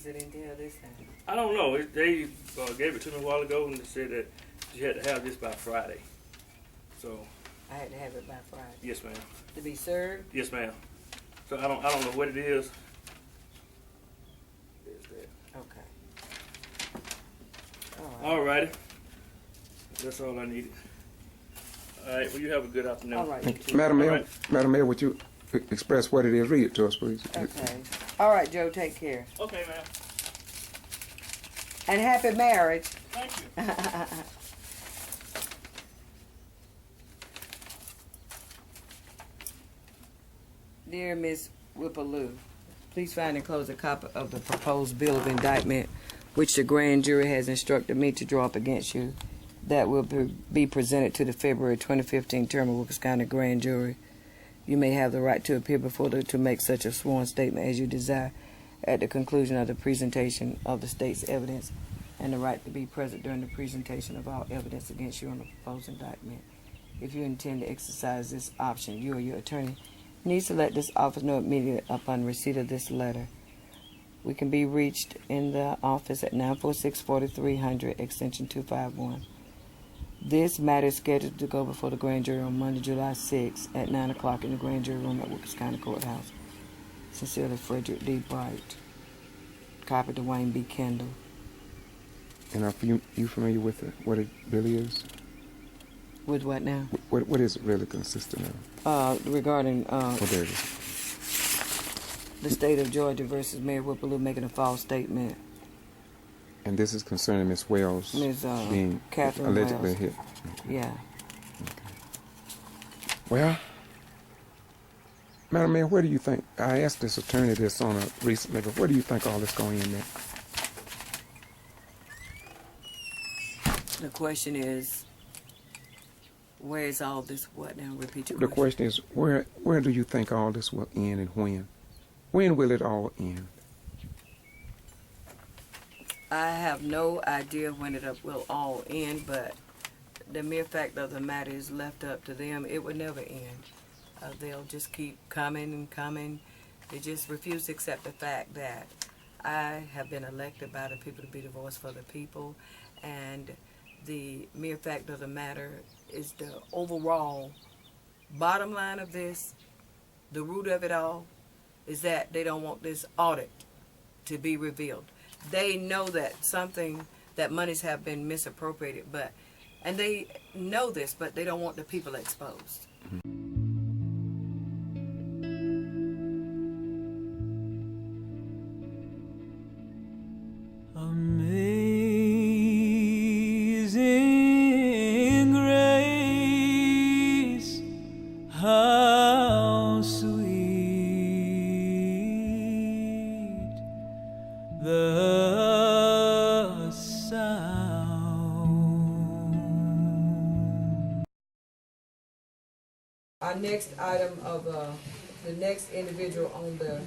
does it entail this time? I don't know. They gave it to me a while ago and they said that you had to have this by Friday. So. I had to have it by Friday. Yes, ma'am. To be served? Yes, ma'am. So I don't know what it is. Okay. All righty. That's all I needed. All right. Well, you have a good afternoon. All right. Madam Mayor, right. Madam Mayor, would you express what it is? Read it to us, please. Okay. All right, Joe, take care. Okay, ma'am. And happy marriage. Thank you. Dear Ms. Whipple-Lue, please find and close a copy of the proposed bill of indictment which the grand jury has instructed me to draw up against you. That will be presented to the February 2015 term of Wilkes County Grand Jury. You may have the right to appear before to make such a sworn statement as you desire at the conclusion of the presentation of the state's evidence, and the right to be present during the presentation of all evidence against you on the proposed indictment. If you intend to exercise this option, you or your attorney needs to let this office know immediately upon receipt of this letter. We can be reached in the office at 946-4300, extension 251. This matter is scheduled to go before the grand jury on Monday, July 6 at 9 o'clock in the grand jury room at Wilkes County Courthouse. Sincerely, Fredric D. Bright. Copy to Wayne B. Kendall. And are you familiar with what it really is? With what now? What is it really consistent of? Regarding Well, there it is. the state of Georgia versus Mayor Whipple-Lue making a false statement. And this is concerning Ms. Wells being Catherine allegedly Wells. hit. Okay. Yeah. Okay. Well, Madam Mayor, where do you think, I asked this attorney this on recently, but where do you think all this going in at? The question is, where is all this what now? Repeat your The question is, where do you think all this will end and when? When will it all end? I have no idea when it will all end, but the mere fact of the matter is left up to them. It will never end. They'll just keep coming and coming. They just refuse to accept the fact that I have been elected by the people to be the voice for the people, and the mere fact of the matter is the overall bottom line of this, the root of it all, is that they don't want this audit to be revealed. They know that that monies have been misappropriated, and they know this, but they don't want the people exposed. Amazing grace, how sweet the sound. Our next item of the next individual on the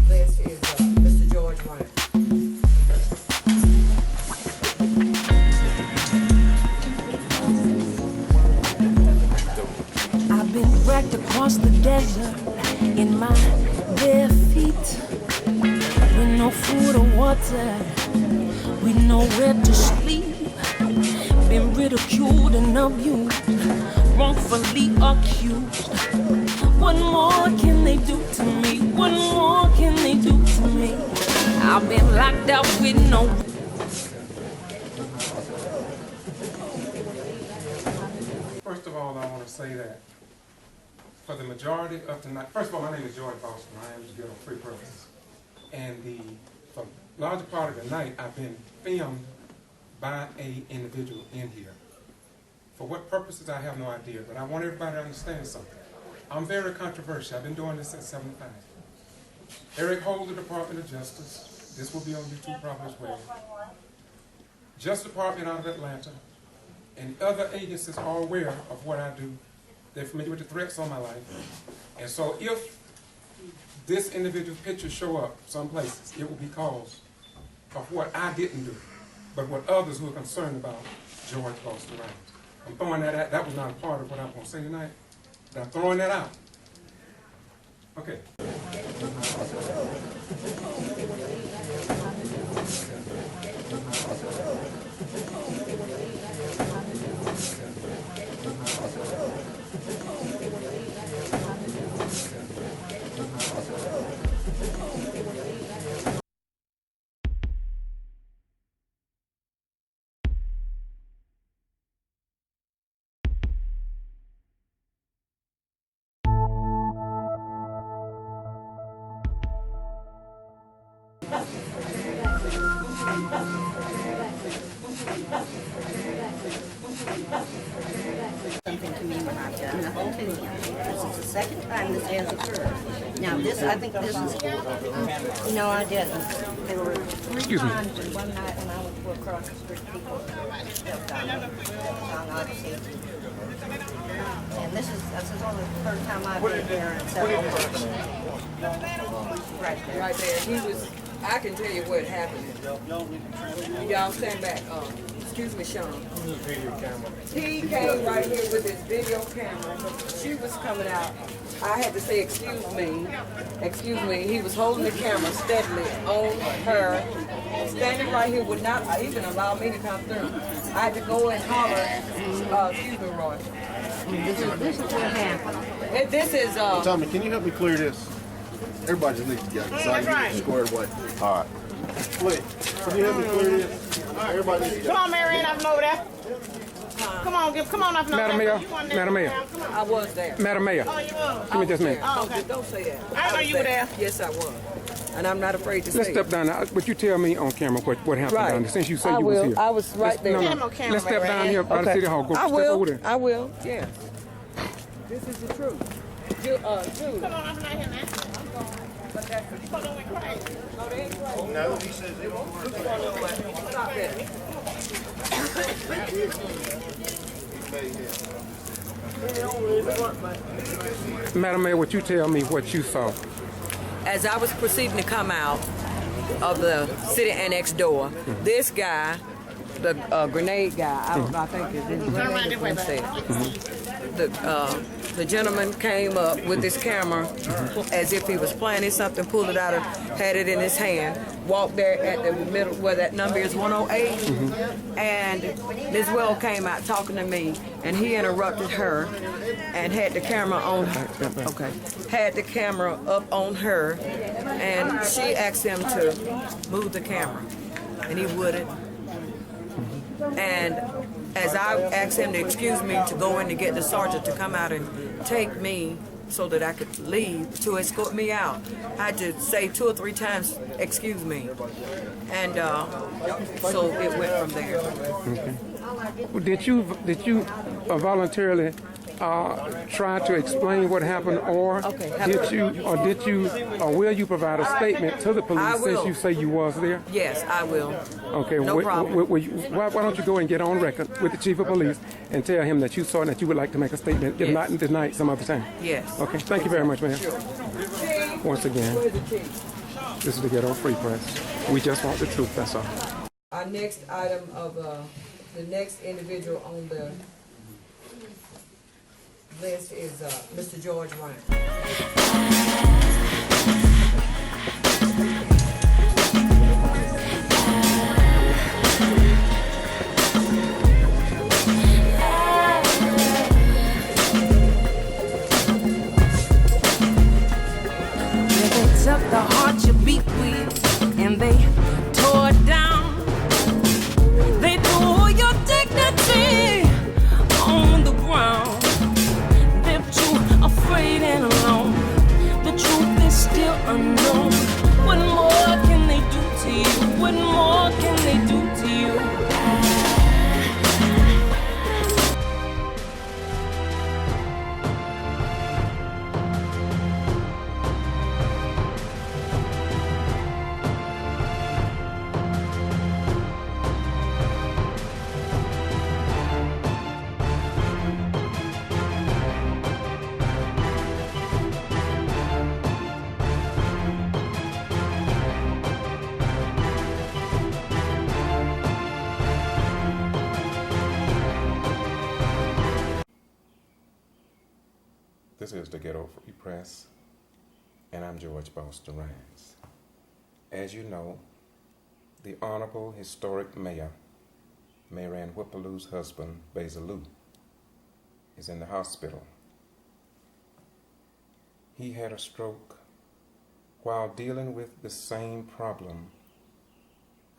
list is Mr. George Ryan. I've been wrecked across the desert in my bare feet, with no food or water, with nowhere to sleep. Been ridiculed and abused, wrongfully accused. What more can they do to me? What more can they do to me? I've been locked up with no. First of all, I want to say that for the majority of the night, first of all, my name is George Boston. I am the Ghetto Free Press. And for the larger part of the night, I've been filmed by an individual in here. For what purposes, I have no idea, but I want everybody to understand something. I'm very controversial. I've been doing this since '75. Eric holds the Department of Justice. This will be on YouTube probably as well. Justice Department out of Atlanta and other agencies are aware of what I do. They're familiar with the threats on my life. And so if this individual's pictures show up some places, it will be because of what I didn't do, but what others who are concerned about George Boston Ryan. I'm throwing that out. That was not a part of what I'm going to say tonight, but I'm throwing that out. Okay. Something to me when I've done nothing to him. This is the second time this has occurred. Now this, I think this is, no, I didn't. There were three times in one night when I went to across the street, people stepped on Odyssey. And this is only the third time I've been here in several months. Right there. Right there. He was, I can tell you what happened. Y'all stand back. Excuse me, Sean. He came right here with his video camera. She was coming out. I had to say, excuse me. Excuse me. He was holding the camera steadily on her, standing right here, would not even allow me to come through. I had to go and holler, excuse me, Roy. This is what happened. This is, Tommy, can you help me clear this? Everybody just needs to get so I can get it squared away. All right. Wait, can you help me clear this? Everybody needs to Come on, Marianne, up over there. Come on up over Madam there. Mayor, Madam Mayor, I was there. Madam Mayor. Oh, you was? Give me just a minute. Oh, okay. Don't say that. I know was you were there. Yes, I was. And I'm not afraid to Let's say step it. down now, but you tell me on camera what happened Right. down there, since you say I you was will. here. I was right there. No, Get him no. on camera, Let's step down Marianne. here by the city hall. Go I step will. over there. I will. Yes. This is the truth. Jude. Come on up in here now. Hold on, we crazy. No, they ain't right. No, he says they don't want to. Stop that. Madam Mayor, would you tell me what you saw? As I was proceeding to come out of the city annex door, this guy, the grenade guy, I don't know, I think it's grenade is what he said. The gentleman came up with his camera as if he was planning something, pulled it out, had it in his hand, walked there at the middle where that number is 108, and Ms. Well came out talking to me, and he interrupted her and had the camera on her. Okay, had the camera up on her, and she asked him to move the camera, and he wouldn't. And as I asked him to excuse me to go in to get the sergeant to come out and take me so that I could leave, to escort me out, I had to say 2 or 3 times, excuse me. And so it went from there. Okay. Well, did you voluntarily try to explain what happened, or will you provide a statement to the I police will. since you say you was there? Yes, I will. Okay. No problem. Why don't you go and get on record with the chief of police and tell him that you saw and that you would like to make a statement, if Yes. not tonight, some other time? Yes. Okay. Thank you very much, ma'am. Once again, Where's the chief? this is the Ghetto Free Press. We just want the truth. That's all. Our next item of the next individual on the list is Mr. George Ryan. They took the heart you beat with and they tore it down. They threw your dignity on the ground. Left you afraid and alone. The truth is still unknown. What more can they do to you? What more can they do to you? This is the Ghetto Free Press, and I'm George Boston Rhymes. As you know, the Honorable Historic Mayor, Mayor Ann Whipple-Lue's husband, Whipple-Lue, is in the hospital. He had a stroke while dealing with the same problem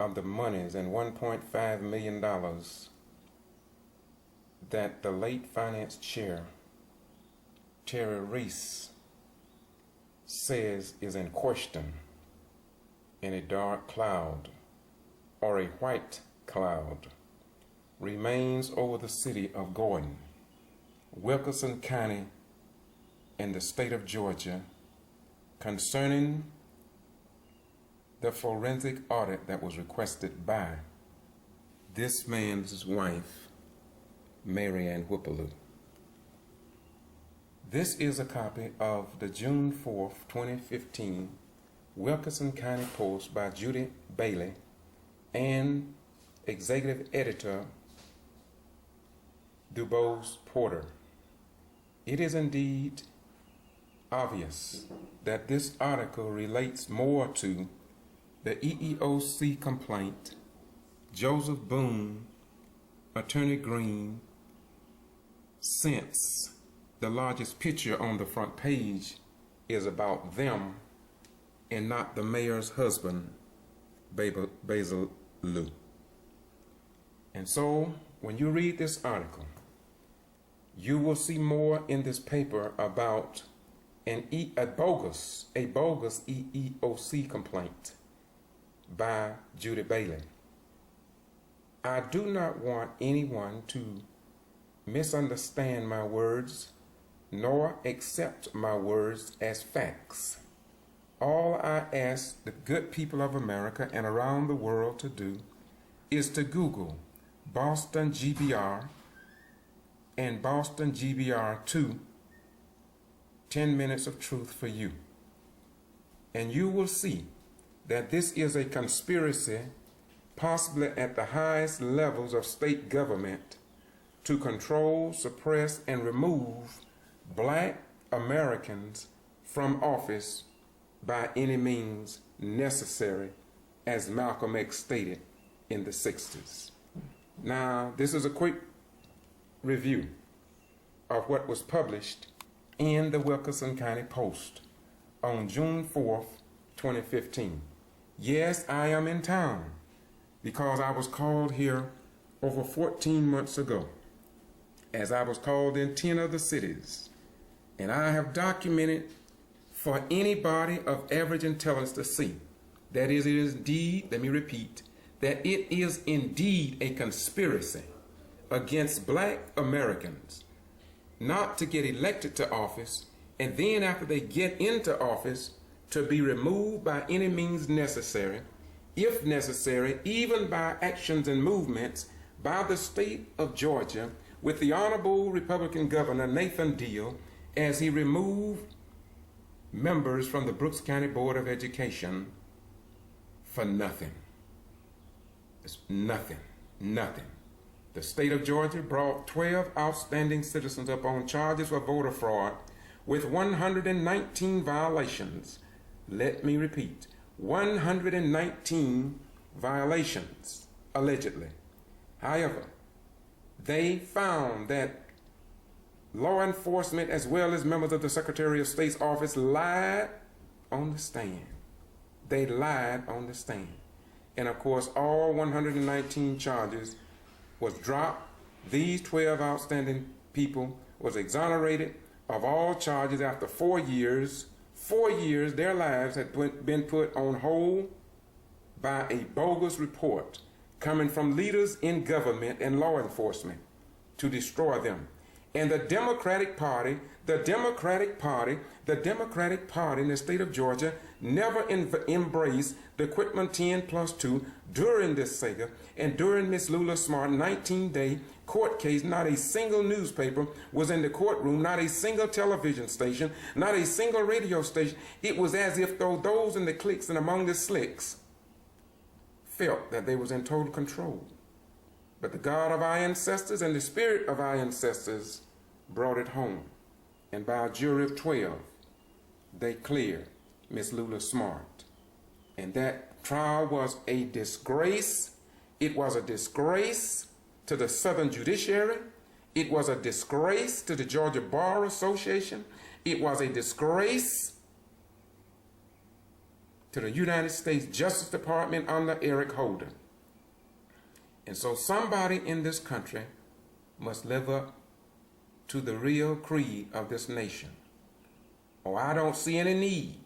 of the monies and $1.5 million that the late finance chair, Terry Reese, says is in question in a dark cloud or a white cloud remains over the city of Gordon, Wilkinson County, in the state of Georgia concerning the forensic audit that was requested by this man's wife, Mary Ann Whipple-Lue. This is a copy of the June 4th, 2015 Wilkinson County Post by Judy Bailey and executive editor DuBose Porter. It is indeed obvious that this article relates more to the EEOC complaint, Joseph Boone, Attorney Green, since the largest picture on the front page is about them and not the mayor's husband, Whipple-Lue. And so, when you read this article, you will see more in this paper about a bogus EEOC complaint by Judy Bailey. I do not want anyone to misunderstand my words nor accept my words as facts. All I ask the good people of America and around the world to do is to Google Boston G.B.R. and Boston G.B.R. 2, 10 Minutes of Truth for You. And you will see that this is a conspiracy, possibly at the highest levels of state government, to control, suppress, and remove Black Americans from office by any means necessary, as Malcolm X stated in the 60s. Now, this is a quick review of what was published in the Wilkinson County Post on June 4th, 2015. Yes, I am in town because I was called here over 14 months ago, as I was called in 10 other cities, and I have documented for anybody of average intelligence to see that it is indeed, let me repeat, that it is indeed a conspiracy against Black Americans not to get elected to office, and then after they get into office, to be removed by any means necessary, if necessary, even by actions and movements by the state of Georgia with the Honorable Republican Governor Nathan Deal, as he removed members from the Brooks County Board of Education for nothing. It's nothing. The state of Georgia brought 12 outstanding citizens up on charges for voter fraud with 119 violations. Let me repeat, 119 violations, allegedly. However, they found that law enforcement as well as members of the Secretary of State's office lied on the stand. They lied on the stand. And of course, all 119 charges was dropped. These 12 outstanding people was exonerated of all charges after 4 years. 4 years, their lives had been put on hold by a bogus report coming from leaders in government and law enforcement to destroy them. And the Democratic Party in the state of Georgia never embraced the Quitman 10+2 during this saga and during Ms. Lula Smart's 19-day court case. Not a single newspaper was in the courtroom, not a single television station, not a single radio station. It was as if those in the cliques and among the slicks felt that they was in total control. But the God of our ancestors and the spirit of our ancestors brought it home. And by a jury of 12, they cleared Miss Lula Smart. And that trial was a disgrace. It was a disgrace to the Southern Judiciary. It was a disgrace to the Georgia Bar Association. It was a disgrace to the United States Justice Department under Eric Holder. And so somebody in this country must live up to the real creed of this nation. Or I don't see any need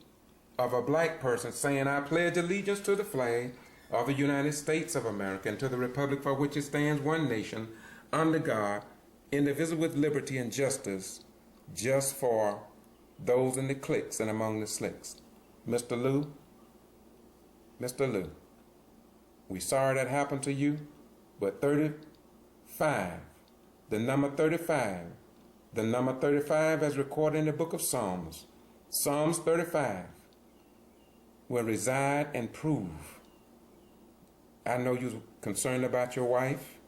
of a black person saying, I pledge allegiance to the flag of the United States of America and to the republic for which it stands, one nation, under God, indivisible with liberty and justice, just for those in the cliques and among the slicks. Mr. Lue, we sorry that happened to you, but 35, the number 35 as recorded in the book of Psalms, Psalms 35, will reside and prove. I know you was concerned about your wife.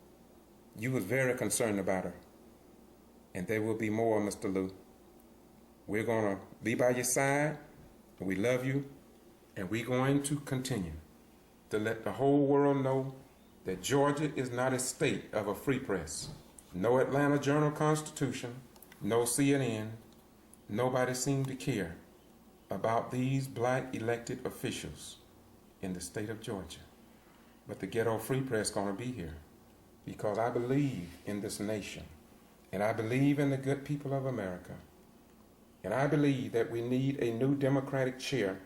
You was very concerned about her. And there will be more, Mr. Lue. We're going to be by your side. We love you. And we're going to continue to let the whole world know that Georgia is not a state of a free press. No Atlanta Journal-Constitution, no CNN, nobody seemed to care about these black elected officials in the state of Georgia. But the ghetto free press is going to be here because I believe in this nation and I believe in the good people of America. And I believe that we need a new Democratic chair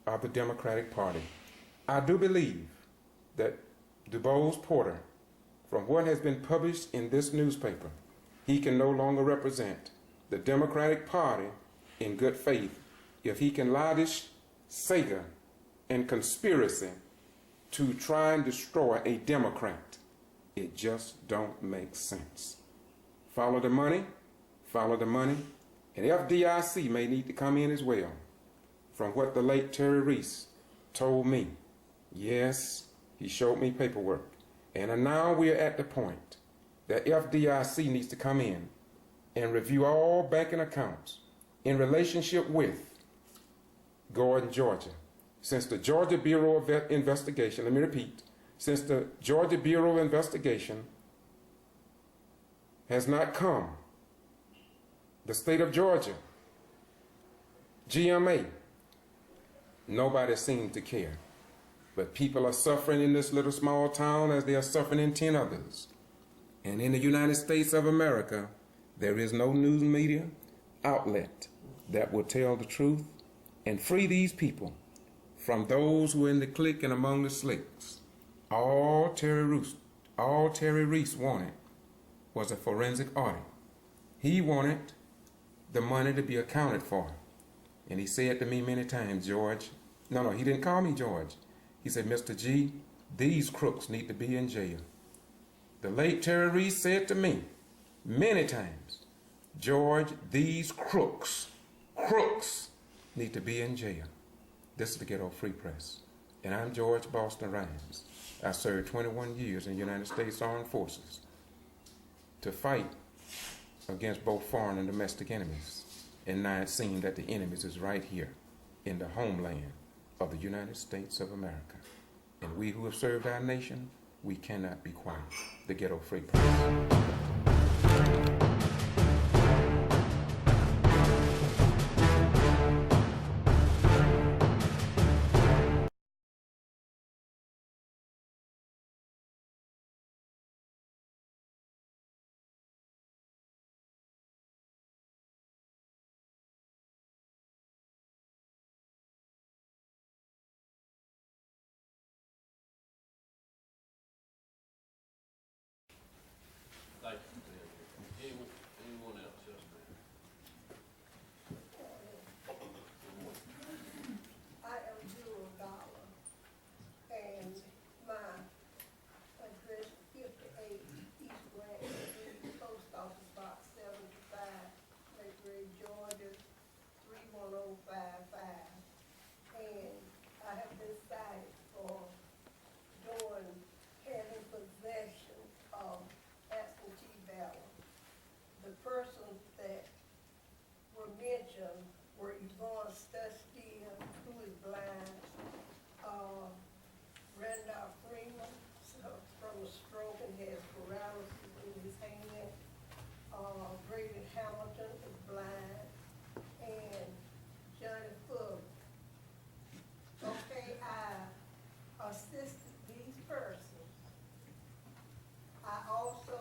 of the Democratic Party. I do believe that DuBose Porter, from what has been published in this newspaper, he can no longer represent the Democratic Party in good faith if he can allow this Sega and conspiracy to try and destroy a Democrat. It just don't make sense. Follow the money, and FDIC may need to come in as well. From what the late Terry Reese told me, yes, he showed me paperwork. And now we're at the point that FDIC needs to come in and review all banking accounts in relationship with Gordon, Georgia. Since the Georgia Bureau of Investigation, let me repeat, since the Georgia Bureau of Investigation has not come, the state of Georgia, GMA, nobody seems to care. But people are suffering in this little small town as they are suffering in 10 others. And in the United States of America, there is no news media outlet that will tell the truth and free these people from those who are in the clique and among the slicks. All Terry Reese wanted was a forensic audit. He wanted the money to be accounted for. And he said to me many times, George, no, he didn't call me George. He said, Mr. G, these crooks need to be in jail. The late Terry Reese said to me many times, George, these crooks need to be in jail. This is the Ghetto Free Press. And I'm George Boston Rhymes. I served 21 years in the United States Armed Forces to fight against both foreign and domestic enemies. And now it seems that the enemies is right here in the homeland of the United States of America. And we who have served our nation, we cannot be quiet. The Ghetto Free Press. Anyone else? Yes, ma'am. I am $0, and my address is 58 East Grand Street, Post Office Box 75, Lake Ridge, Georgia 31055. And I have been cited for having possession of absentee ballot. The persons that were mentioned were Yvonne Stustier, who is blind, Brady Hamilton is blind, and Johnny Fuller. Okay, I assisted these persons. I also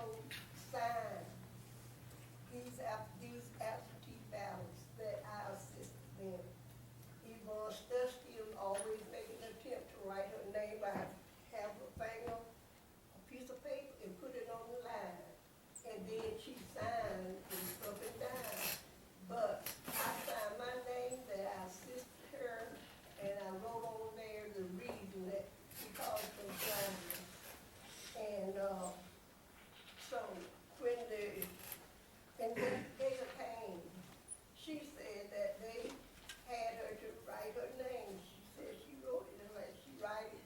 signed these absentee ballots that I assisted them. Yvonne Stuskey is always making an attempt to write her name. I have her finger, a piece of paper, and put it on the line. And then she signed and up and down. But I signed my name that I assisted her, and I wrote on there the reason that because of blindness. And so when the investigator came, she said that they had her to write her name. She said she wrote it and like she write it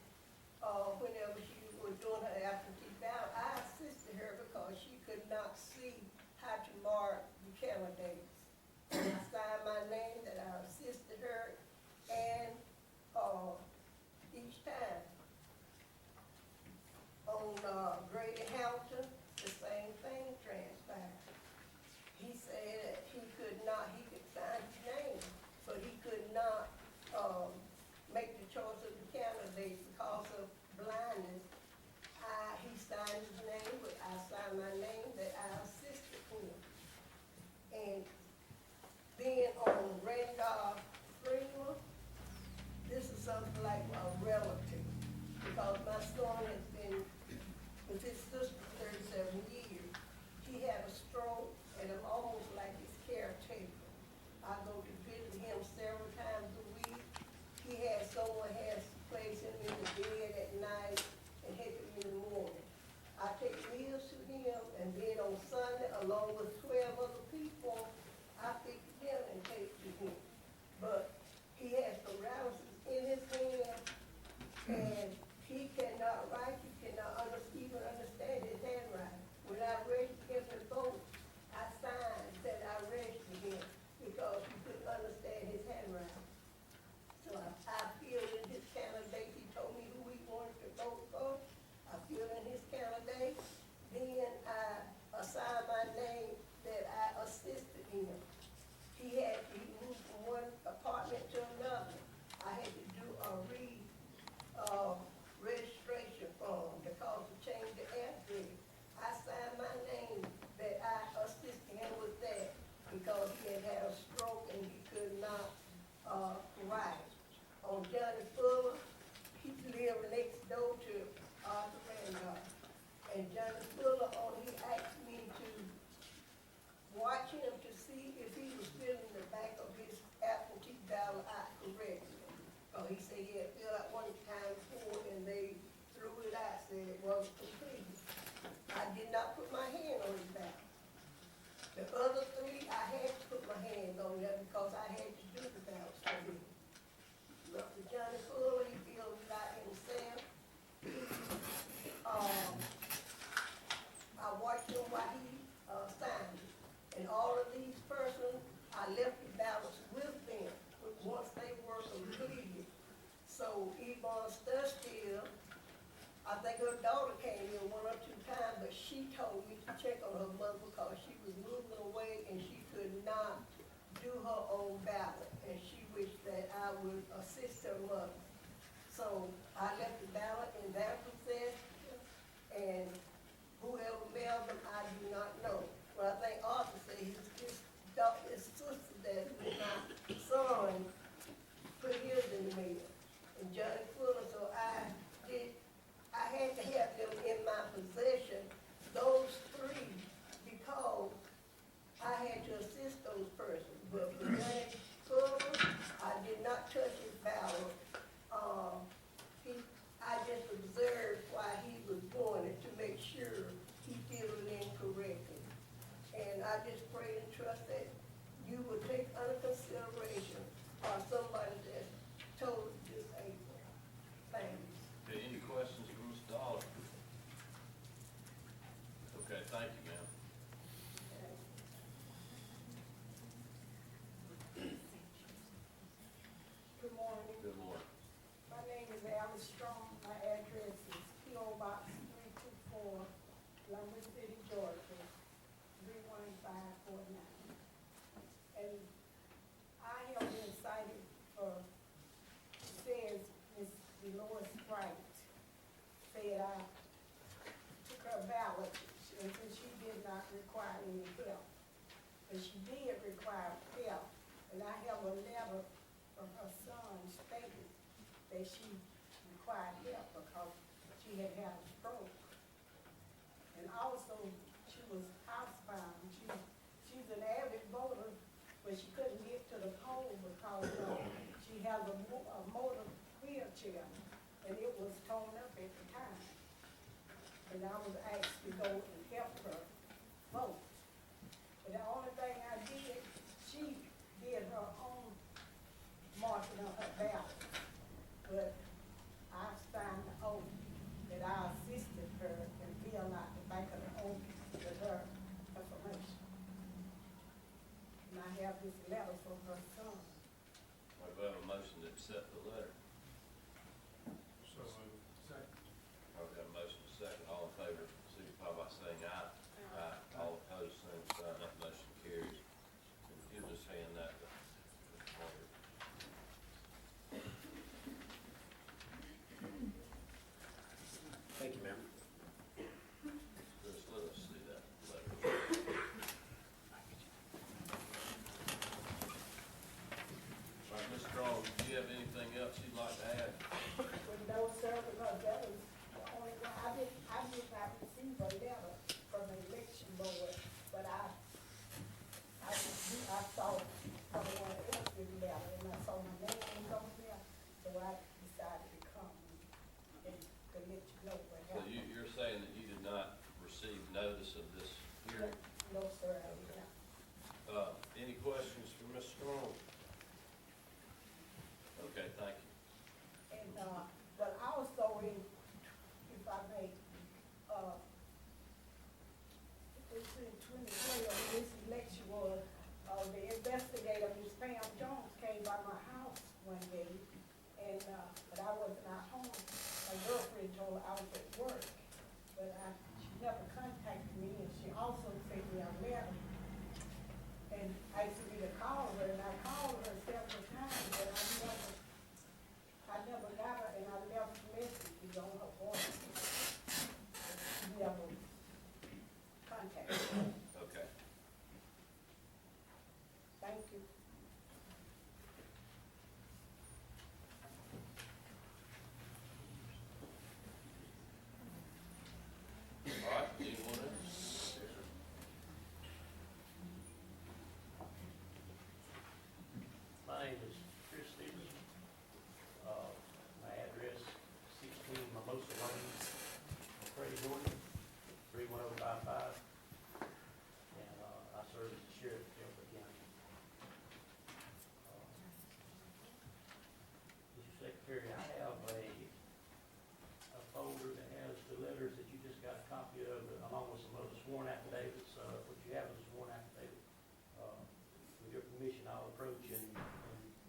whenever she was doing her absentee ballot. I assisted her because she could not see how to mark the candidates. And I signed my name that I assisted her, and each time. On Grady Hamilton, the same thing transpired. He said that he could sign his name, but he could not make the choice of the candidates because of blindness. He signed his name, but I signed my name that I assisted him. And then on Randolph Freeman, this is something like a relative, because my son has been with his sister 37 years. He had a stroke, and I'm almost like his caretaker. I go to visit him several times a week. He had someone has to place him in the bed at night and help him in the morning. I take meals to him, and then on Sunday, along with 12 other people, I pick him and take to him. But he has paralysis in his hand, and he cannot write. He cannot even understand his handwriting. When I registered him to vote, I signed that I registered him because he couldn't understand his handwriting. So I filled in his candidate. He told me who he wanted to vote for. I filled in his candidate. Then I assigned my name that I assisted him. He moved from one apartment to another. I had to do a registration form because to change the address. I signed my name that I assisted him with that because he had a stroke and he could not write. On Johnny Fuller, he lived next door to Arthur Randolph. And Johnny Fuller, he asked me to watch him to see if he was filling the back of his absentee ballot out correctly. He said he had filled out one time before and they threw it out, said it wasn't complete. I did not put my hand on his ballot. The other three, I had to put my hand on them because I had to do the ballots for him. But for Johnny Fuller, he filled it out himself. I watched him while he signed it. And all of these persons, I left the ballots with them once they were completed. So Yvonne Stuskey, I think her daughter came in one or two times, but she told me to check on her mother because she was moving away and she could not do her own ballot. And she wished that I would assist her mother. So I left the ballot in their possession, and whoever mailed them, I do not know. But I think Arthur said his sister that my son put his in the mail. And Johnny Fuller, so I had to have them in my possession, those three, because I had to assist those persons. But for Johnny Fuller, I did not touch his ballot. said I took her ballot, and she did not require any help. But she did require help, and I have a letter from her son stating that she required help because she had had a stroke. And also, she was housebound. She's an avid voter, but she couldn't get to the poll because she has a motor wheelchair, and it was torn up at the time. And I was asked to go and help her vote. But the only thing I did, she did her own marking on her ballot. But I signed the oath that I assisted her and filled out the back of the oath with her information. And I have this letter from her son. We have a motion to accept the letter. So, second. I've got a motion to second. All in favor, signify by saying aye. Aye. All opposed, same sign. That motion carries. And you just hand that to Mr. Carter. Thank you, ma'am. Just let us see that letter. All right, Ms. Strong, do you have anything else you'd like to add? But no, sir, because that was the only one. I did not receive a letter from the election board, but I saw someone else's letter, and I saw my name was on there, so I decided to come and to let you know what So happened. you're saying that you did not receive notice of this hearing? No, sir, I did Okay. not. Any questions for Ms. Strong? Okay, thank you. And, but also if I may, it's in 2012, this election was, the investigator, Ms. Pam Jones, came by my house one day, and, but I wasn't at home. My girlfriend told her I was at work, but she never contacted me, and she also sent me a letter and asked me to call her, and I called her several times, but I never got her, and I left messages on her voice. She never contacted me. Okay. Thank you. All right, anyone else? My name is Chris Stevens. My address, 16 Mimosa Lane, McCray, Georgia, 31055. And I serve as the sheriff of Delaware County. Mr. Secretary, I have a folder that has the letters that you just got a copy of, along with some other sworn affidavits. What you have is a sworn affidavit. With your permission, I'll approach and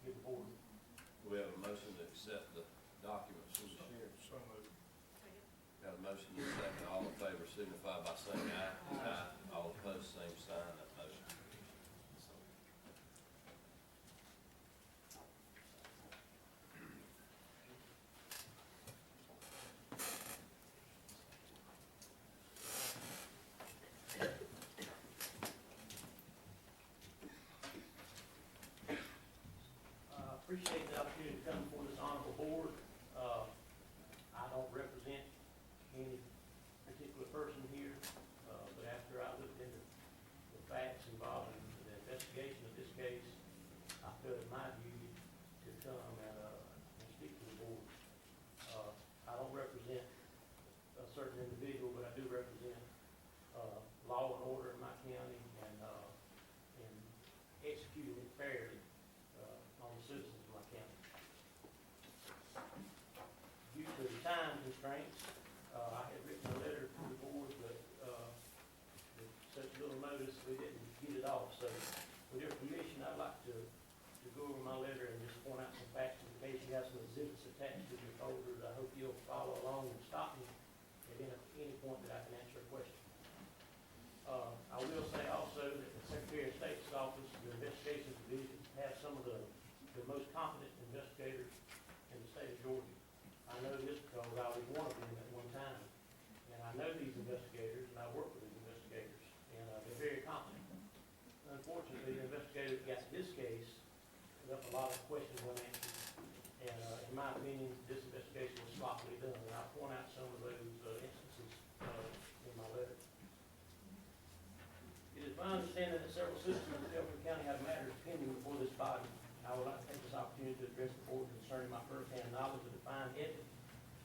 give the board. We have a motion to accept the documents from the sheriff. So moved. Got a motion to second. All in favor signify by saying aye. Aye. All opposed, same sign. That motion carries. Appreciate the opportunity to come before this honorable board. I don't represent any particular person here, but after I looked into the facts involving the investigation of this case, I felt it my duty to come and speak to the board. I don't represent a certain individual, but I do represent law and order in my county and executing it fairly on the citizens of my county. Due to the time constraints, I had written a letter to the board, but with such little notice, we didn't get it off. So with your permission, I'd like to go over my letter and just point out some facts in case you have some exhibits attached to your folders. I hope you'll follow along and stop me at any point that I can answer a question. I will say also that the Secretary of State's office, the Investigations Division, has some of the most competent investigators in the state of Georgia. I know this because I was one of the my understanding that several citizens of Delaware County have matters pending before this body. I would like to take this opportunity to address the board concerning my firsthand knowledge of the fine ethic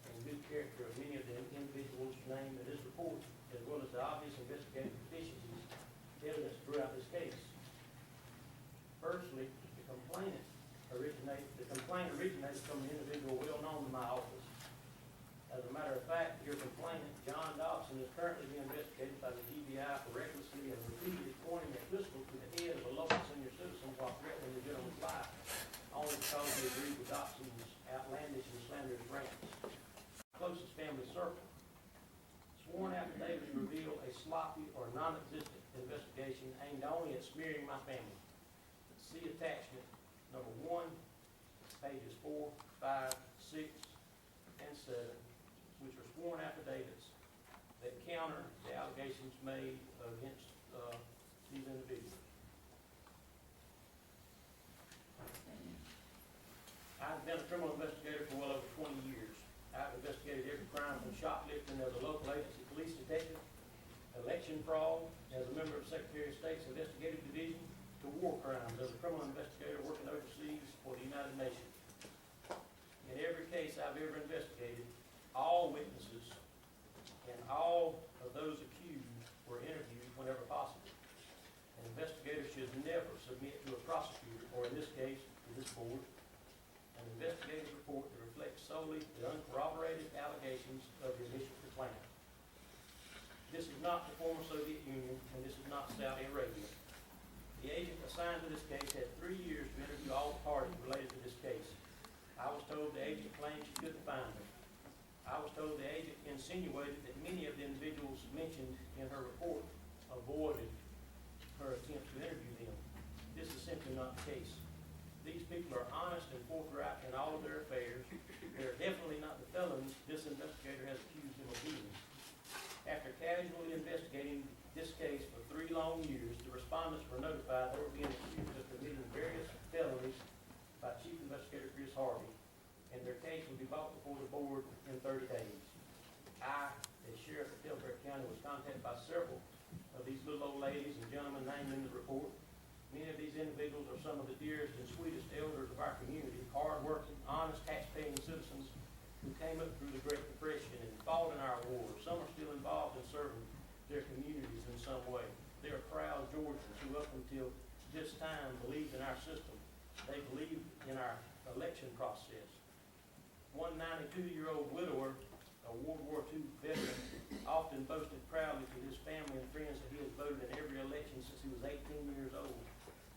and good character of many of the individuals named in this report, as well as the obvious investigative deficiencies evidenced throughout this case. Firstly, the complaint originated from an individual well known to my office. As a matter of fact, your complainant, John Dobson, is currently being investigated by the G.B.R. for recklessly and repeatedly pointing a pistol to the head of a local senior citizen while threatening the gentleman's life, only because he agreed with Dobson's outlandish and slanderous rants. Closest family circle. Sworn affidavits reveal a sloppy or non-existent investigation aimed only at smearing my family. See attachment number 1, pages 4, 5, 6, and 7, which are sworn affidavits that counter the allegations made against these individuals. I've been a criminal investigator for well over 20 years. I've investigated every crime from shoplifting as a local agency police detective, election fraud as a member of the Secretary of State's investigative division, to war crimes as a criminal investigator working overseas for the United Nations. In every case I've ever investigated, all witnesses and all of those accused were interviewed whenever possible. An investigator should never submit to a prosecutor, or in this case, to this board, an investigative report that reflects solely the uncorroborated allegations of the initial complainant. This is not the former Soviet Union, and this is not Saudi Arabia. The agent assigned to this case had 3 years to interview all the parties related to this case. I was told the agent claimed she couldn't find them. I was told the agent insinuated that many of the individuals mentioned in her report avoided her attempt to interview them. This is simply not the case. These people are honest and forthright in all of their affairs. They are definitely not the felons this investigator has accused them of being. After casually investigating this case for 3 long years, the respondents were notified they were being accused of committing various felonies by Chief Investigator Chris Harvey, and their case will be brought before the board in 30 days. I, as Sheriff of Delaware County, was contacted by several of these little old ladies and gentlemen named in the report. Many of these individuals are some of the dearest and sweetest elders of our community, hard-working, honest, tax-paying citizens who came up through the Great Depression and fought in our wars. Some are still involved in serving their communities in some way. They are proud Georgians who up until this time believed in our system. They believed in our election process. One 92-year-old widower, a World War II veteran, often boasted proudly to his family and friends that he has voted in every election since he was 18 years old.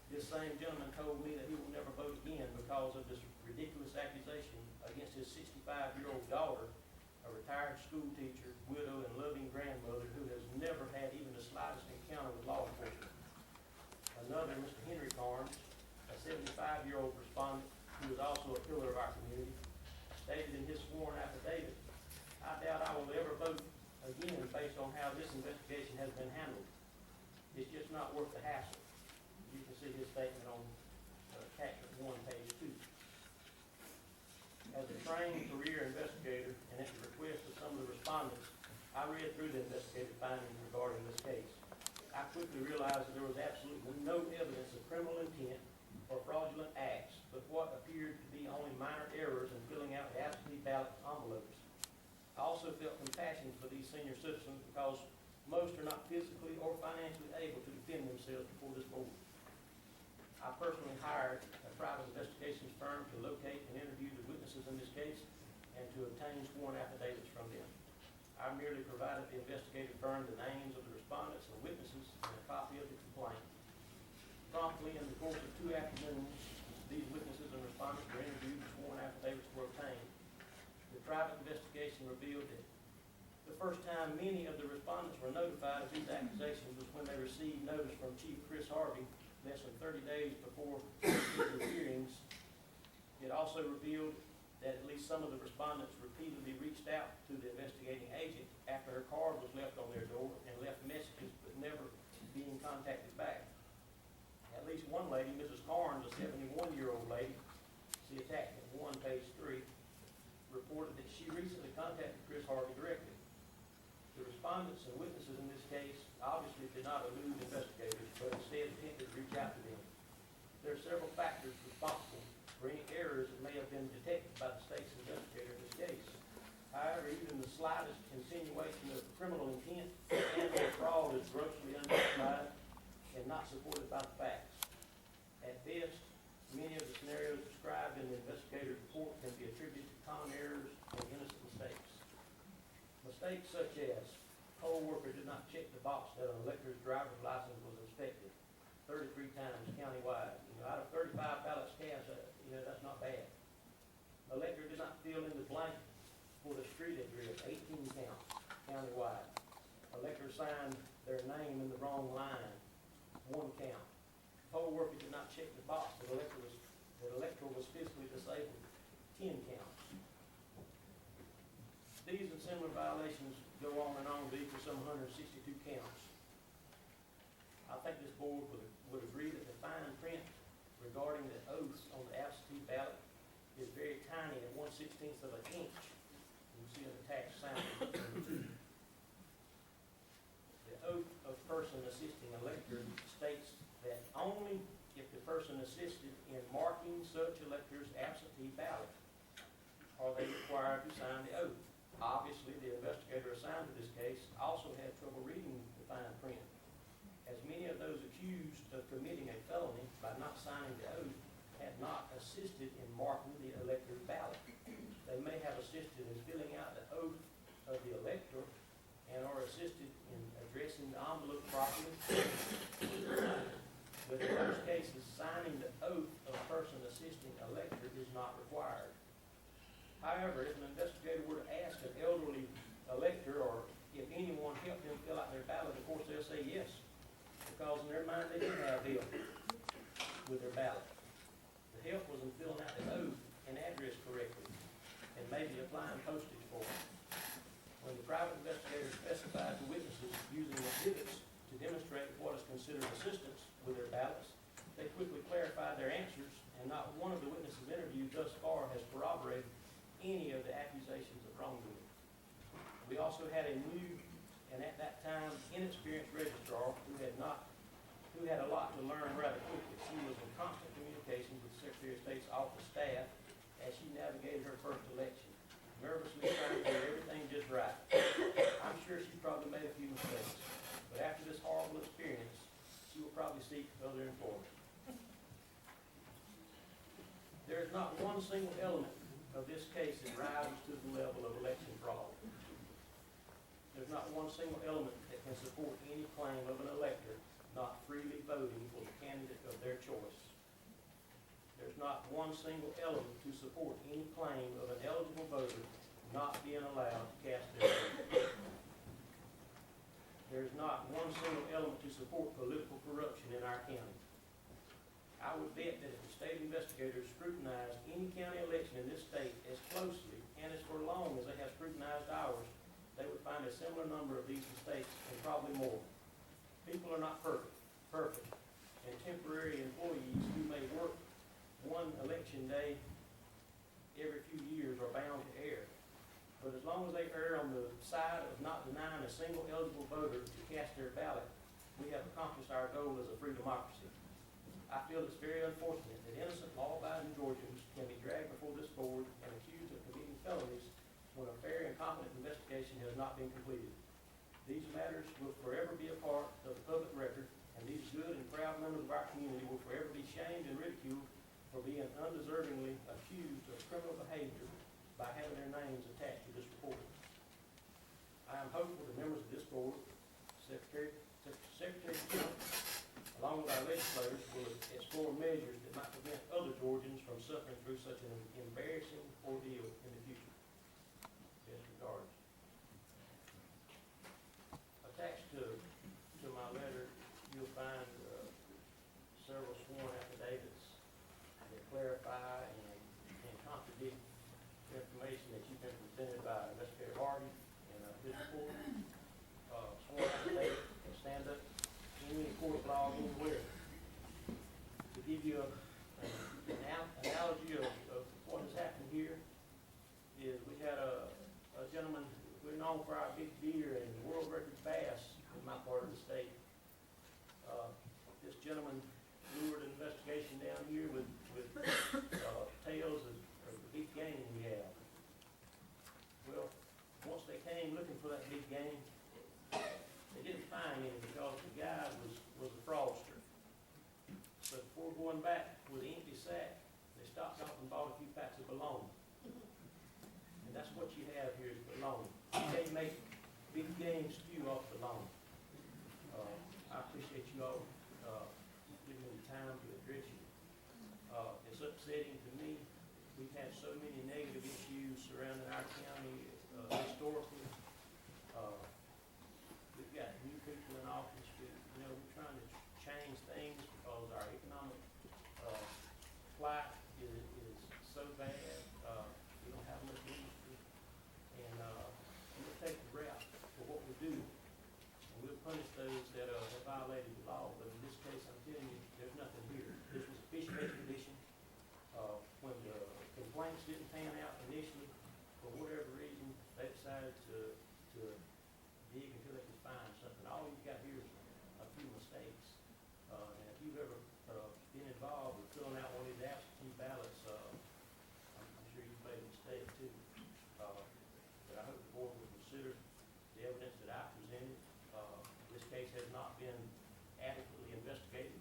This same gentleman told me that he will never vote again because of this ridiculous accusation against his 65-year-old daughter, a retired school teacher, widow, and loving grandmother who has never had even the slightest encounter with law enforcement. Another, Mr. Henry Carnes, a 75-year-old respondent who is also a pillar of our community, stated in his sworn affidavit, "I doubt I will ever vote again based on how this investigation has been handled. It's just not worth the hassle." You can see his statement on attachment 1, page 2. As a trained career investigator and at the request of some of the respondents, I read through the investigative findings regarding this case. I quickly realized that there was absolutely no evidence of criminal intent or fraudulent acts, but what appeared to be only minor errors in filling out the absentee ballot envelopes. I also felt compassion for these senior citizens because most are not physically or financially able to defend themselves before this board. I personally hired a private investigations firm to locate and interview the witnesses in this case and to obtain sworn affidavits from them. I merely provided the investigative firm the names of the respondents and witnesses and a copy of the complaint. Promptly, in the course of 2 afternoons, these witnesses and respondents were interviewed and sworn affidavits were obtained. The private investigation revealed that the first time many of the respondents were notified of these accusations was when they received notice from Chief Chris Harvey less than 30 days before the hearings. It also revealed that at least some of the respondents repeatedly reached out to the investigating agent after her card was left on their door and left messages but never being contacted back. At least one lady, Mrs. Carnes, a 71-year-old lady, see attachment 1, page 3, reported that she recently contacted Chris Harvey directly. The respondents and witnesses in this case obviously did not elude investigators, but several factors responsible for any errors that may have been detected by the state's investigator in this case. However, even the slightest insinuation of criminal intent and or fraud is grossly unjustified and not supported by the facts. At best, many of the scenarios described in the investigator's report can be attributed to common errors and innocent mistakes. Mistakes such as poll worker did not check the box that an elector's driver's license was inspected 33 times countywide. Out of 35 ballots cast, that's not bad. Elector did not fill in the blank for the street address, 18 counts countywide. Elector signed their name in the wrong line, 1 count. Poll worker did not check the box that elector was physically disabled, 10 counts. These and similar violations go on and on to equal some 162 counts. I think this board would agree that the fine print regarding the oaths on the absentee ballot is very tiny at 1/16 of an inch. You can see an attached sign. The oath of person assisting elector states that only if the person assisted in marking such elector's absentee ballot are they required to sign the oath. Obviously, the investigator assigned to this case also had trouble reading the fine print, as many of those accused of committing a felony by not signing the oath had not assisted in marking the elector's ballot. They may have assisted in filling out the oath of the elector and are assisted in addressing the envelope properly. But in those cases, signing the oath of a person assisting elector is not required. However, if an investigator were to ask an elderly elector or if anyone helped them fill out their ballot, of course they'll say yes, because in their mind they did have help with their ballot. The help was in filling out the oath and address correctly, and maybe applying postage for it. When the private investigator specified to witnesses using exhibits to demonstrate what is considered assistance with their ballots, they quickly clarified their answers, and not one of the witnesses interviewed thus far has corroborated any of the accusations of wrongdoing. We also had a new and at that time inexperienced registrar who had a lot to learn rather quickly. She was in constant communication with the Secretary of State's office staff as she navigated her first election, nervously trying to do everything just right. I'm sure she probably made a few mistakes, but after this horrible experience, she will probably seek other employment. There is not one single element of this case that rises to the level of election fraud. There's not one single element that can support any claim of an elector not freely voting for the candidate of their choice. There's not one single element to support any claim of an eligible voter not being allowed to cast their vote. There's not one single element to support political corruption in our county. I would bet that if the state investigators scrutinized any county election in this state as closely and as for long as they have scrutinized ours, they would find a similar number of these mistakes and probably more. People are not perfect, and temporary employees who may work one election day every few years are bound to err. But as long as they err on the side of not denying a single eligible voter to cast their ballot, we have accomplished our goal as a free democracy. I feel it's very unfortunate that innocent, law-abiding Georgians can be dragged before this board and accused of committing felonies when a fair and competent investigation has not been completed. These matters will forever be a part of the public record, and these good and proud members of our community will forever be shamed and ridiculed for being undeservingly accused of criminal behavior by having their names attached to this report. I am hopeful that members of this board, Secretary along with our legislators, will explore measures that might prevent other Georgians from suffering through such an embarrassing ordeal in the future. Best regards. Attached to my letter, you'll find several sworn affidavits that clarify and contradict the information that you've been presented by Investigator Hardy and his report. Sworn affidavit can stand up in any court of law anywhere. To give you an analogy of what has happened here is we had a gentleman, we're known for our big deer and world record bass in my part of the state. This gentleman lured an investigation down here looking for that big game. They didn't find any because the guy was a fraudster. So before going back with an empty sack, they stopped off and bought a few packs of bologna. And that's what you have here is bologna. You can't make big game stew off bologna. I appreciate you all giving me the time to address you. It's upsetting to me. We've had so many negative issues surrounding our county historically. We've got new people in office. We're trying to change things because our economic plight is so bad. We don't have much industry. And we'll take the rap for what we do. And we'll punish those that have violated the law. But in this case, I'm telling you, there's nothing here. This was a fish expedition. When the complaints didn't pan out initially, for whatever reason, they decided to dig until they could find something. All you've got here is a few mistakes. And if you've ever been involved with filling out one of these absentee ballots, I'm sure you've made a mistake too. But I hope the board will consider the evidence that I presented. This case has not been adequately investigated.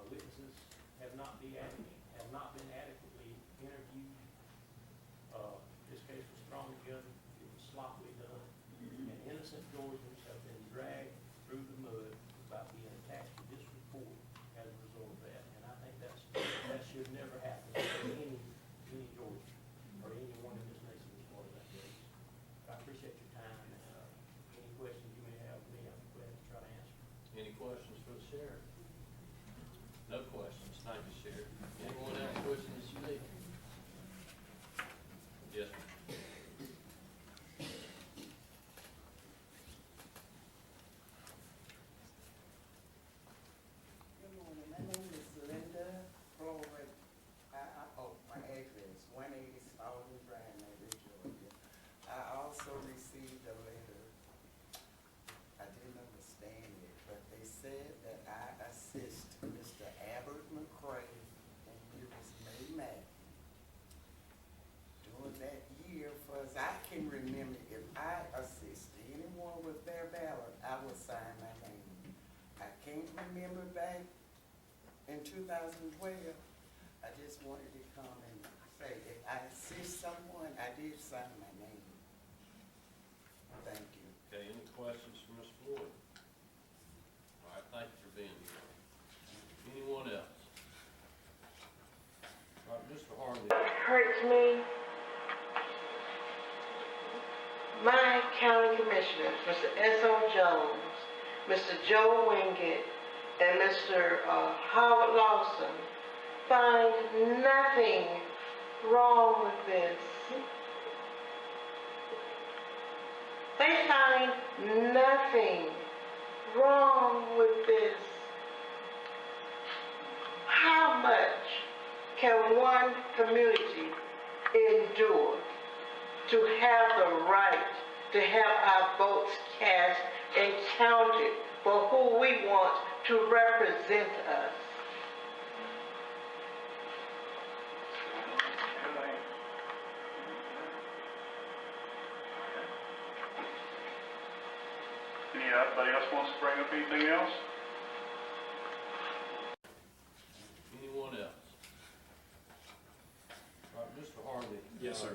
Witnesses have not been adequately interviewed. This case was thrown together. It was sloppily done. And innocent Georgians have been dragged through the mud by being attached to this report as a result of that. And I think that should never happen to any Georgian or anyone in this nation as part of that case. I appreciate your time, and any questions you may have of me, I'm glad to try to answer. Any questions for the sheriff? No questions. Thank you, Sheriff. Anyone else wishing to speak? Yes, ma'am. Good morning. My name is Linda Floyd. My address, 180 Spalding Drive, Mayberry, Georgia. I also received a letter. I didn't understand it, but they said that I assist Mr. Albert McCray and it was May Mack. During that year, for as I can remember, if I assist anyone with their ballot, I would sign my name. I can't remember back in 2012. I just wanted to come and say, if I assist someone, I did sign my name. Thank you. Okay, any questions for Ms. Floyd? All right, thank you for being here. Anyone else? All right, Mr. Harley. Hurts me. My county commissioners, Mr. S.O. Jones, Mr. Joe Wingate, and Mr. Howard Lawson find nothing wrong with this. They find nothing wrong with this. How much can one community endure to have the right to have our votes cast and counted for who we want to represent us? Anybody else wants to bring up anything else? Anyone else? All right, Mr. Harley. Yes, sir.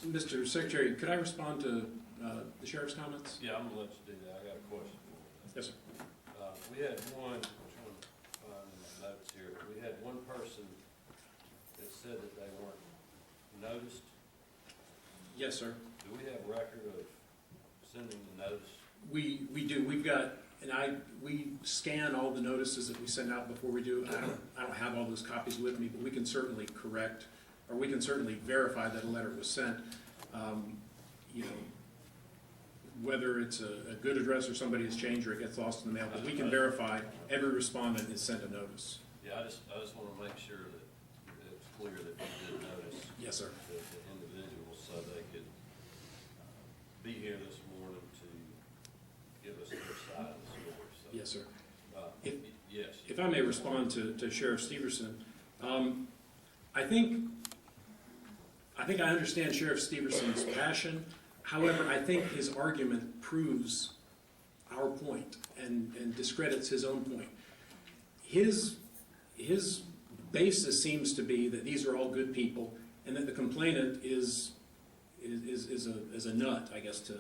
Mr. Secretary, could I respond to the sheriff's comments? Yeah, I'm gonna let you do that. I got a question for you. Yes, sir. We had one, I'm trying to find my notes here. We had one person that said that they weren't noticed. Yes, sir. Do we have record of sending the notice? We do. We've got, we scan all the notices that we send out before we do. I don't have all those copies with me, but we can certainly correct, or we can certainly verify that a letter was sent. You know, whether it's a good address or somebody has changed or it gets lost in the mail, but we can verify every respondent has sent a notice. Yeah, I just want to make sure that it's clear that we did notice. Yes, sir. The individuals, so they could be here this morning to give us their side of the story. So, yes, sir. Yes. If I may respond to Sheriff Steverson, I think I think I understand Sheriff Stevenson's passion. However, I think his argument proves our point and discredits his own point. His basis seems to be that these are all good people and that the complainant is a nut, I guess, to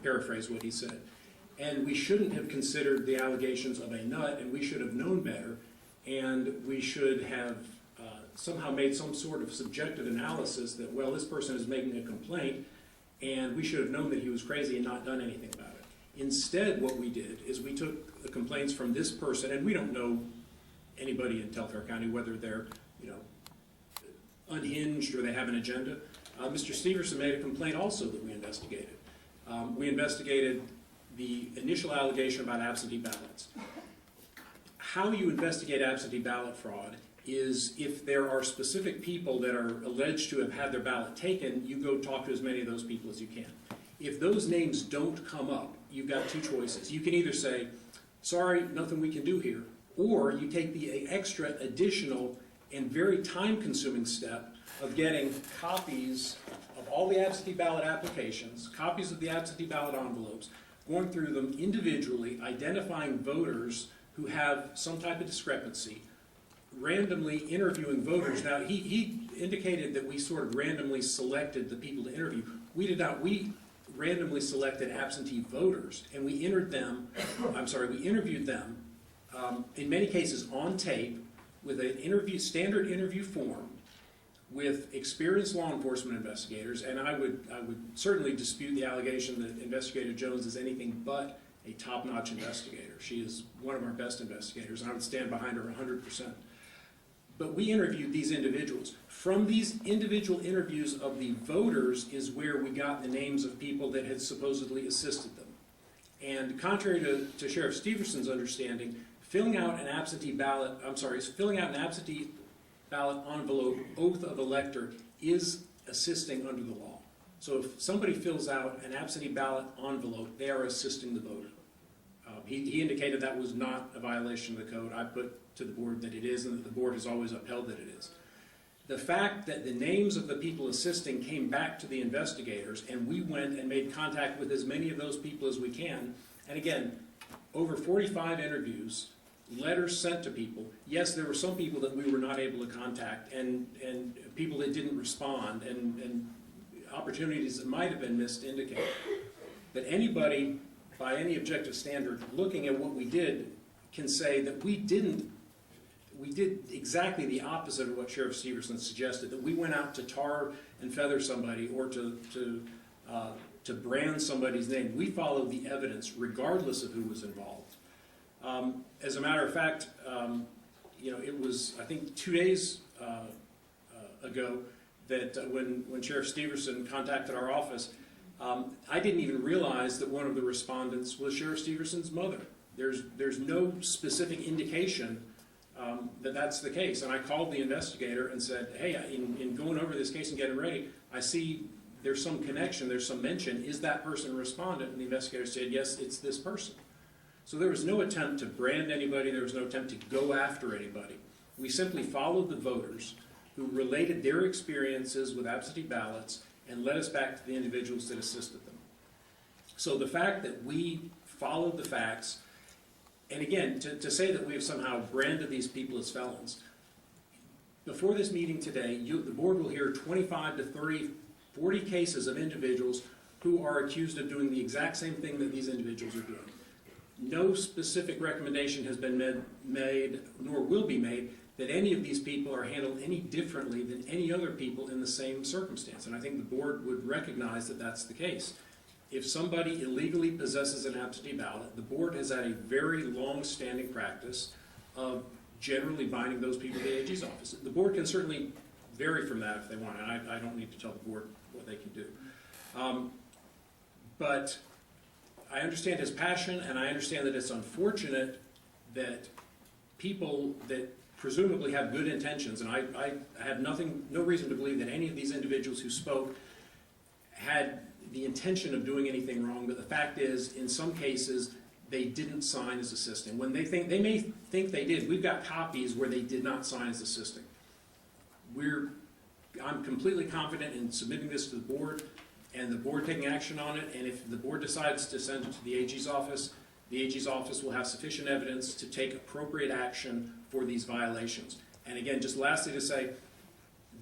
paraphrase what he said. And we shouldn't have considered the allegations of a nut, and we should have known better, and we should have somehow made some sort of subjective analysis that, well, this person is making a complaint, and we should have known that he was crazy and not done anything about it. Instead, what we did is we took the complaints from this person, and we don't know anybody in Telfair County, whether they're, unhinged or they have an agenda. Mr. Steverson made a complaint also that we investigated. We investigated the initial allegation about absentee ballots. How you investigate absentee ballot fraud is if there are specific people that are alleged to have had their ballot taken, you go talk to as many of those people as you can. If those names don't come up, you've got two choices. You can either say, sorry, nothing we can do here, or you take the extra additional and very time-consuming step of getting copies of all the absentee ballot applications, copies of the absentee ballot envelopes, going through them individually, identifying voters who have some type of discrepancy, randomly interviewing voters. Now, he indicated that we sort of randomly selected the people to interview. We did not. We randomly selected absentee voters, and we interviewed them, in many cases on tape, with an standard interview form, with experienced law enforcement investigators, and I would certainly dispute the allegation that Investigator Jones is anything but a top-notch investigator. She is one of our best investigators, and I would stand behind her 100%. But we interviewed these individuals. From these individual interviews of the voters is where we got the names of people that had supposedly assisted them. And contrary to Sheriff Stevenson's understanding, filling out an absentee ballot envelope oath of elector is assisting under the law. So if somebody fills out an absentee ballot envelope, they are assisting the voter. He indicated that was not a violation of the code. I put to the board that it is, and that the board has always upheld that it is. The fact that the names of the people assisting came back to the investigators, and we went and made contact with as many of those people as we can, and again, over 45 interviews, letters sent to people. Yes, there were some people that we were not able to contact, and people that didn't respond, and opportunities that might have been missed to indicate. But anybody, by any objective standard, looking at what we did, can say that we did exactly the opposite of what Sheriff Steverson suggested, that we went out to tar and feather somebody or to brand somebody's name. We followed the evidence regardless of who was involved. As a matter of fact, it was, I think, 2 days ago that when Sheriff Steverson contacted our office, I didn't even realize that one of the respondents was Sheriff Stevenson's mother. There's no specific indication that that's the case. And I called the investigator and said, hey, in going over this case and getting ready, I see there's some connection, there's some mention. Is that person a respondent? And the investigator said, yes, it's this person. So there was no attempt to brand anybody. There was no attempt to go after anybody. We simply followed the voters who related their experiences with absentee ballots and led us back to the individuals that assisted them. So the fact that we followed the facts, and again, to say that we have somehow branded these people as felons, before this meeting today, the board will hear 25 to 30, 40 cases of individuals who are accused of doing the exact same thing that these individuals are doing. No specific recommendation has been made, nor will be made, that any of these people are handled any differently than any other people in the same circumstance. And I think the board would recognize that that's the case. If somebody illegally possesses an absentee ballot, the board has had a very long-standing practice of generally binding those people to the AG's office. The board can certainly vary from that if they want, and I don't need to tell the board what they can do. But I understand his passion, and I understand that it's unfortunate that people that presumably have good intentions, and I have no reason to believe that any of these individuals who spoke had the intention of doing anything wrong, but the fact is, in some cases, they didn't sign as assisting. When they may think they did. We've got copies where they did not sign as assisting. We're I'm completely confident in submitting this to the board and the board taking action on it. And if the board decides to send it to the AG's office will have sufficient evidence to take appropriate action for these violations. And again, just lastly to say,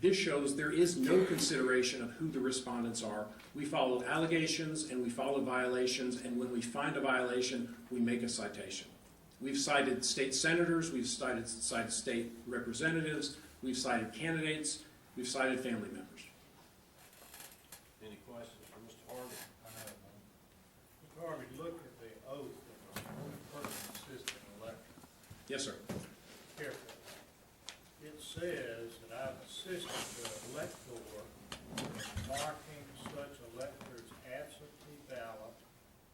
this shows there is no consideration of who the respondents are. We follow allegations and we follow violations, and when we find a violation, we make a citation. We've cited state senators, we've cited state representatives, we've cited candidates, we've cited family members. Any questions for Mr. Harvey? Mr. Harvey, look at the oath of a person assistant elector. Yes, sir. Carefully. It says that I've assisted the elector marking such elector's absentee ballot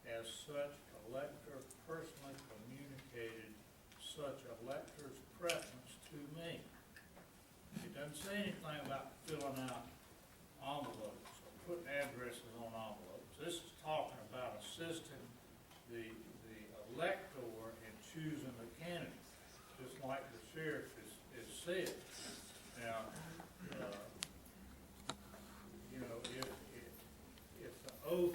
as such elector personally communicated such elector's preference to me. It doesn't say anything about filling out envelopes or putting addresses on envelopes. This is talking about assisting the elector in choosing the candidate, just like the sheriff is said. Now, you know, if the oath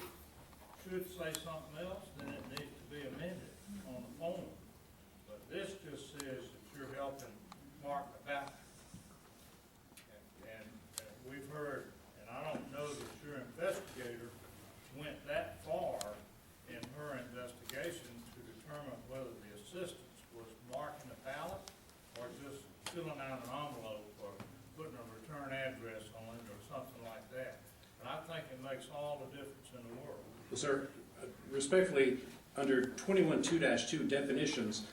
should say something else, then it needs to be amended on the form. But this just says that you're helping mark the ballot. And we've heard, and I don't know that your investigator went that far in her investigation to determine whether the assistance was marking a ballot or just filling out an envelope or putting a return address on it or something like that. And I think it makes all the difference in the world. Well, sir, respectfully, under 21.2-2 definitions,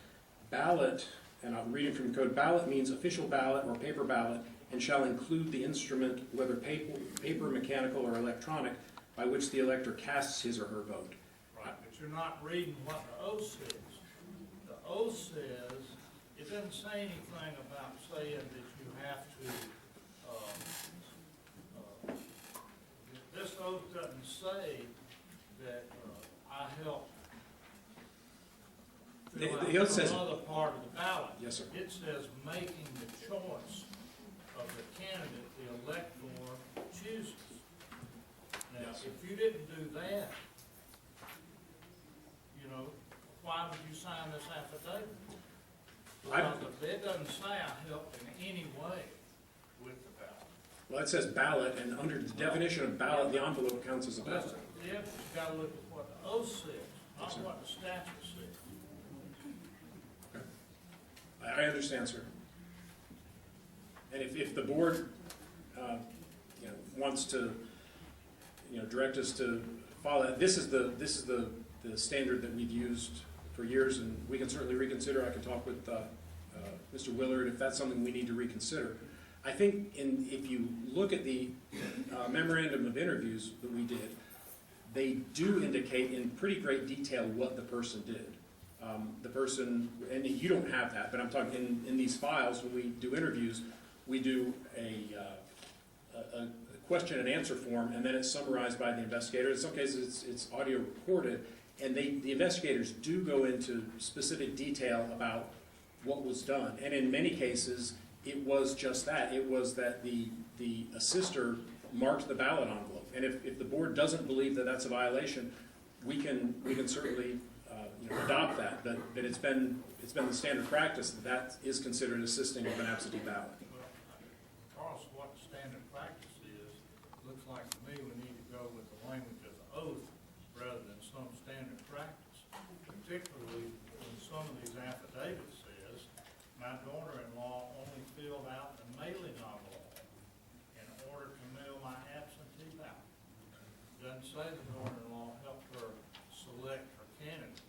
ballot, and I'm reading from the code, ballot means official ballot or paper ballot and shall include the instrument, whether paper, mechanical, or electronic, by which the elector casts his or her vote. Right, but you're not reading what the oath says. The oath says, it doesn't say anything about saying that you have to, this oath doesn't say that I help The oath says, another part of the ballot. Yes, sir. It says making the choice of the candidate the elector chooses. Now, Yes. if you didn't do that, you know, why would you sign this affidavit? Because it doesn't say I helped in any way with the ballot. well, it says ballot, and under the definition of ballot, the envelope counts as a ballot. Yeah, but you gotta look at what the oath says, not what the statute says. I understand, sir. And if the board, you know, wants to, you know, direct us to follow that, this is the standard that we've used for years, and we can certainly reconsider. I can talk with Mr. Willard if that's something we need to reconsider. I think if you look at the memorandum of interviews that we did, they do indicate in pretty great detail what the person did. The person, and you don't have that, but I'm talking in these files when we do interviews, we do a question and answer form, and then it's summarized by the investigator. In some cases, it's audio recorded, and the investigators do go into specific detail about what was done. And in many cases, it was just that. It was that the assister marked the ballot envelope. And if the board doesn't believe that that's a violation, we can certainly adopt that. But it's been the standard practice that is considered assisting with an absentee ballot. Regardless of what the standard practice is, looks like to me we need to go with the language of the oath rather than some standard practice. Particularly when some of these affidavits says, my daughter-in-law only filled out the mailing envelope in order to mail my absentee ballot. Doesn't say the daughter-in-law helped her select her candidate.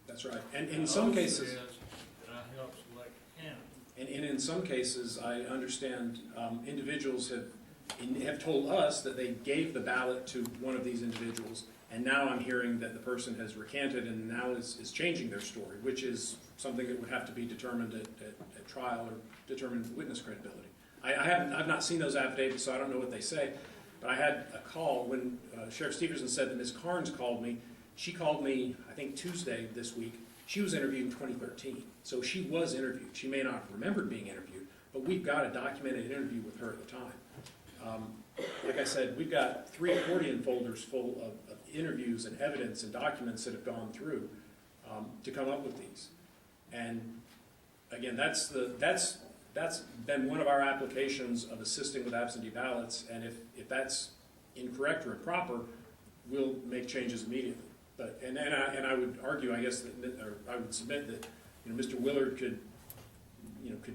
That's right. And in some cases, that I helped select a candidate. and in some cases, I understand individuals have told us that they gave the ballot to one of these individuals, and now I'm hearing that the person has recanted and now is changing their story, which is something that would have to be determined at trial or determined witness credibility. I've not seen those affidavits, so I don't know what they say, but I had a call when Sheriff Stevenson said that Ms. Carnes called me. She called me, I think, Tuesday this week. She was interviewed in 2013, so she was interviewed. She may not have remembered being interviewed, but we've got a documented interview with her at the time. Like I said, we've got 3 accordion folders full of interviews and evidence and documents that have gone through to come up with these. And again, that's been one of our applications of assisting with absentee ballots, and if that's incorrect or improper, we'll make changes immediately. But and I would argue, I guess, or I would submit that Mr. Willard could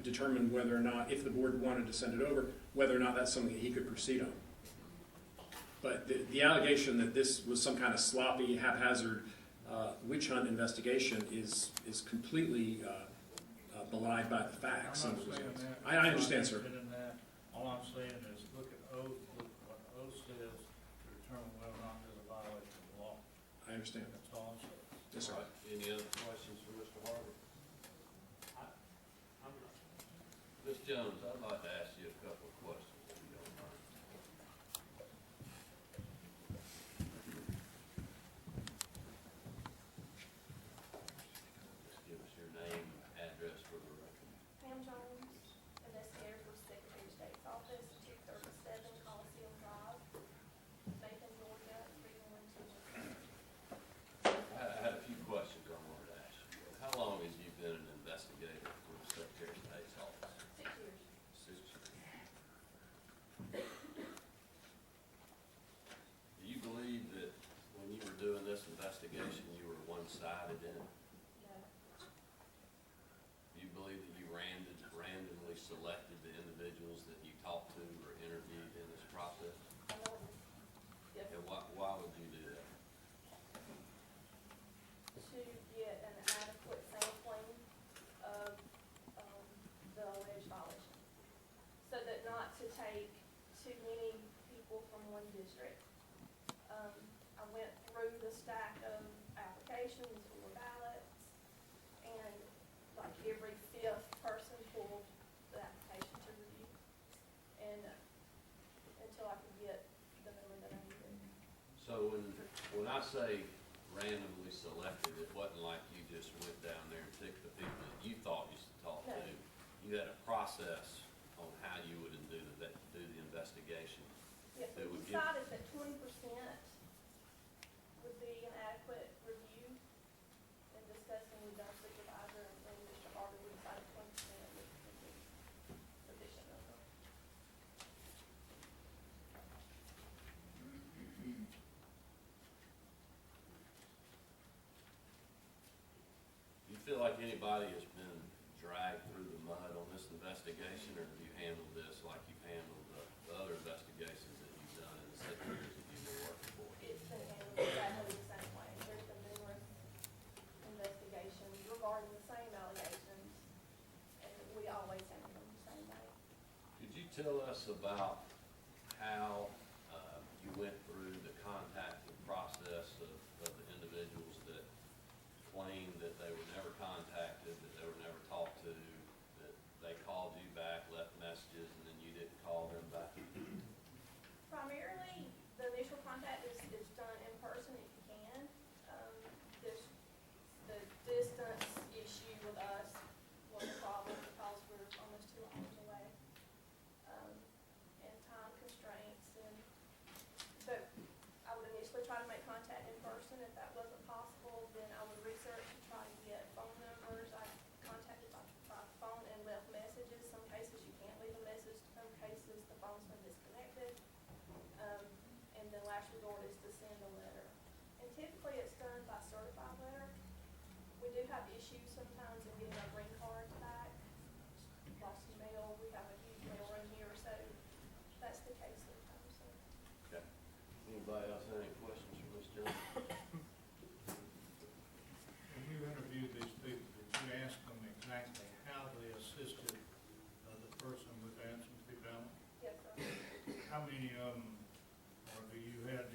determine whether or not, if the board wanted to send it over, whether or not that's something that he could proceed on. But the allegation that this was some kind of sloppy, haphazard witch hunt investigation is completely belied by the facts. I'm not saying that. I understand, sir. All I'm saying is look at oath, look at what oath says to determine whether or not there's a violation of the law. I understand. That's all I'm saying. Yes, sir. All right. Any other questions for Mr. Harvey? Ms. Jones, I'd like to ask you a couple of questions, if you don't mind. Just give us your name, address for the record. Pam Jones, investigator for Secretary of State's Office, 237 Coliseum Drive, Macon, Georgia, 312. I had a few questions I wanted to ask you. How long have you been an investigator for the Secretary of State's Office? 6 years. 6 years. Do you believe that when you were doing this investigation, you were one-sided in it? No. Do you believe that you randomly selected the individuals that you talked to or interviewed in this process? Yes. And why would you do that? To get an adequate sampling of the alleged violation. So that not to take too many people from one district. I went through the stack of applications or ballots, and like every 5th person pulled the application to review. And until I could get the number that I needed. So when I say randomly selected, it wasn't like you just went down there and picked the people that you thought you should talk No. to. You had a process on how you would do the investigation. Yes, That we would give- decided that 20% would be an adequate review. In discussing with our supervisor and Mr. Harvey, we decided 20% would be sufficient number. Do you feel like anybody has been dragged through the mud on this investigation, or have you handled this like you've handled the other investigations that you've done in the 6 years that you've been working for? It's been handled exactly the same way. There's been numerous investigations regarding the same allegations, and we always handle them the same way. Could you tell us about how you went through the contacting process of the individuals that claimed that they were never contacted, that they were never talked to, that they called you back, left messages, and then you didn't call them back? Primarily, the initial contact is done in person if you can. This, the distance issue with us was a problem because we're almost 2 hours away. And time constraints, but I would initially try to make contact in person. If that wasn't possible, then I would research and try to get phone numbers. I contacted by phone and left messages. Some cases you can't leave a message, some cases the phone's been disconnected. And then last resort is to send a letter. And typically it's done by certified letter. We do have issues sometimes in getting our green cards back. Lost mail, we have a huge mail run here, so that's the case sometimes. So. Okay. Anybody else have any questions for Ms. Jones? When you interviewed these people, did you ask them exactly how they assisted the person with absentee ballot? Yes, sir. How many of them, or do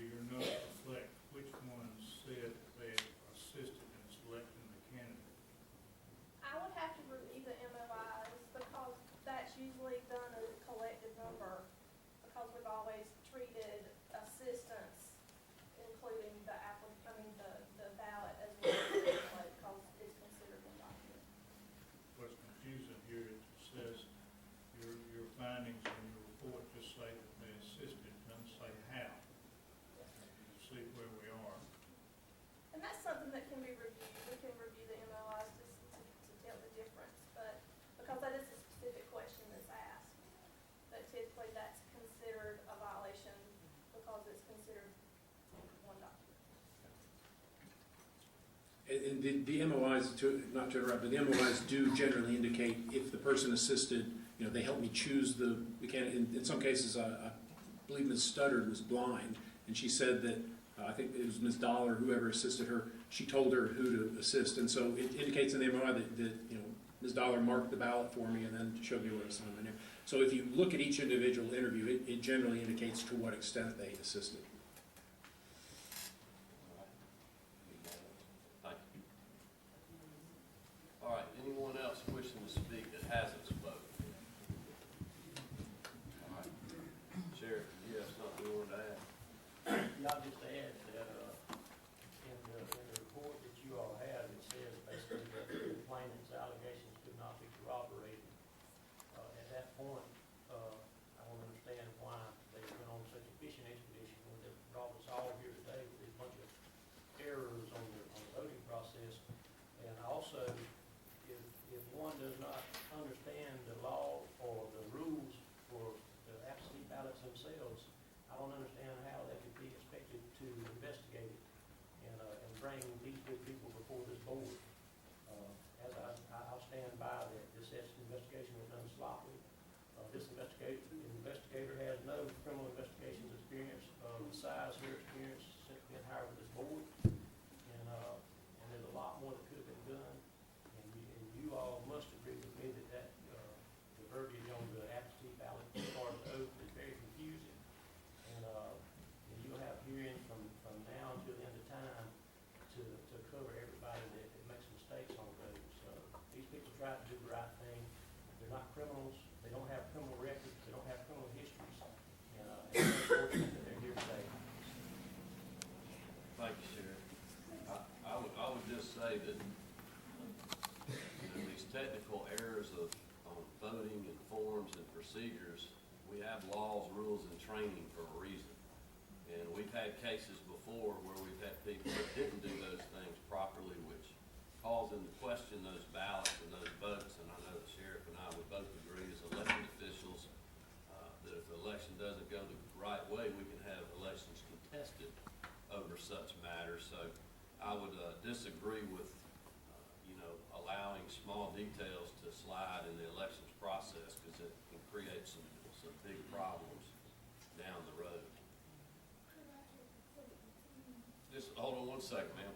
your notes reflect which ones said that they assisted in selecting the candidate? I would have to review the MOIs because that's usually done as a collective number, because we've always treated assistance, including the ballot as well as the ballot, because it's considered one document. What's confusing here, it says your findings in your report just say that they the MOIs, not to interrupt, but the MOIs do generally indicate if the person assisted, they helped me choose the candidate. In some cases, I believe Ms. Studdard was blind, and she said that, I think it was Ms. Dahl or whoever assisted her, she told her who to assist. And so it indicates in the MOI that Ms. Dollar marked the ballot for me and then showed me what assignment there. So if you look at each individual interview, it generally indicates to what extent they assisted. Thank you. All right, anyone else wishing to speak that hasn't spoken? All right. Sheriff, do you have something you wanted to add? I'll just add that in the report that you all have, it says basically that the complainant's allegations could not be corroborated. At that point, I don't understand why they went on such a fishing expedition when they brought us all here today with a bunch of errors on the voting process. And also, if one does not understand the law or the rules for the absentee ballots themselves, I don't understand how they could be expected to investigate it and bring these good people before this board. As I'll stand by that this investigation was done sloppily. This investigator has no criminal investigations experience besides her experience since being hired with this board. And there's a lot more that could have been done. And you all must agree with me that the verbiage on the absentee ballot part of the oath is very confusing. And you'll have hearings from now until the end of time to cover everybody that makes mistakes on those. These people try to do the right thing. They're not criminals. They don't have criminal records. They don't have criminal histories. And it's unfortunate that they're here today. Thank you, Sheriff. I would just say that these technical errors on voting and forms and procedures, we have laws, rules, and training for a reason. And we've had cases before where we've had people that didn't do those things properly, which calls into question those ballots and those votes. And I know the sheriff and I would both agree as elected officials that if the election doesn't go the right way, we can have elections contested over such matters. So I would disagree with allowing small details to slide in the elections process, because it can create some big problems down the road. Just hold on one second, ma'am.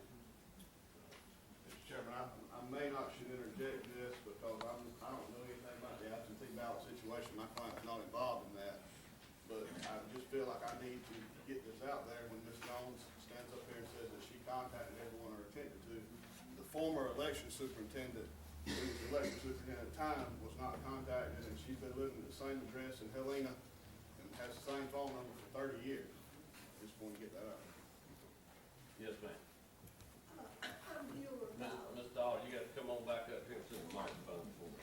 Mr. Chairman, I may not should interject this because I don't know anything about the absentee ballot situation. My client's not involved in that. But I just feel like I need to get this out there when Ms. Jones stands up here and says that she contacted everyone or attempted to. The former election superintendent, who was the election superintendent at the time, was not contacted, and she's been living at the same address in Helena and has the same phone number for 30 years. Just want to get that out. Yes, ma'am. I'm viewing Ms. Dollar, you got to come on back up here to the microphone for me.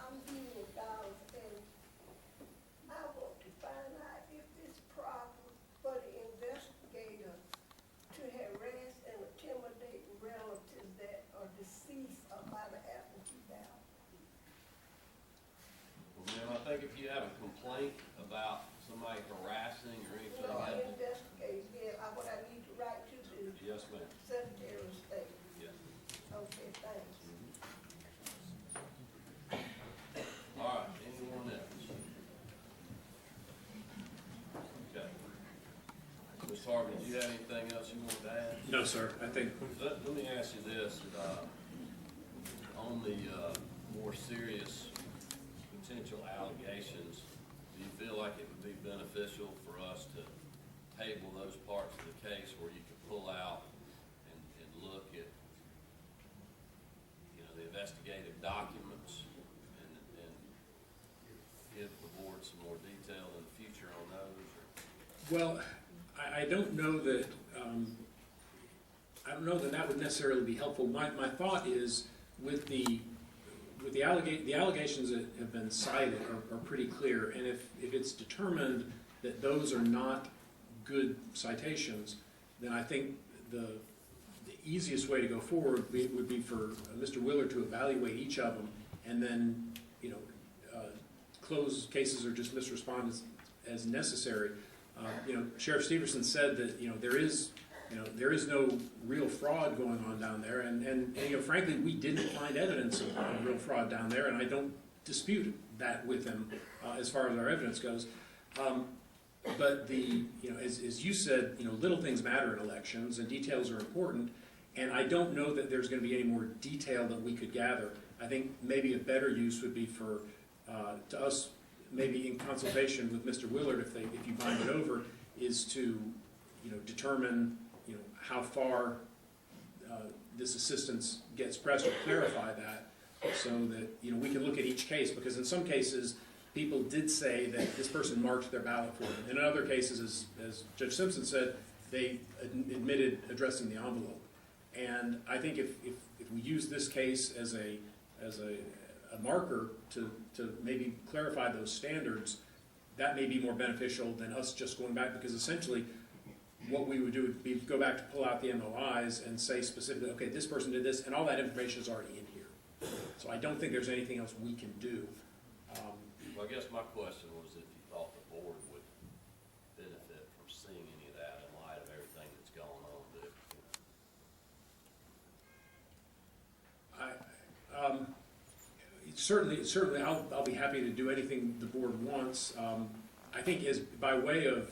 I'm viewing dollars, and I want to find out if it's proper for the investigator to harass and intimidate relatives that are deceased by the absentee ballot. Well, ma'am, I think if you have a complaint about somebody harassing or anything like that. Investigate, what I need to write to the Yes, ma'am. Secretary of State. Yes. Okay, thanks. All right, anyone else? Okay. Ms. Harvey, do you have anything else you want to add? No, sir. I think. Let me ask you this, on the more serious potential allegations, do you feel like it would be beneficial for us to table those parts of the case where you could pull out and look at, the investigative documents and give the board some more detail in the future on those? Well, I don't know that that would necessarily be helpful. My thought is with the allegations that have been cited are pretty clear, and if it's determined that those are not good citations, then I think the easiest way to go forward would be for Mr. Willard to evaluate each of them and then close cases or just misrespond as necessary. Sheriff Stevenson said that there is there is no real fraud going on down there, and frankly, we didn't find evidence of real fraud down there, and I don't dispute that with him as far as our evidence goes. But as you said, little things matter in elections, and details are important. And I don't know that there's going to be any more detail that we could gather. I think maybe a better use would be for to us, maybe in consultation with Mr. Willard, if you bind it over, is to determine how far this assistance gets pressed, or clarify that, so that we can look at each case, because in some cases people did say that this person marked their ballot for them. In other cases, as Judge Simpson said, they admitted addressing the envelope. And I think if we use this case as a marker to maybe clarify those standards, that may be more beneficial than us just going back, because essentially what we would do would be go back to pull out the MOIs and say specifically, okay, this person did this, and all that information is already in here. So I don't think there's anything else we can do. Well, I guess my question was if you thought the board would benefit from seeing any of that in light of everything that's going on. Certainly, I'll be happy to do anything the board wants. I think by way of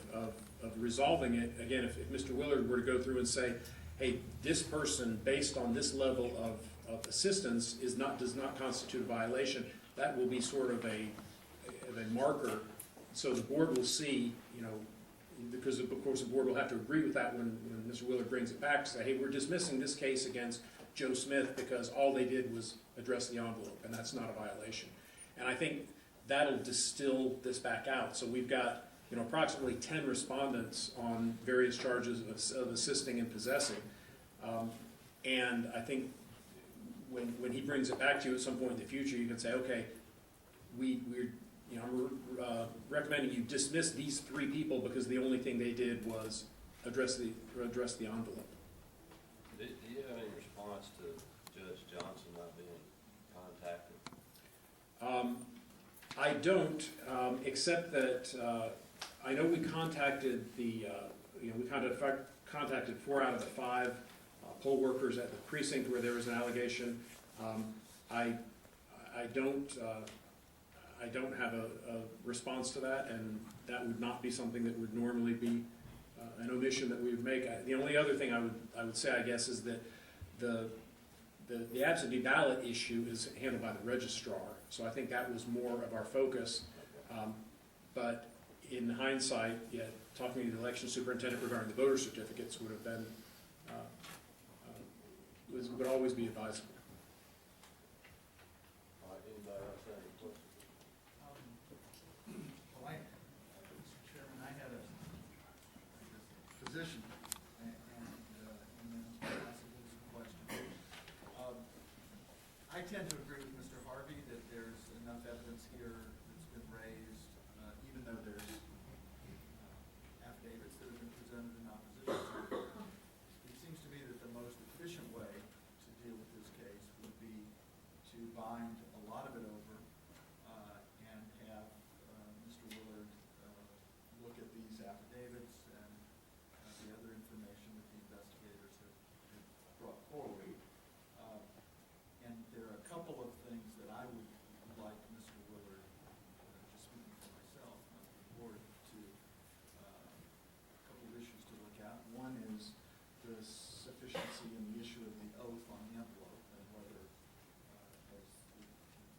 resolving it, again, if Mr. Willard were to go through and say, hey, this person, based on this level of assistance, does not constitute a violation, that will be sort of a marker, so the board will see, because of course the board will have to agree with that when Mr. Willard brings it back to say, hey, we're dismissing this case against Joe Smith because all they did was address the envelope, and that's not a violation. And I think that'll distill this back out. So we've got approximately 10 respondents on various charges of assisting and possessing, and I think when he brings it back to you at some point in the future, you can say, okay, I'm recommending you dismiss these 3 people because the only thing they did was address the envelope. Do you have any response to Judge Johnson not being contacted? I don't, except that I know we contacted contacted 4 out of the 5 poll workers at the precinct where there was an allegation. I don't have a response to that, and that would not be something that would normally be an omission that we would make. The only other thing I would say, I guess, is that the absentee ballot issue is handled by the registrar, so I think that was more of our focus. But in hindsight, talking to the election superintendent regarding the voter certificates would have been would always be advisable. Anybody else have any questions? Mr. Chairman, I had a position and then possibly some questions. I tend to agree with Mr. Harvey that there's enough evidence here that's been raised, even though there's affidavits that have been presented in opposition to it. It seems to me that the most efficient way to deal with this case would be to bind a lot of it over and have Mr. Willard look at these affidavits and the other information that the investigators have brought forward. And there are a couple of things that I would like Mr. Willard, just speaking for myself, not the board, to a couple of issues to look at. One is the sufficiency and the issue of the oath on the envelope, and whether, as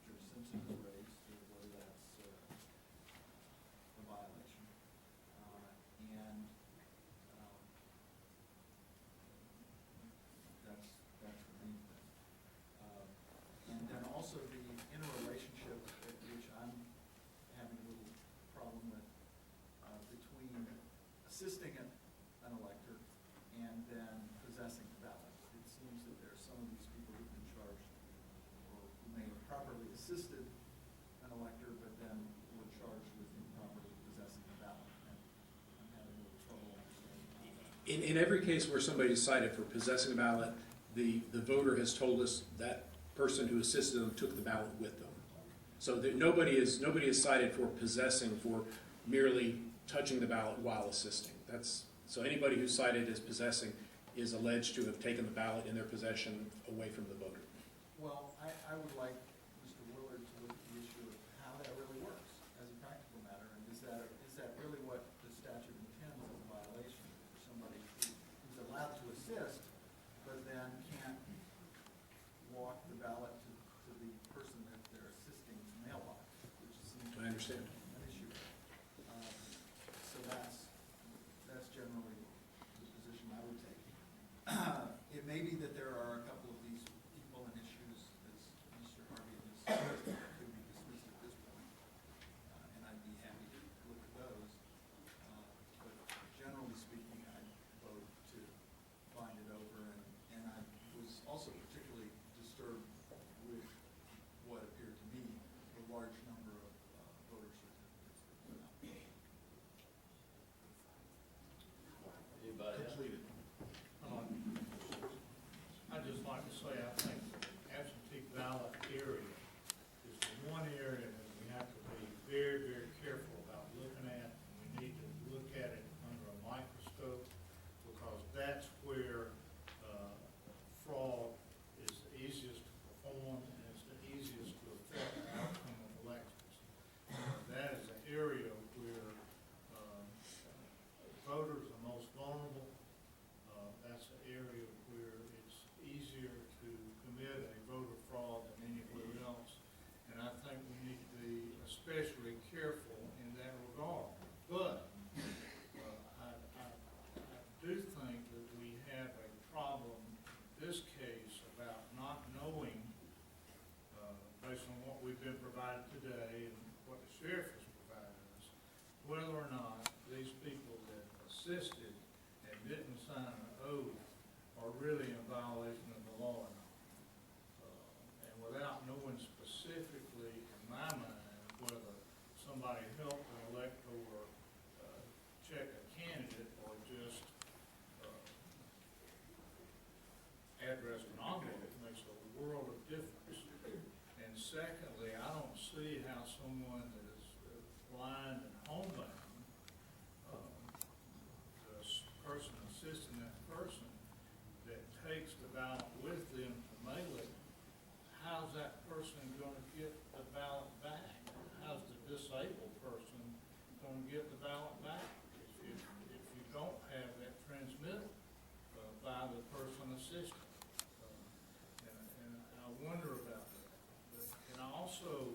Judge Simpson has raised, whether that's a violation. And that's the main thing. And then also the interrelationship, which I'm having a little problem with, between assisting an elector and then possessing the ballot. It seems that there are some of these people who've been charged, or who may have properly assisted an elector, but then were charged with improperly possessing the ballot. And I'm having a little trouble understanding that. In every case where somebody is cited for possessing a ballot, the voter has told us that person who assisted them took the ballot with them. So that nobody is cited for possessing, for merely touching the ballot while assisting. So anybody who's cited as possessing is alleged to have taken the ballot in their possession away from the voter. Well, I would like Mr. Willard to look at the issue of how that really works as a practical matter, and is that really what the statute intends as a violation for somebody who's allowed to assist, but then can't walk the ballot to the person that they're assisting's mailbox, which seems to be I understand. an issue. So that's generally the position I would take. It may be that there are a couple of these people and issues, as Mr. Harvey has suggested, that could be dismissed at this point, and I'd be happy to look at those. But generally speaking, I'd vote to bind it over, and I was also particularly disturbed with what appeared to me the large number of voter certificates that went out. Anybody else? I'd just like to say, I think the absentee ballot area is the one area that we have to be very, very careful about looking at. We need to look at it under a microscope, because that's where fraud is the easiest to perform, and it's the easiest to affect the outcome of elections. That is an area where voters are most vulnerable. That's an area where it's easier to commit a voter fraud than anywhere else. And I think we need to be especially careful in that regard. But I do think that we have a problem in this case about not knowing, based on what we've been provided today and what the sheriff has provided us, whether or not these people that assisted and didn't sign an oath are really in violation of the law or not. And without knowing specifically, in my mind, whether somebody helped an elector check a candidate or just addressed an envelope, makes a world of difference. And secondly, I don't see how someone that is blind and homebound, the person assisting that person that takes the ballot with them to mail it, how's that person going to get the ballot back? How's the disabled person going to get the ballot back if you don't have that transmitted by the person assisting? And I wonder about that. And also,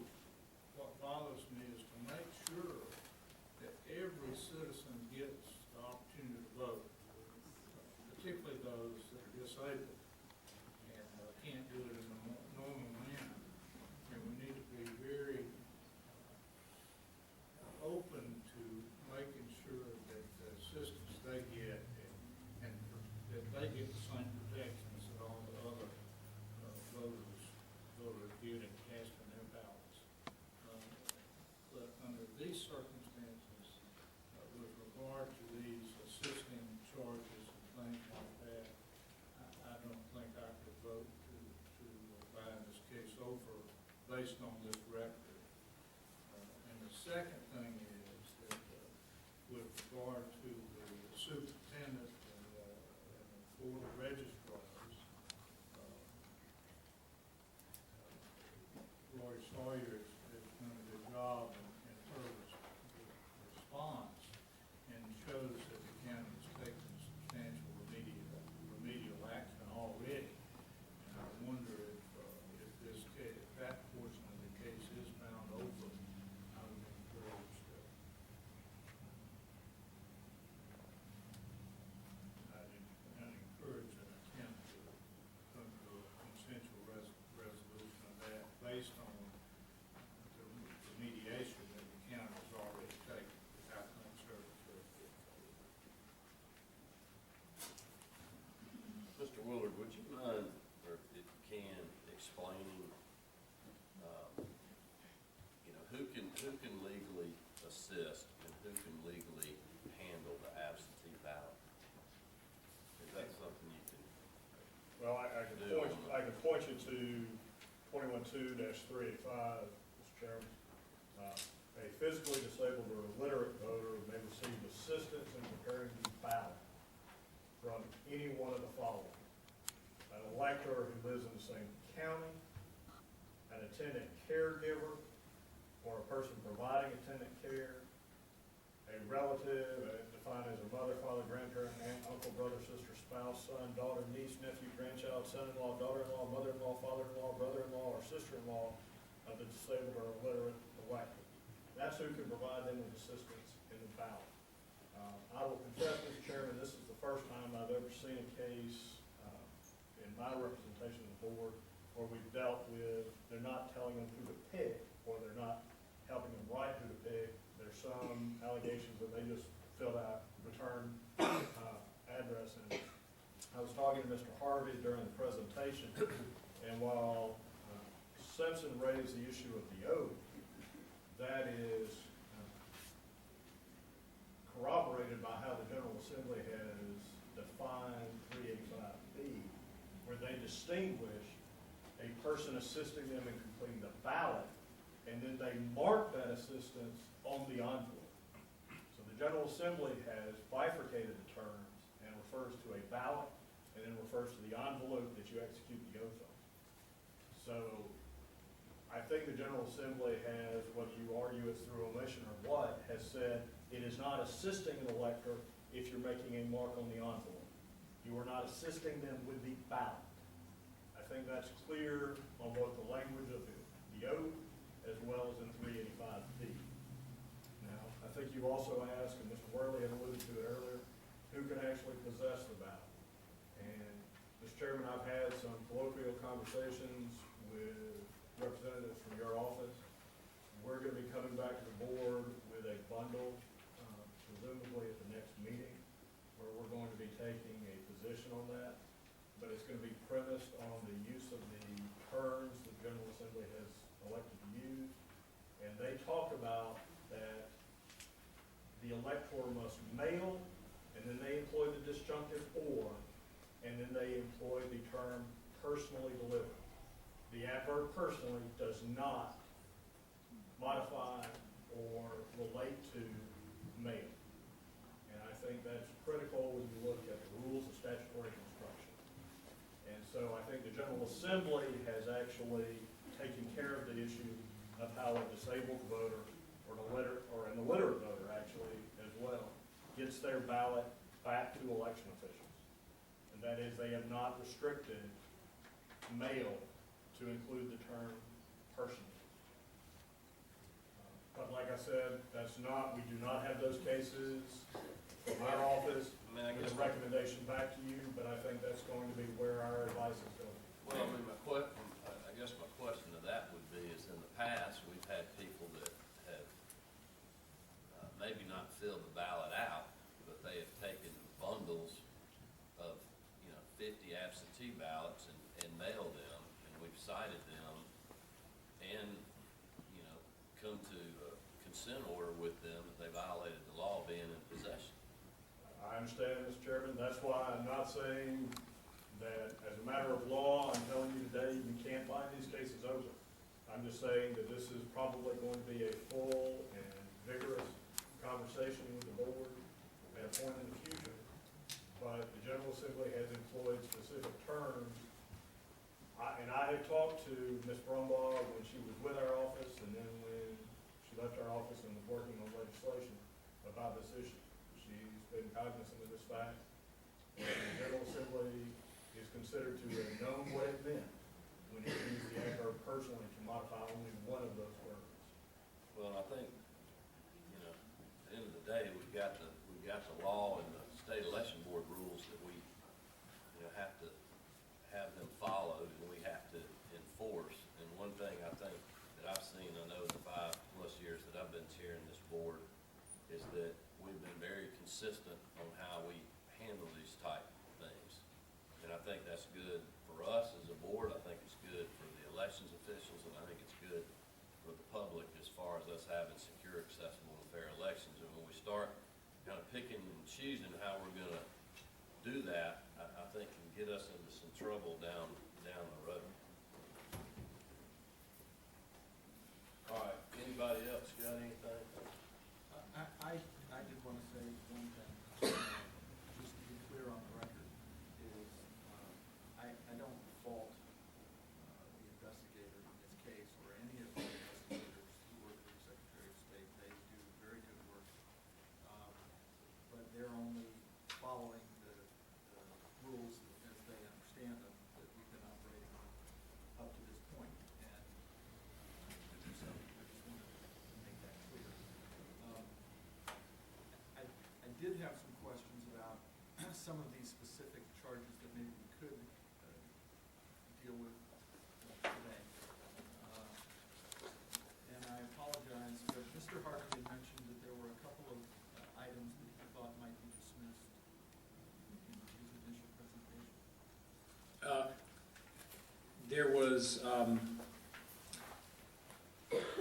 what bothers me is to make sure that every citizen gets the opportunity to vote, particularly those that are disabled and can't do it in a normal manner. And we need to be very open to making sure that the assistance they get and that they get the same protections that all the other voters get in casting their ballots. But under these circumstances, with regard to these assisting charges and things like that, I don't think I could vote to bind this case over based on this record. And the second thing is that with regard to the superintendent and the board of registrars, Roy Sawyer has done a good job in her response, and shows that the county has taken substantial remedial action already. And I wonder if this case, if that portion of the case is found over, I would encourage I'd encourage an attempt to come to a consensual resolution of that based on the mediation that the county has already taken. I think certainly. Mr. Willard, would you mind, or if you can, explaining, who can legally assist and who can legally handle the absentee ballot? Is that something you can? Well, I can point you to 21-2-385, Mr. Chairman. A physically disabled or illiterate voter may receive assistance in preparing the ballot. from any one of the following: an elector who lives in the same county, an attendant caregiver, or a person providing attendant care, a relative, defined as a mother, father, grandparent, aunt, uncle, brother, sister, spouse, son, daughter, niece, nephew, grandchild, son-in-law, daughter-in-law, mother-in-law, father-in-law, brother-in-law, or sister-in-law of the disabled or illiterate elector. That's who can provide them with assistance in the ballot. I will confess, Mr. Chairman, this is the first time I've ever seen a case in my representation of the board where we've dealt with, they're not telling them who to pick, or they're not helping them write who to pick. There's some allegations that they just filled out return address. And I was talking to Mr. Harvey during the presentation, and while Simpson raised the issue of the oath, that is corroborated by how the General Assembly has defined 385B, where they distinguish a person assisting them in completing the ballot, and then they mark that assistance on the envelope. So the General Assembly has bifurcated the terms and refers to a ballot, and then refers to the envelope that you execute the oath on. So I think the General Assembly has, whether you argue it's through omission or what, has said it is not assisting an elector if you're making a mark on the envelope. You are not assisting them with the ballot. I think that's clear on both the language of the oath as well as in 385B. Now, I think you also asked, and Mr. Worley had alluded to it earlier, who can actually possess the ballot. And, Mr. Chairman, I've had some colloquial conversations with representatives from your office. We're going to be coming back to the board with a bundle, presumably at the next meeting, where we're going to be taking a position on that. But it's going to be premised on the use of the terms the General Assembly has elected to use. And they talk about that the elector must mail, and then they employ the disjunctive or, and then they employ the term personally delivered. The adverb personally does not modify or relate to mail. And I think that's critical when you look at the rules of statutory construction. And so I think the General Assembly has actually taken care of the issue of how a disabled voter or an illiterate voter actually as well gets their ballot back to election officials. And that is, they have not restricted mail to include the term personally. But like I said, we do not have those cases from our office. With a recommendation back to you, but I think that's going to be where our advice is going. Well, I mean, I guess my question to that would be, is in the past, we've had people that have maybe not filled the ballot out, but they have taken bundles of, 50 absentee ballots and mailed them, and we've cited them and, come to a consent order with them that they violated the law being in possession. I understand, Mr. Chairman. That's why I'm not saying that as a matter of law, I'm telling you today, you can't bind these cases over. I'm just saying that this is probably going to be a full and vigorous conversation with the board at a point in the future. But the General Assembly has employed specific terms. And I have talked to Ms. Brumbaugh when she was with our office, and then when she left our office and was working on legislation about this issue. She's been cognizant of this fact. And the General Assembly is considered to have known what it meant when it used the adverb personally to modify only one of those words. Well, I think, at the end of the day, we've got the law and the state election board rules that we, have to have them followed and we have to enforce. And one thing I think that I've seen, I know in the 5+ years that I've been chairing this board, is that we've been very consistent on how we handle these type things. And I think that's good for us as a board. I think it's good for the elections officials, and I think it's good for the public as far as us having secure, accessible, and fair elections. And when we start kind of picking and choosing how we're going to do that, I think can get us into some trouble down the road. All right, anybody else got anything? I did want to say one thing, just to be clear on the record. There was,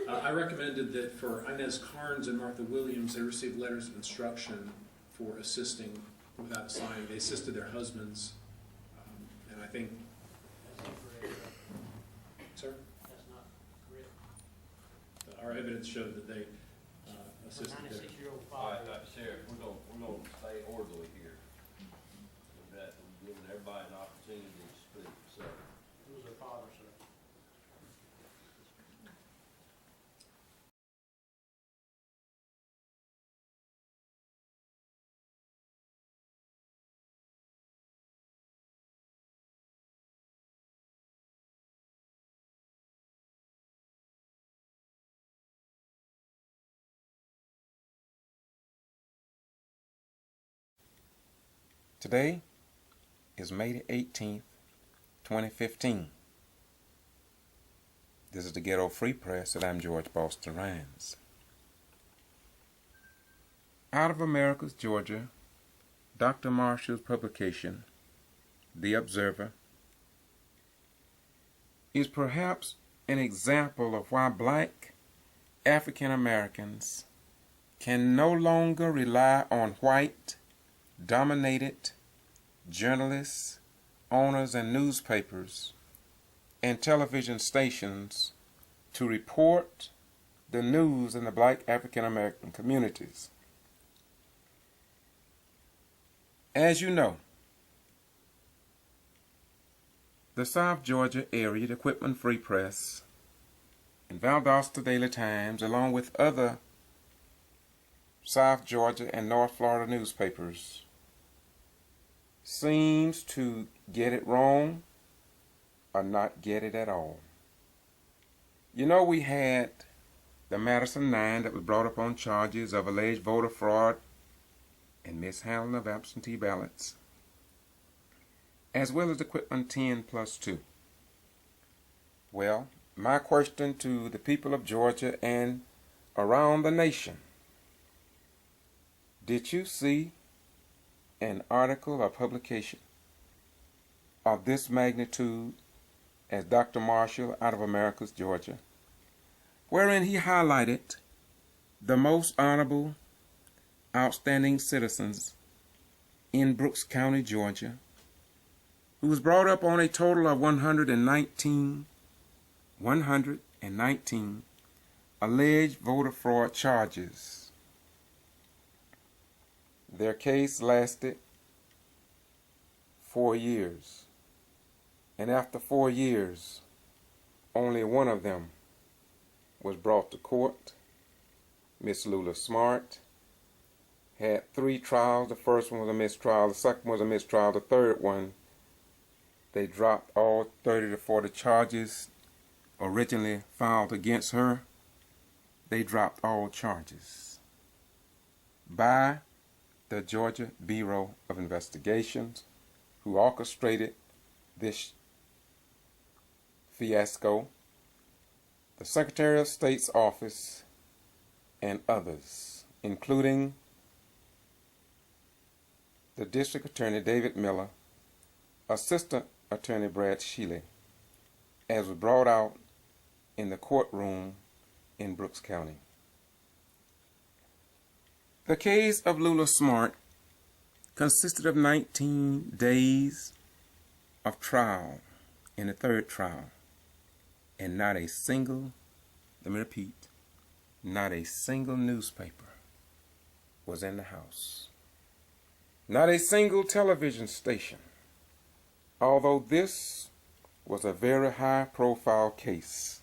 I recommended that for Inez Carnes and Martha Williams, they received letters of instruction for assisting without signing. They assisted their husbands, and I think. That's incorrect. Sir? That's not correct. Our evidence showed that they assisted their. 96-year-old All father. right, Sheriff, we're gonna stay orderly here. We're giving everybody an opportunity to speak, so. Who's their father, sir? Today is May the 18th, 2015. This is the Ghetto Free Press, and I'm George Boston Rhymes. Out of Americus, Georgia, Dr. Marshall's publication, The Observer, is perhaps an example of why black African Americans can no longer rely on white dominated journalists, owners, and newspapers and television stations to report the news in the black African American communities. As you know, the South Georgia area, the Whitman Free Press, and Valdosta Daily Times, along with other South Georgia and North Florida newspapers, seems to get it wrong or not get it at all. You know, we had the Madison 9 that was brought up on charges of alleged voter fraud and mishandling of absentee ballots, as well as the Quitman 10+2. Well, my question to the people of Georgia and around the nation: did you see an article or publication of this magnitude as Dr. Marshall out of Americus, Georgia, wherein he highlighted the most honorable, outstanding citizens in Brooks County, Georgia, who was brought up on a total of 119 alleged voter fraud charges? Their case lasted 4 years. And after 4 years, only one of them was brought to court. Miss Lula Smart had 3 trials. The first one was a mistrial. The second was a mistrial. The third one, they dropped all 30 to 40 charges originally filed against her. They dropped all charges by the Georgia Bureau of Investigations, who orchestrated this fiasco, the Secretary of State's office, and others, including the District Attorney David Miller, Assistant Attorney Brad Shealy, as was brought out in the courtroom in Brooks County. The case of Lula Smart consisted of 19 days of trial in the third trial, and not a single, let me repeat, not a single newspaper was in the house. Not a single television station. Although this was a very high-profile case,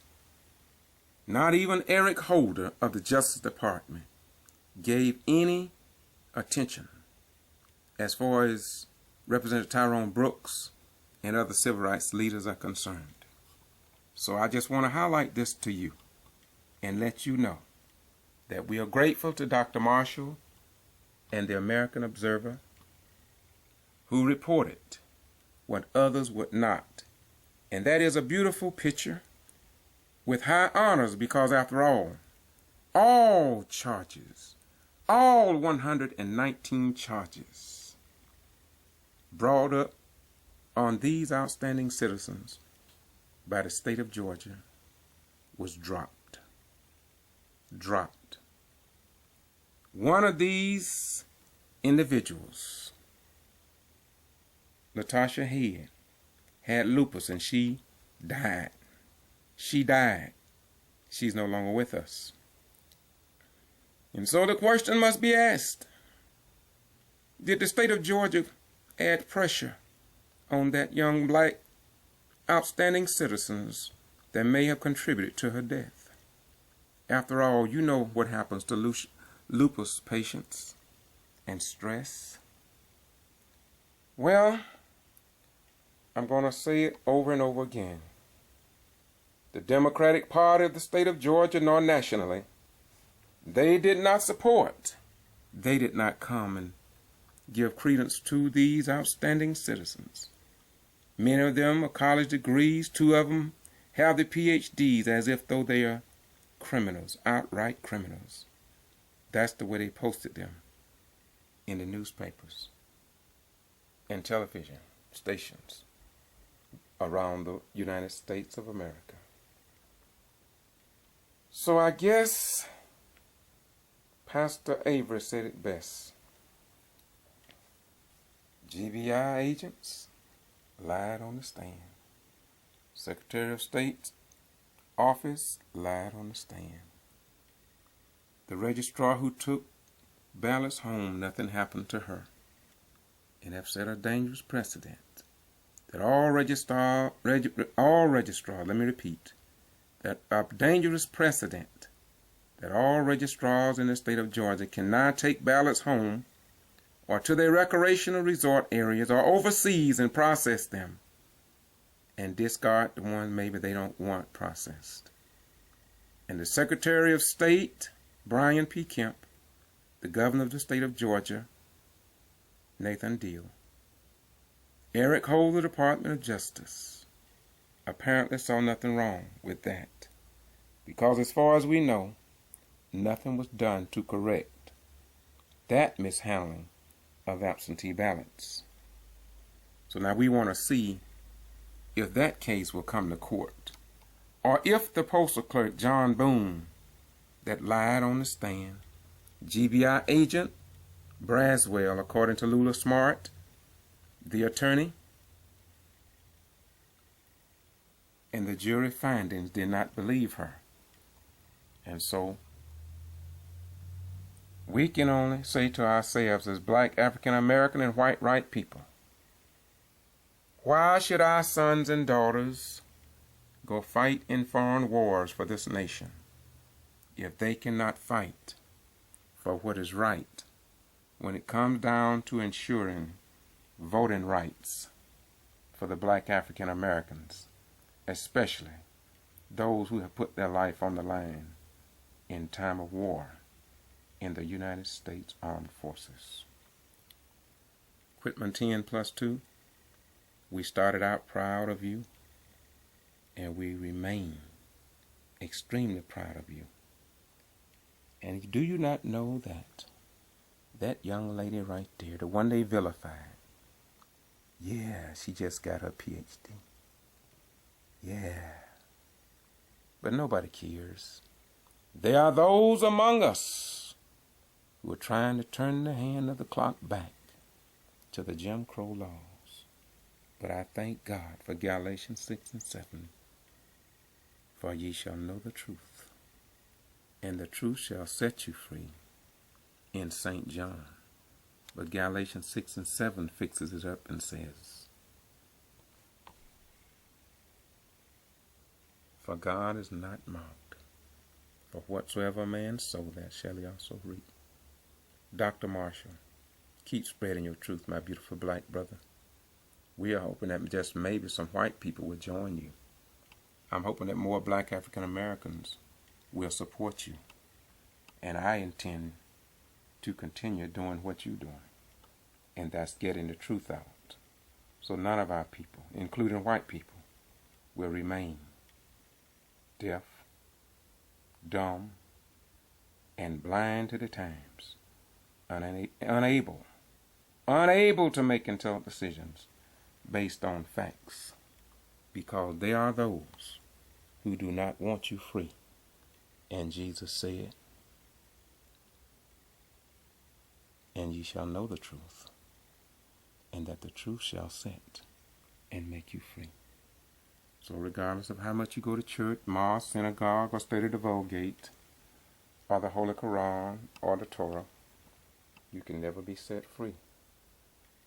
not even Eric Holder of the Justice Department gave any attention as far as Representative Tyrone Brooks and other civil rights leaders are concerned. So I just want to highlight this to you and let you know that we are grateful to Dr. Marshall and the American Observer, who reported what others would not. And that is a beautiful picture with high honors, because after all charges, all 119 charges brought up on these outstanding citizens by the state of Georgia was dropped. Dropped. One of these individuals, Latasha Head, had lupus and she died. She died. She's no longer with us. And so the question must be asked, did the state of Georgia add pressure on that young black outstanding citizens that may have contributed to her death? After all, you know what happens to lupus patients and stress. Well, I'm going to say it over and over again. The Democratic Party of the state of Georgia, nor nationally, they did not support. They did not come and give credence to these outstanding citizens. Many of them are college degrees. 2 of them have the PhDs as if though they are criminals, outright criminals. That's the way they posted them in the newspapers and television stations around the United States of America. So I guess Pastor Avery said it best. G.B.R. agents lied on the stand. Secretary of State's office lied on the stand. The registrar who took ballots home, nothing happened to her. And have set a dangerous precedent that all registrars, let me repeat, that a dangerous precedent that all registrars in the state of Georgia can now take ballots home or to their recreational resort areas or overseas and process them and discard the ones maybe they don't want processed. And the Secretary of State, Brian P. Kemp, the governor of the state of Georgia, Nathan Deal, Eric Holder, Department of Justice, apparently saw nothing wrong with that, because as far as we know, nothing was done to correct that mishandling of absentee ballots. So now we want to see if that case will come to court, or if the postal clerk, John Boone, that lied on the stand, G.B.R. agent Braswell, according to Lula Smart, the attorney, and the jury findings did not believe her. And so we can only say to ourselves as black African American and white right people, why should our sons and daughters go fight in foreign wars for this nation if they cannot fight for what is right when it comes down to ensuring voting rights for the black African Americans, especially those who have put their life on the line in time of war in the United States Armed Forces. Quitman 10+2, we started out proud of you, and we remain extremely proud of you. And do you not know that that young lady right there, the one they vilified, yeah, she just got her PhD. Yeah. But nobody cares. There are those among us who are trying to turn the hand of the clock back to the Jim Crow laws. But I thank God for Galatians 6 and 7. For ye shall know the truth, and the truth shall set you free, in St. John. But Galatians 6 and 7 fixes it up and says, for God is not mocked, for whatsoever a man sow, that shall he also reap. Dr. Marshall, keep spreading your truth, my beautiful black brother. We are hoping that just maybe some white people will join you. I'm hoping that more black African Americans will support you. And I intend to continue doing what you're doing, and that's getting the truth out. So none of our people, including white people, will remain deaf, dumb, and blind to the times, unable to make intelligent decisions based on facts. because there are those who do not want you free. And Jesus said, and ye shall know the truth, and that the truth shall set and make you free. So regardless of how much you go to church, mosque, synagogue, or study the Vulgate, or the Holy Quran, or the Torah, you can never be set free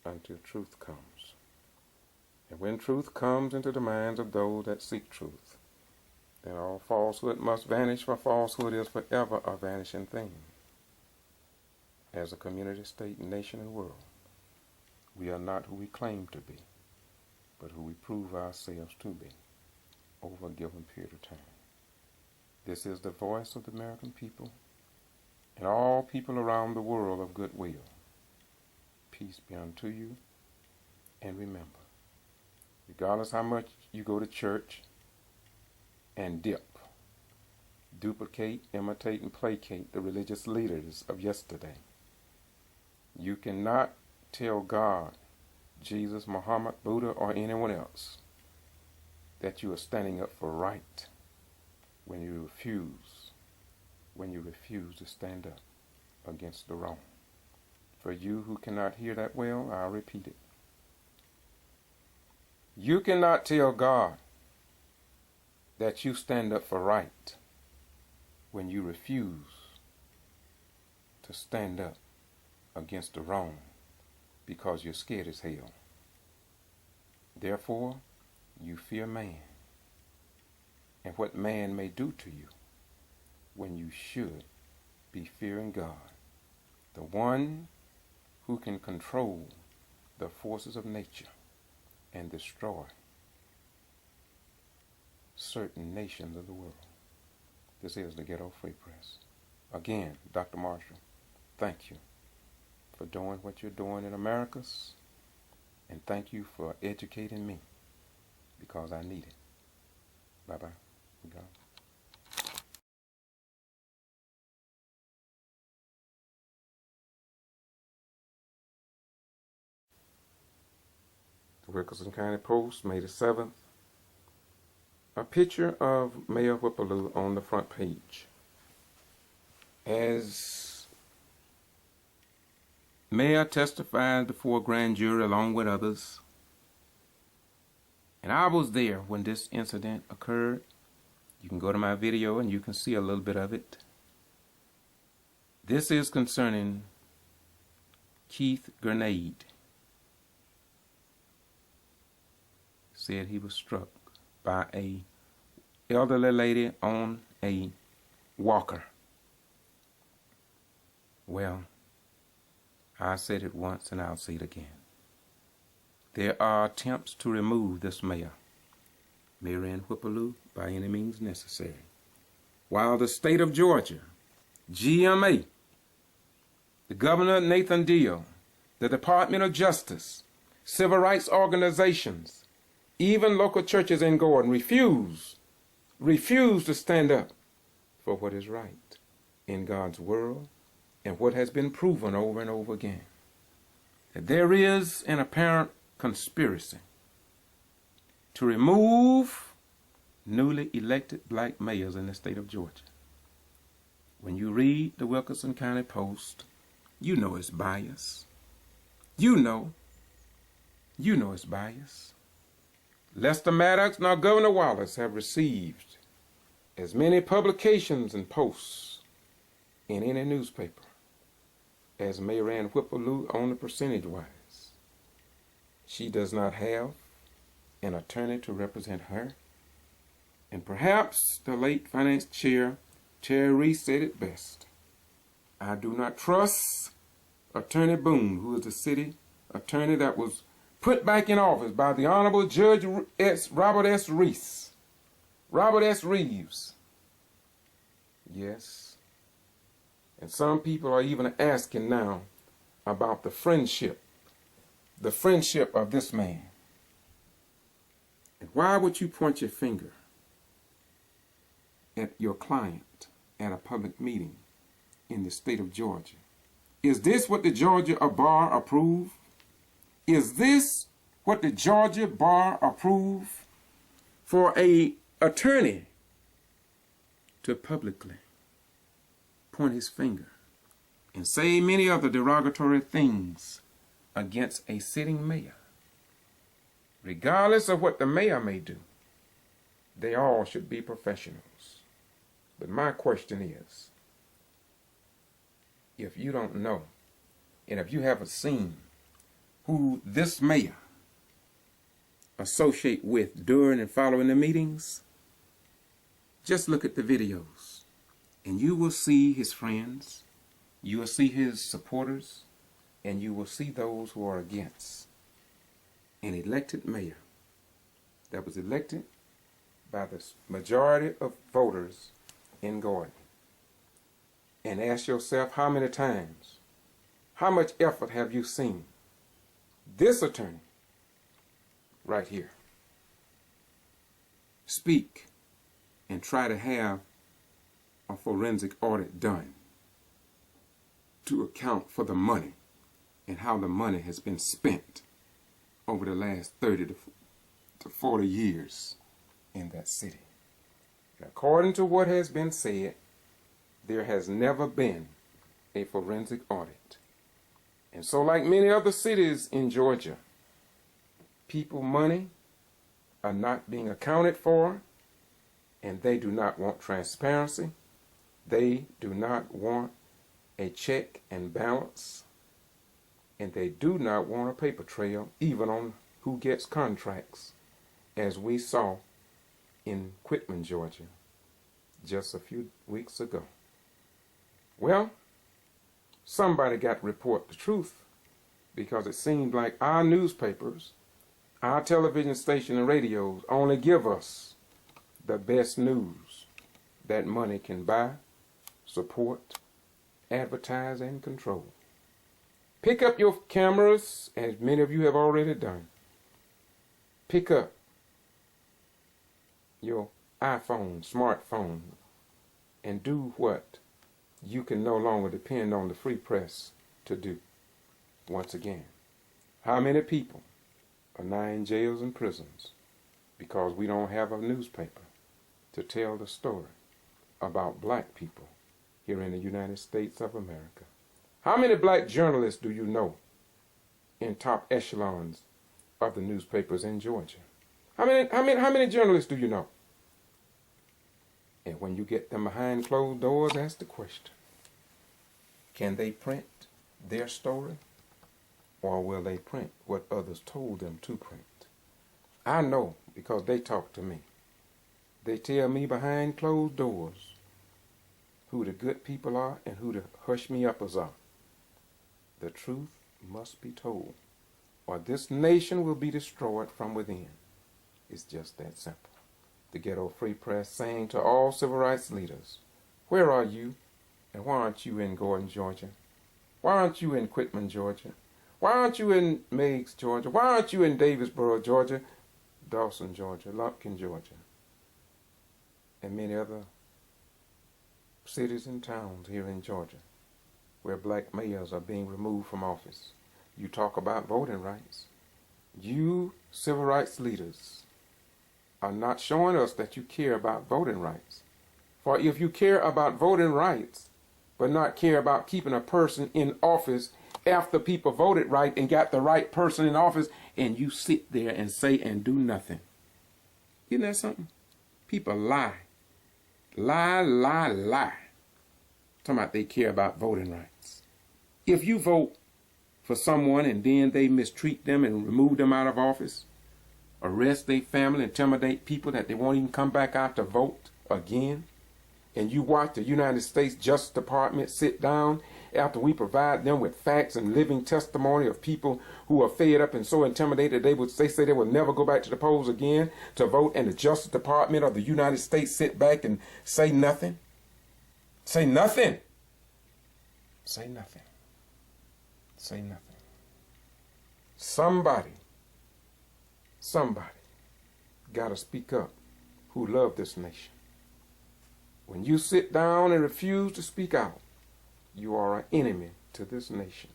until truth comes. And when truth comes into the minds of those that seek truth, then all falsehood must vanish, for falsehood is forever a vanishing thing. As a community, state, nation, and world, we are not who we claim to be, but who we prove ourselves to be over a given period of time. This is the voice of the American people and all people around the world of goodwill. Peace be unto you, and remember, regardless how much you go to church and duplicate, imitate, and placate the religious leaders of yesterday, you cannot tell God, Jesus, Muhammad, Buddha, or anyone else that you are standing up for right when you refuse to stand up against the wrong. For you who cannot hear that well, I'll repeat it. You cannot tell God that you stand up for right when you refuse to stand up against the wrong because you're scared as hell. Therefore, you fear man and what man may do to you when you should be fearing God, the one who can control the forces of nature and destroy certain nations of the world. This is the Ghetto Free Press. Again, Dr. Marshall, thank you for doing what you're doing in Americas, and thank you for educating me, because I need it. Bye-bye. We go. The Wilkinson County Post, May the 7th. A picture of Mayor Whipple-Lue on the front page. As Mayor testified before a grand jury along with others, and I was there when this incident occurred. You can go to my video and you can see a little bit of it. This is concerning Keith Grenade. Said he was struck by a elderly lady on a walker. Well, I said it once and I'll say it again. There are attempts to remove this mayor, Mayor Whipple-Lue, by any means necessary. While the state of Georgia, GMA, the Governor Nathan Deal, the Department of Justice, civil rights organizations, even local churches in Gordon refuse to stand up for what is right in God's world and what has been proven over and over again. That there is an apparent conspiracy to remove newly elected black mayors in the state of Georgia. When you read the Wilkinson County Post, you know it's bias. You know it's bias. Lester Maddox nor Governor Wallace have received as many publications and posts in any newspaper as Mayor Ann Whipple-Lue on the percentage-wise. She does not have an attorney to represent her. And perhaps the late finance chair, Terry Reese, said it best. I do not trust Attorney Boone, who is the city attorney that was put back in office by the Honorable Judge Robert S. Reese. Robert S. Reeves. Yes. And some people are even asking now about the friendship of this man. And why would you point your finger at your client at a public meeting in the state of Georgia? Is this what the Georgia Bar approve? Is this what the Georgia Bar approve? for a attorney to publicly point his finger and say many other derogatory things against a sitting mayor. Regardless of what the mayor may do, they all should be professionals. But my question is, if you don't know, and if you haven't seen who this mayor associate with during and following the meetings, just look at the videos and you will see his friends, you will see his supporters, and you will see those who are against an elected mayor that was elected by the majority of voters in Gordon. And ask yourself, how many times, how much effort have you seen this attorney right here speak and try to have a forensic audit done to account for the money and how the money has been spent over the last 30 to 40 years in that city. And according to what has been said, there has never been a forensic audit. And so, like many other cities in Georgia, people money are not being accounted for, and they do not want transparency. They do not want a check and balance, and they do not want a paper trail, even on who gets contracts, as we saw in Quitman, Georgia, just a few weeks ago. Well, somebody got to report the truth, because it seemed like our newspapers, our television station and radios only give us the best news that money can buy, support, advertise, and control. Pick up your cameras, as many of you have already done. Pick up your iPhone, smartphone, and do what you can no longer depend on the free press to do. Once again, how many people are now in jails and prisons because we don't have a newspaper to tell the story about black people here in the United States of America? How many black journalists do you know in top echelons of the newspapers in Georgia? How many journalists do you know? And when you get them behind closed doors, ask the question, can they print their story, or will they print what others told them to print? I know, because they talk to me. They tell me behind closed doors who the good people are and who the hush-me-uppers are. The truth must be told, or this nation will be destroyed from within. It's just that simple. The Ghetto Free Press saying to all civil rights leaders, where are you, and why aren't you in Gordon, Georgia? Why aren't you in Quitman, Georgia? Why aren't you in Meigs, Georgia? Why aren't you in Davisboro, Georgia? Dawson, Georgia, Lumpkin, Georgia, and many other cities and towns here in Georgia where black mayors are being removed from office. You talk about voting rights. You civil rights leaders are not showing us that you care about voting rights. For if you care about voting rights, but not care about keeping a person in office after people voted right and got the right person in office, and you sit there and say and do nothing. Isn't that something? People lie. Lie, lie, lie. Talking about they care about voting rights. If you vote for someone and then they mistreat them and remove them out of office, arrest their family, intimidate people that they won't even come back out to vote again, and you watch the United States Justice Department sit down after we provide them with facts and living testimony of people who are fed up and so intimidated they say they will never go back to the polls again to vote, and the Justice Department of the United States sit back and say nothing? Say nothing. Say nothing. Say nothing. Somebody got to speak up who love this nation. When you sit down and refuse to speak out, you are an enemy to this nation.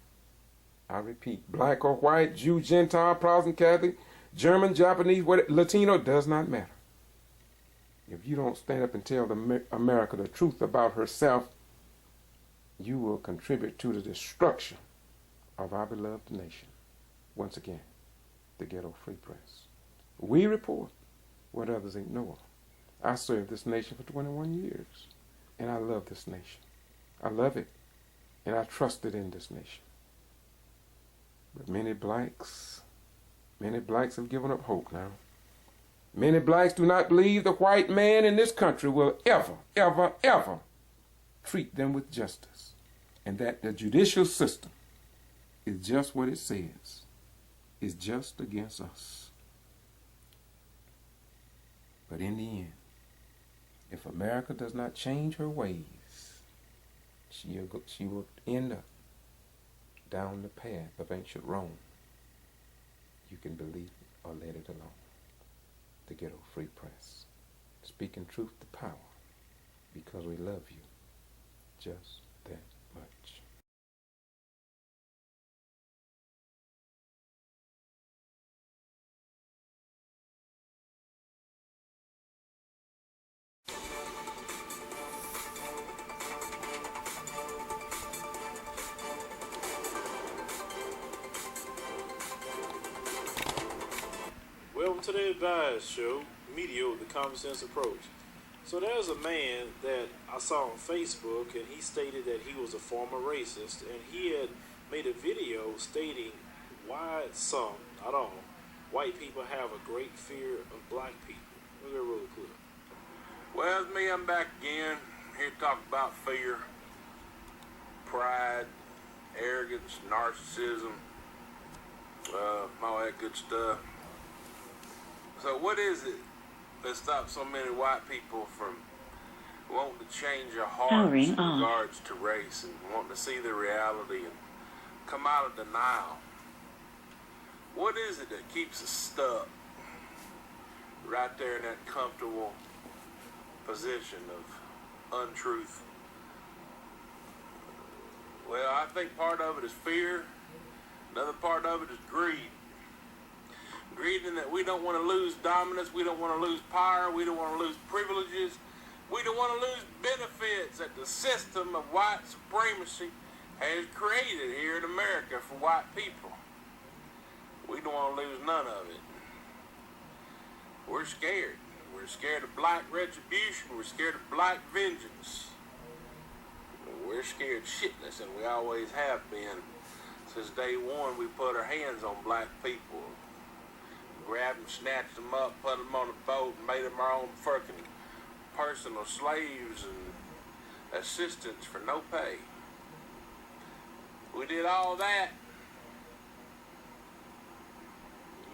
I repeat, black or white, Jew, Gentile, Protestant, Catholic, German, Japanese, Latino, does not matter. if you don't stand up and tell America the truth about herself, you will contribute to the destruction of our beloved nation. Once again, the Ghetto Free Press. We report what others ignore. I served this nation for 21 years, and I love this nation. I love it, and I trusted in this nation. But many blacks have given up hope now. Many blacks do not believe the white man in this country will ever, ever, ever treat them with justice, and that the judicial system is just what it says, is just against us. But in the end, if America does not change her ways, she will end up down the path of ancient Rome. You can believe it or let it alone. The Ghetto Free Press, speaking truth to power, because we love you just that much. Welcome to the Advice Show, media with the common sense approach. So there's a man that I saw on Facebook, and he stated that he was a former racist, and he had made a video stating why some, not all, white people have a great fear of black people. Look at that roll clip. Well, it's me, I'm back again, here to talk about fear, pride, arrogance, narcissism, all that good stuff. So what is it that stops so many white people from wanting to change their hearts in regards to race and wanting to see the reality and come out of denial? What is it that keeps us stuck right there in that comfortable position of untruth? Well, I think part of it is fear. Another part of it is greed. Greed in that we don't want to lose dominance, we don't want to lose power, we don't want to lose privileges, we don't want to lose benefits that the system of white supremacy has created here in America for white people. We don't want to lose none of it. We're scared. We're scared of black retribution. We're scared of black vengeance. We're scared shitless, and we always have been. Since day one, we put our hands on black people. Grabbed them, snatched them up, put them on a boat, and made them our own fucking personal slaves and assistants for no pay. We did all that.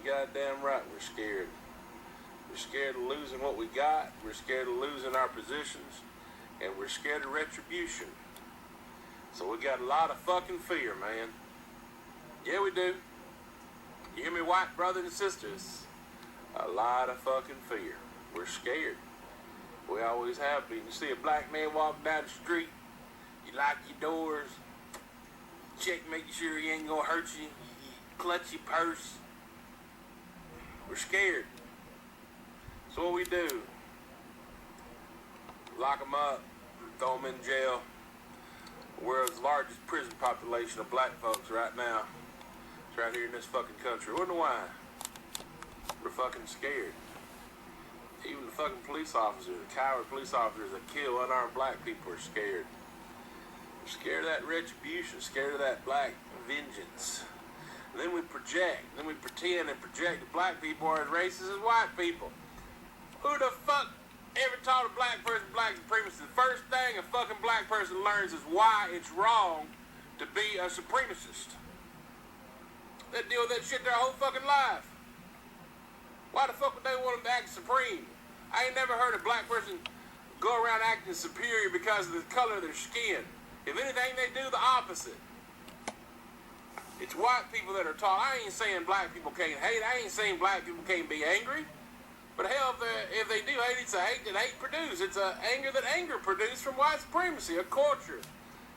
You goddamn right, we're scared. We're scared of losing what we got. We're scared of losing our positions. And we're scared of retribution. So we got a lot of fucking fear, man. Yeah, we do. You hear me, white brothers and sisters? A lot of fucking fear. We're scared. We always have been. You see a black man walking down the street, you lock your doors, check, making sure he ain't gonna hurt you, you clutch your purse. We're scared. So what we do? Lock them up, throw them in jail. We're the largest prison population of black folks right now. It's right here in this fucking country. Wonder why? We're fucking scared. Even the fucking police officers, the coward police officers that kill unarmed black people are scared. We're scared of that retribution, scared of that black vengeance. And then we project, then we pretend and project that black people are as racist as white people. Who the fuck ever taught a black person black supremacy? The first thing a fucking black person learns is why it's wrong to be a supremacist. They deal with that shit their whole fucking life. Why the fuck would they want them to act supreme? I ain't never heard a black person go around acting superior because of the color of their skin. If anything, they do the opposite. It's white people that are taught. I ain't saying black people can't hate. I ain't saying black people can't be angry. But hell, if they do hate, it's a hate that hate produced. It's a anger that anger produced from white supremacy, a culture,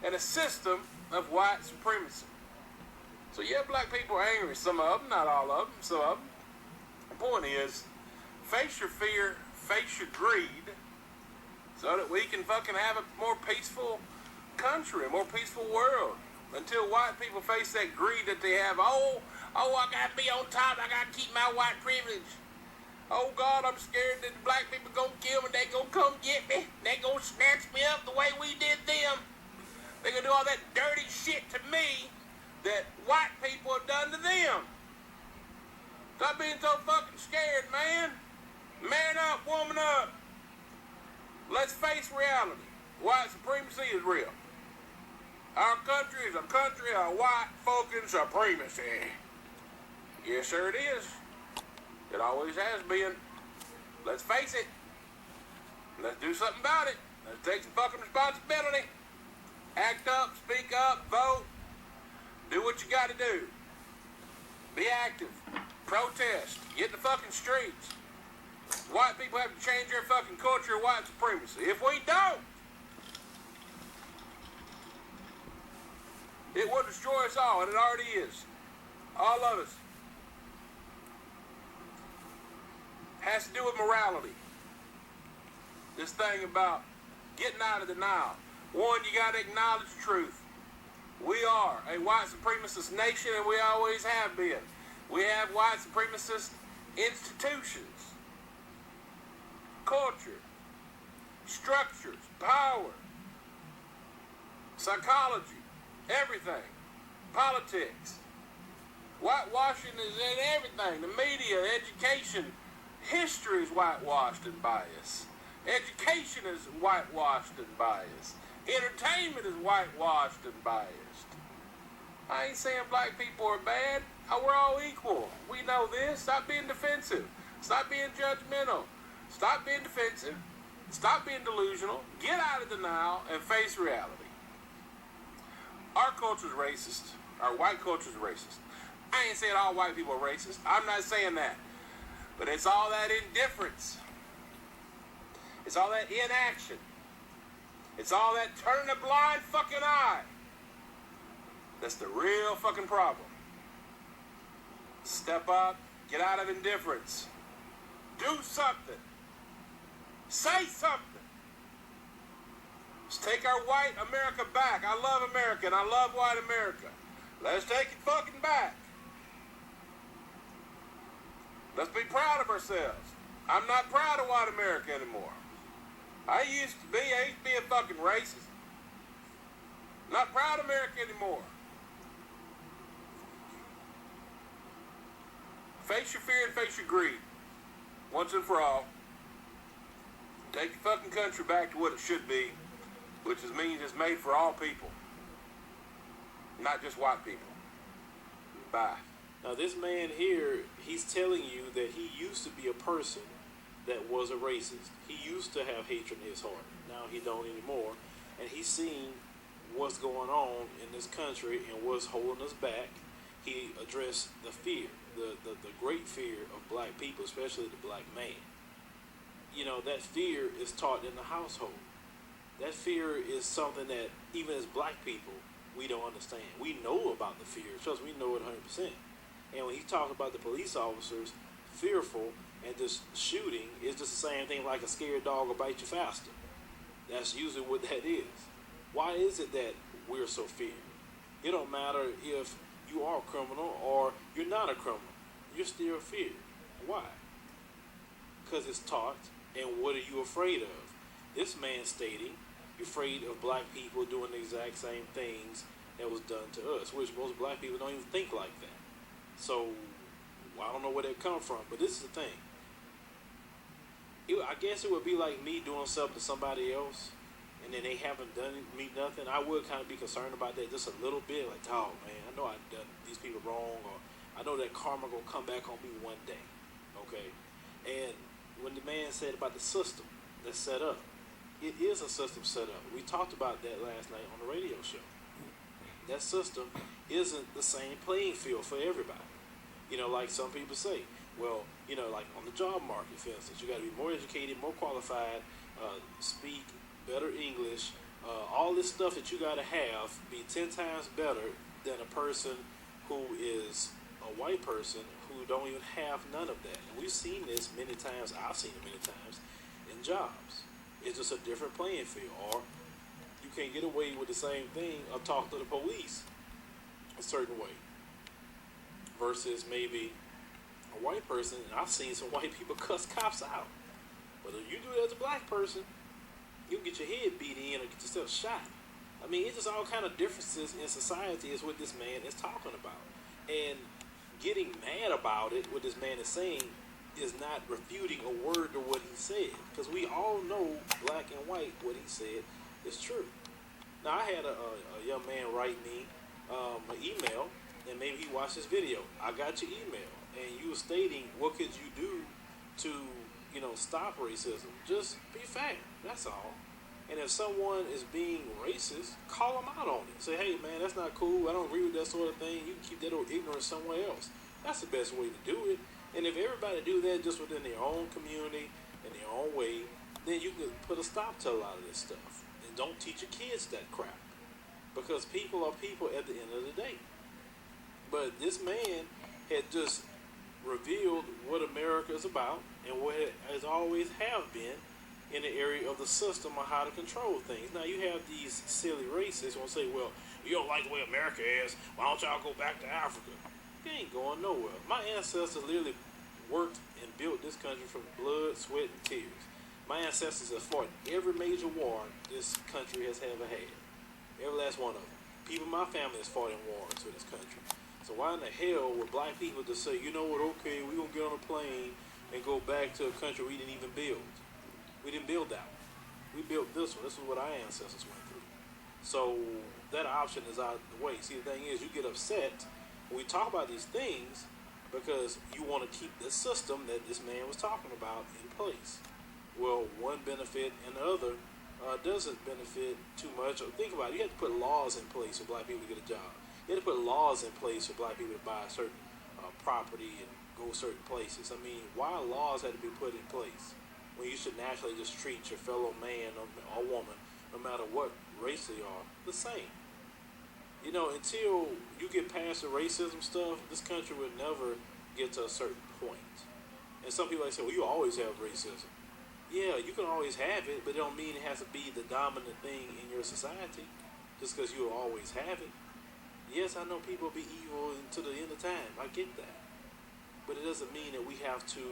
and a system of white supremacy. So yeah, black people are angry. Some of them, not all of them, some of them. The point is, face your fear face your greed so that we can fucking have a more peaceful country, a more peaceful world. Until white people face that greed that they have. Oh, I gotta be on top. I gotta keep my white privilege. Oh God, I'm scared that the black people gonna kill me. They gonna come get me. They gonna snatch me up the way we did them. They gonna do all that dirty shit to me that white people have done to them. Stop being so fucking scared, man. Man up, woman up. Let's face reality. White supremacy is real. Our country is a country of white fucking supremacy. Yes, sir, it is. It always has been. Let's face it. Let's do something about it. Let's take some fucking responsibility. Act up, speak up, vote. Do what you gotta do. Be active. Protest. Get in the fucking streets. White people have to change their fucking culture of white supremacy. If we don't, it will destroy us all, and it already is. All of us. Has to do with morality. This thing about getting out of denial. One, you got to acknowledge the truth. We are a white supremacist nation, and we always have been. We have white supremacist institutions, culture, structures, power, psychology, everything, politics. Whitewashing is in everything. The media, education, history is whitewashed and biased. Education is whitewashed and biased. Entertainment is whitewashed and biased. I ain't saying black people are bad. We're all equal. We know this. Stop being defensive. Stop being judgmental. Stop being defensive. Stop being delusional. Get out of denial and face reality. Our culture's racist. Our white culture's racist. I ain't saying all white people are racist. I'm not saying that. But it's all that indifference. It's all that inaction. It's all that turning a blind fucking eye. That's the real fucking problem. Step up. Get out of indifference. Do something. Say something. Let's take our white America back. I love America and I love white America. Let's take it fucking back. Let's be proud of ourselves. I'm not proud of white America anymore. I used to be a fucking racist. Not proud of America anymore. Face your fear and face your greed. Once and for all. Take your fucking country back to what it should be, which means it's made for all people. Not just white people. Bye. Now this man here, he's telling you that he used to be a person that was a racist. He used to have hatred in his heart. Now he don't anymore. And he's seen what's going on in this country and what's holding us back. He addressed the fear, the great fear of black people, especially the black man. You know, that fear is taught in the household. That fear is something that even as black people, we don't understand. We know about the fear. Trust me, we know it 100%. And when he talks about the police officers fearful and just shooting, it's just the same thing like a scared dog will bite you faster. That's usually what that is. Why is it that we're so feared? It don't matter if you are a criminal or you're not a criminal. You're still feared. Why? Because it's taught, and what are you afraid of? This man stating, you're afraid of black people doing the exact same things that was done to us, which most black people don't even think like that. So, I don't know where that come from, but this is the thing. I guess it would be like me doing something to somebody else, and then they haven't done me nothing. I would kind of be concerned about that just a little bit, like, oh man, I know I've done these people wrong, or I know that karma gonna come back on me one day, okay? And when the man said about the system that's set up, it is a system set up. We talked about that last night on the radio show. That system isn't the same playing field for everybody. You know, like some people say, well, you know, like on the job market, for instance, you got to be more educated, more qualified, speak better English, all this stuff that you got to have be 10 times better than a person who is a white person who don't even have none of that. And we've seen this many times. I've seen it many times certain jobs. It's just a different playing field. Or you can't get away with the same thing or talk to the police a certain way versus maybe a white person. And I've seen some white people cuss cops out. But if you do that as a black person, you'll get your head beat in or get yourself shot. I mean, it's just all kind of differences in society is what this man is talking about. And getting mad about it, what this man is saying, is not refuting a word to what he said. Because we all know, black and white, what he said is true. Now, I had a young man write me an email, and maybe he watched this video. I got your email, and you were stating, what could you do to, stop racism? Just be fair, that's all. And if someone is being racist, call them out on it. Say, hey, man, that's not cool. I don't agree with that sort of thing. You can keep that ignorance somewhere else. That's the best way to do it. And if everybody do that just within their own community and their own way, then you can put a stop to a lot of this stuff. And don't teach your kids that crap. Because people are people at the end of the day. But this man had just revealed what America is about and what it has always have been in the area of the system on how to control things. Now, you have these silly racists who will say, well, you don't like the way America is, why don't y'all go back to Africa? You ain't going nowhere. My ancestors literally worked and built this country from blood, sweat, and tears. My ancestors have fought every major war this country has ever had. Every last one of them. People in my family has fought in wars for this country. So why in the hell would black people just say, you know what, okay, we're going to get on a plane and go back to a country we didn't even build? We didn't build that one. We built this one. This is what our ancestors went through. So that option is out of the way. See, the thing is, you get upset when we talk about these things because you want to keep this system that this man was talking about in place. Well, one benefit and the other doesn't benefit too much. Think about it. You have to put laws in place for black people to get a job. You have to put laws in place for black people to buy certain property and go certain places. I mean, why laws had to be put in place when you should naturally just treat your fellow man or woman, no matter what race they are, the same? Until you get past the racism stuff, this country will never get to a certain point. And some people say, well, you always have racism. Yeah, you can always have it, but it don't mean it has to be the dominant thing in your society just because you'll always have it. Yes, I know people will be evil until the end of time. I get that. But it doesn't mean that we have to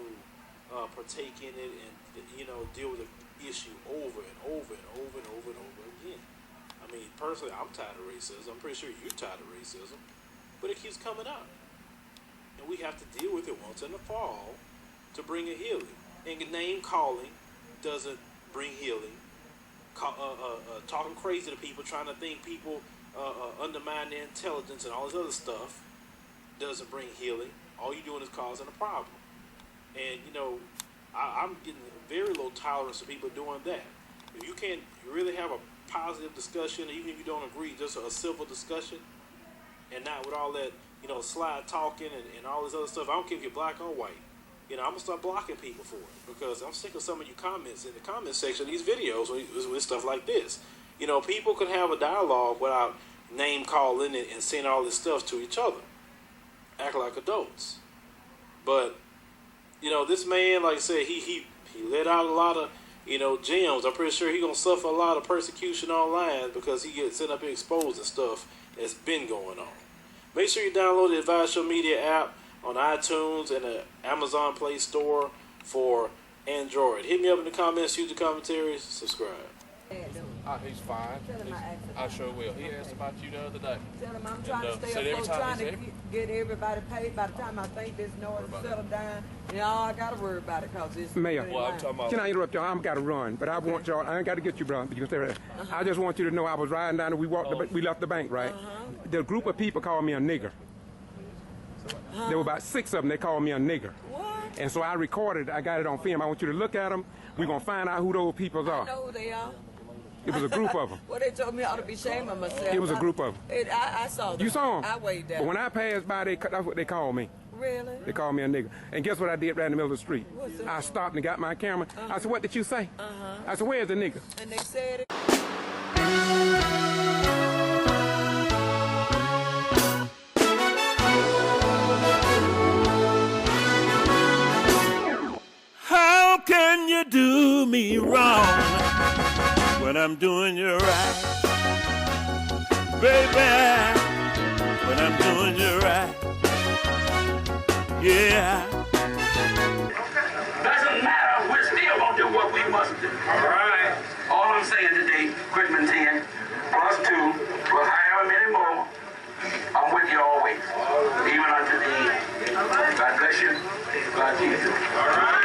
partake in it and, deal with the issue over and over and over and over and over again. I mean, personally, I'm tired of racism. I'm pretty sure you're tired of racism. But it keeps coming up. And we have to deal with it once and for all to bring a healing. And name calling doesn't bring healing. Talking crazy to people, trying to think people undermine their intelligence and all this other stuff doesn't bring healing. All you're doing is causing a problem. And, I'm getting very low tolerance to people doing that. If you can't really have a positive discussion, even if you don't agree, just a civil discussion, and not with all that, slide talking and all this other stuff. I don't care if you're black or white. I'm going to start blocking people for it because I'm sick of some of your comments in the comment section of these videos with stuff like this. People can have a dialogue without name calling and saying all this stuff to each other. Act like adults. But, this man, like I said, he let out a lot of, gems. I'm pretty sure he's going to suffer a lot of persecution online because he gets sent up here exposing stuff that's been going on. Make sure you download the Advise Show Media app on iTunes and the Amazon Play Store for Android. Hit me up in the comments, use the commentaries, subscribe. He's fine. I sure will. He asked about you the other day. Tell him I'm trying to stay afloat, trying to get everybody paid. By the time I think this noise settled down, I got to worry about it because it's... Mayor, well, can I interrupt y'all? I've got to run, but I want y'all... I ain't got to get you, brother. You can stay right there. I just want you to know I was riding down and we left the bank, right? The group of people called me a nigger. There were about 6 of them. They called me a nigger. What? And so I recorded. I got it on film. I want you to look at them. We're going to find out who those people are. I know who they are. It was a group of them. Well, they told me I ought to be ashamed of myself. It was a group of them. I saw them. You saw them? I waved at them. But when I passed by, that's what they called me. Really? They called me a nigger. And guess what I did right in the middle of the street? What's that? I stopped and got my camera. I said, what did you say? I said, where's the nigger? And they said it. How can when you do me wrong, when I'm doing you right, baby, when I'm doing you right, yeah. Doesn't matter, we're still gonna do what we must do. All right. All I'm saying today, Quitman 10 plus 2 plus however many more, I'm with you always, even unto the end. God bless you. God keep you. All right.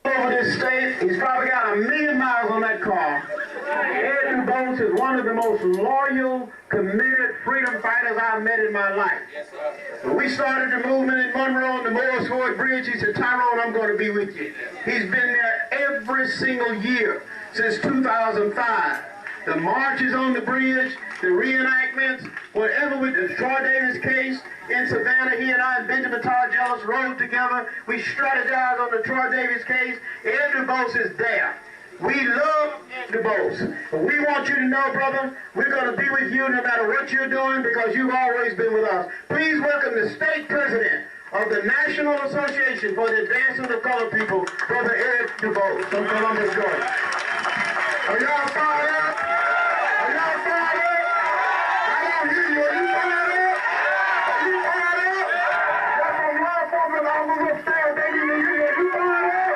Over this state, he's probably got 1 million miles on that car. Ed DuBose is one of the most loyal, committed freedom fighters I've met in my life. When we started the movement in Monroe on the Morris Ford Bridge, he said, Tyrone, I'm going to be with you. He's been there every single year since 2005. The marches on the bridge, the reenactments, whatever with the Troy Davis case in Savannah, he and I and Benjamin Targellis rode together. We strategized on the Troy Davis case. Ed DuBose is there. We love DuBose. But we want you to know, brother, we're going to be with you no matter what you're doing because you've always been with us. Please welcome the state president of the National Association for the Advancement of Colored People, Brother Ed DuBose from Columbus, Georgia. Are y'all fired up? Are y'all fired up? I don't hear you. Are you fired up? Are you fired up? That's from law enforcement officers upstairs. They need to hear you. Are you fired up?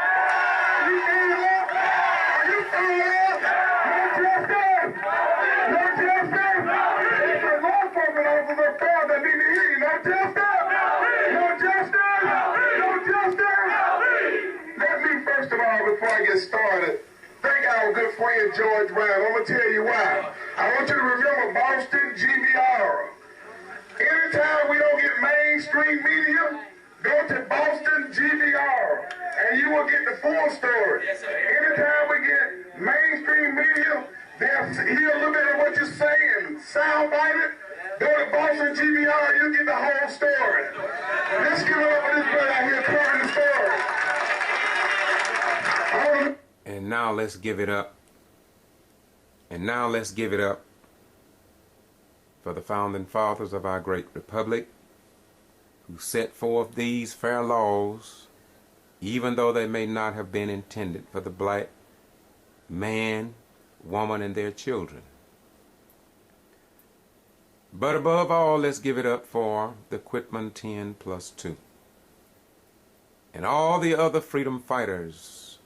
Are you fired up? Are you fired up? No justice. No justice. It's the law enforcement officers upstairs that need to hear you. No justice. No justice. No justice. Let me first of all, before I get started, thank our good friend George Brown. I'm going to tell you why. I want you to remember Boston G.B.R. Anytime we don't get mainstream media, go to Boston G.B.R. and you will get the full story. Anytime we get mainstream media, they'll hear a little bit of what you're saying, soundbite it. Go to Boston G.B.R. and you'll get the whole story. Let's give it up for this brother out here telling the story. And now let's give it up. And now let's give it up for the founding fathers of our great republic who set forth these fair laws, even though they may not have been intended for the black man, woman, and their children. But above all, let's give it up for the Quitman 10 plus 2 and all the other freedom fighters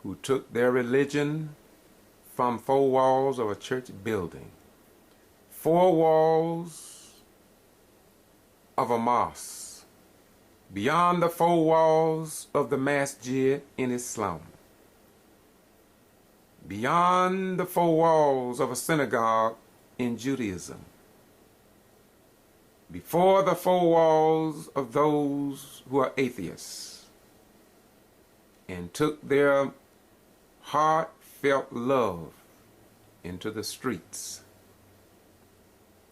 who took their religion from 4 walls of a church building, 4 walls of a mosque, beyond the 4 walls of the masjid in Islam, beyond the 4 walls of a synagogue in Judaism, before the 4 walls of those who are atheists, and took their heartfelt love into the streets.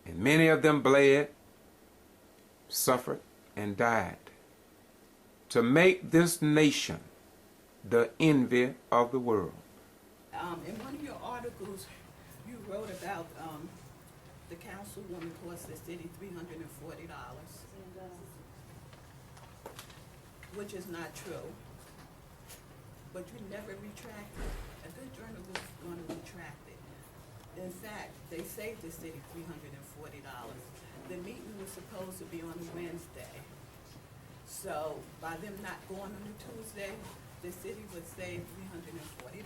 And many of them bled, suffered, and died to make this nation the envy of the world. In one of your articles, you wrote about the councilwoman cost the city $340, which is not true. But you never retracted. A good journalist is going to retract it. In fact, they saved the city $340. The meeting was supposed to be on a Wednesday. So by them not going on a Tuesday, the city would save $340.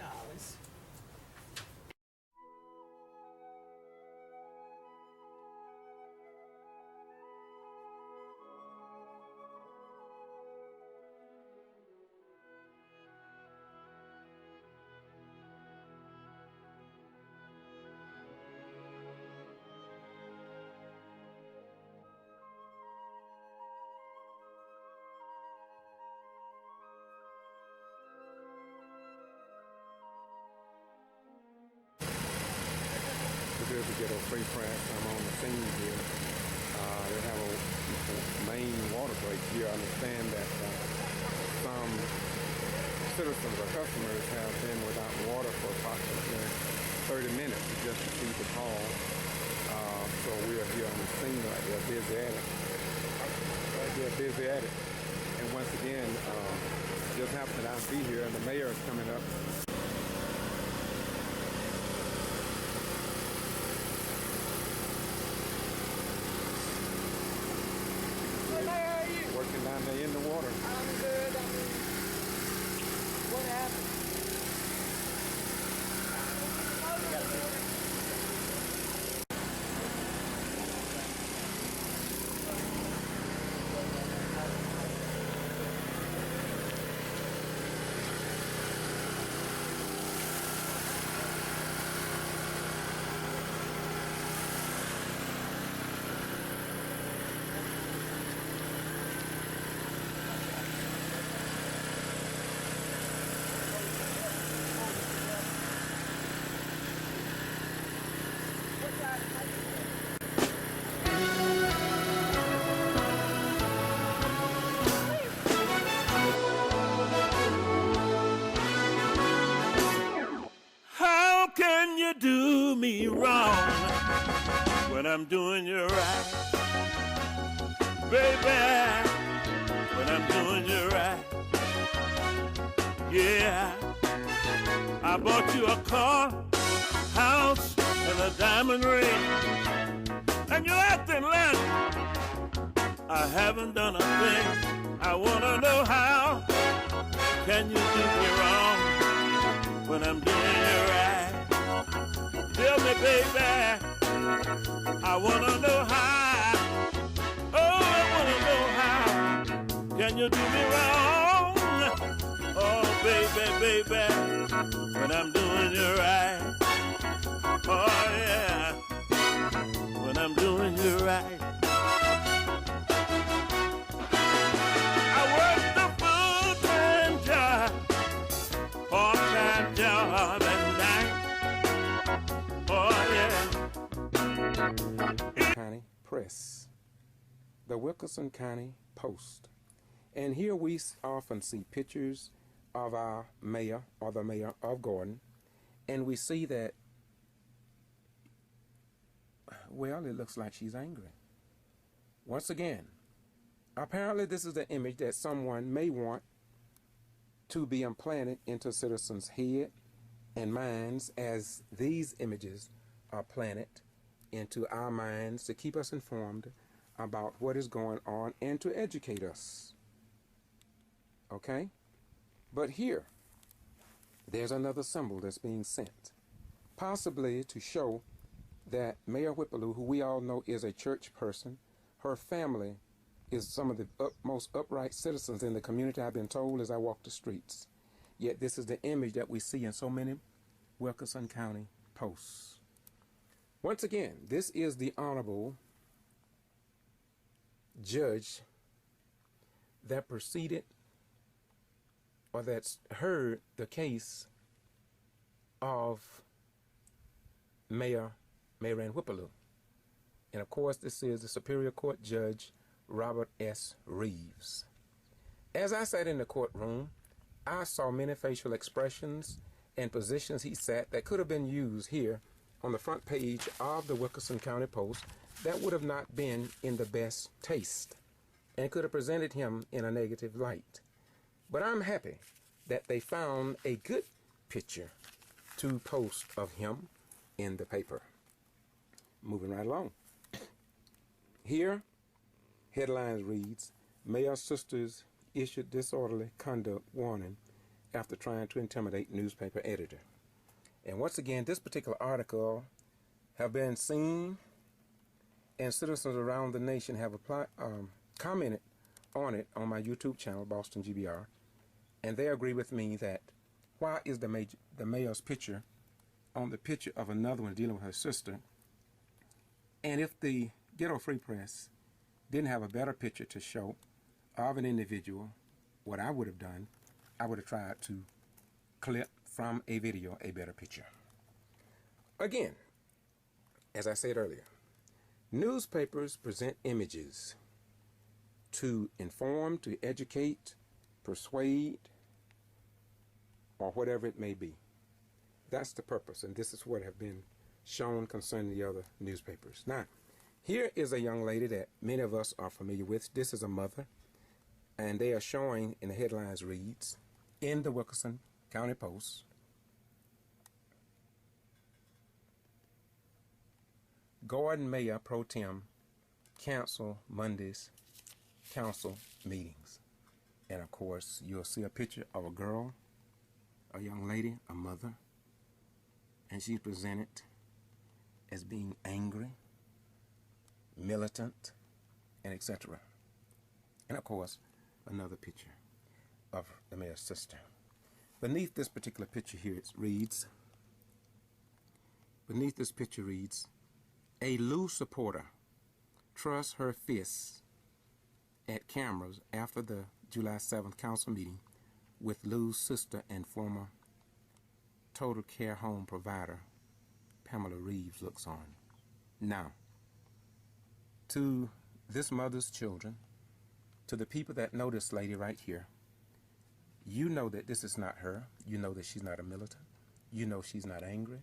To get a free press, I'm on the scene here. They have a main water break here. I understand that some citizens or customers have been without water for approximately 30 minutes to just receive the call. So we are here on the scene right there, busy at it. They're busy at it. And once again, just happened that I'll be here and the mayor is coming up. Working down there in the water. I'm good. What happened? How can you do me wrong when I'm doing you right? Baby, when I'm doing you right. Yeah, I bought you a car, house, and a diamond ring. And you're acting like I haven't done a thing. I wanna know how can you do me wrong when I'm doing you right? Tell me, baby, I wanna know how. Oh, I wanna know how can you do me wrong? Oh, baby, when I'm doing you right. Oh, yeah, when I'm doing you right. I work the full-time job, part-time job at night. Oh, yeah. County Press, the Wilkerson County Post. And here we often see pictures of our mayor or the mayor of Gordon, and we see that, well, it looks like she's angry. Once again, apparently this is the image that someone may want to be implanted into citizens' head and minds, as these images are planted into our minds to keep us informed about what is going on and to educate us. Okay? But here, there's another symbol that's being sent, possibly to show that Mayor Whipple-Lue, who we all know is a church person, her family is some of the most upright citizens in the community, I've been told as I walk the streets. Yet this is the image that we see in so many Wilkerson County posts. Once again, this is the honorable judge that proceeded or that's heard the case of Mayor Whipple-Lue. And of course, this is the Superior Court Judge Robert S. Reeves. As I sat in the courtroom, I saw many facial expressions and positions he sat that could have been used here on the front page of the Wilkerson County Post that would have not been in the best taste and could have presented him in a negative light. But I'm happy that they found a good picture to post of him in the paper. Moving right along. Here, headlines reads, Mayor's sisters issued disorderly conduct warning after trying to intimidate newspaper editor. And once again, this particular article have been seen, and citizens around the nation have commented on it on my YouTube channel, Boston G.B.R. And they agree with me that why is the mayor's picture on the picture of another one dealing with her sister? And if the Ghetto Free Press didn't have a better picture to show of an individual, what I would have done, I would have tried to clip from a video a better picture. Again, as I said earlier, newspapers present images to inform, to educate, persuade, or whatever it may be. That's the purpose, and this is what have been shown concerning the other newspapers. Now, Here is a young lady that many of us are familiar with. This is a mother, and they are showing in the headlines reads, in the Wilkerson County Post, Gordon Mayor Pro Tem cancel Monday's council meetings. And of course, you'll see a picture of a girl, a young lady, a mother, and she's presented as being angry, militant, and etc. And of course, another picture of the mayor's sister. Beneath this particular picture here, it reads, a Lue supporter trusts her fists at cameras after the July 7th council meeting with Lue's sister and former total care home provider Pamela Reeves looks on. Now, to this mother's children, to the people that know this lady right here, you know that this is not her. You know that she's not a militant. You know she's not angry.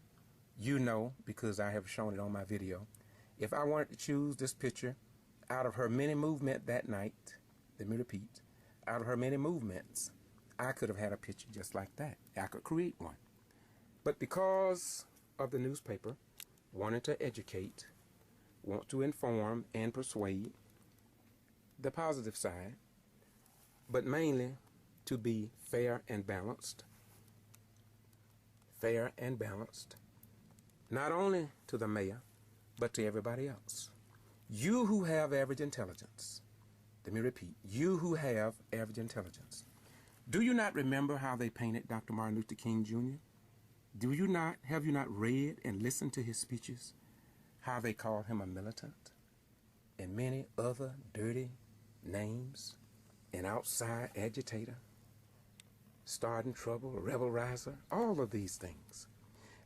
You know, because I have shown it on my video, if I wanted to choose this picture out of her many movements that night, let me repeat, out of her many movements, I could have had a picture just like that. I could create one. But because of the newspaper wanting to educate, want to inform and persuade, the positive side, but mainly to be fair and balanced, not only to the mayor, but to everybody else. You who have average intelligence, let me repeat, you who have average intelligence, do you not remember how they painted Dr. Martin Luther King Jr.? Have you not read and listened to his speeches, how they called him a militant and many other dirty names, an outside agitator, starting trouble, rebel riser, all of these things.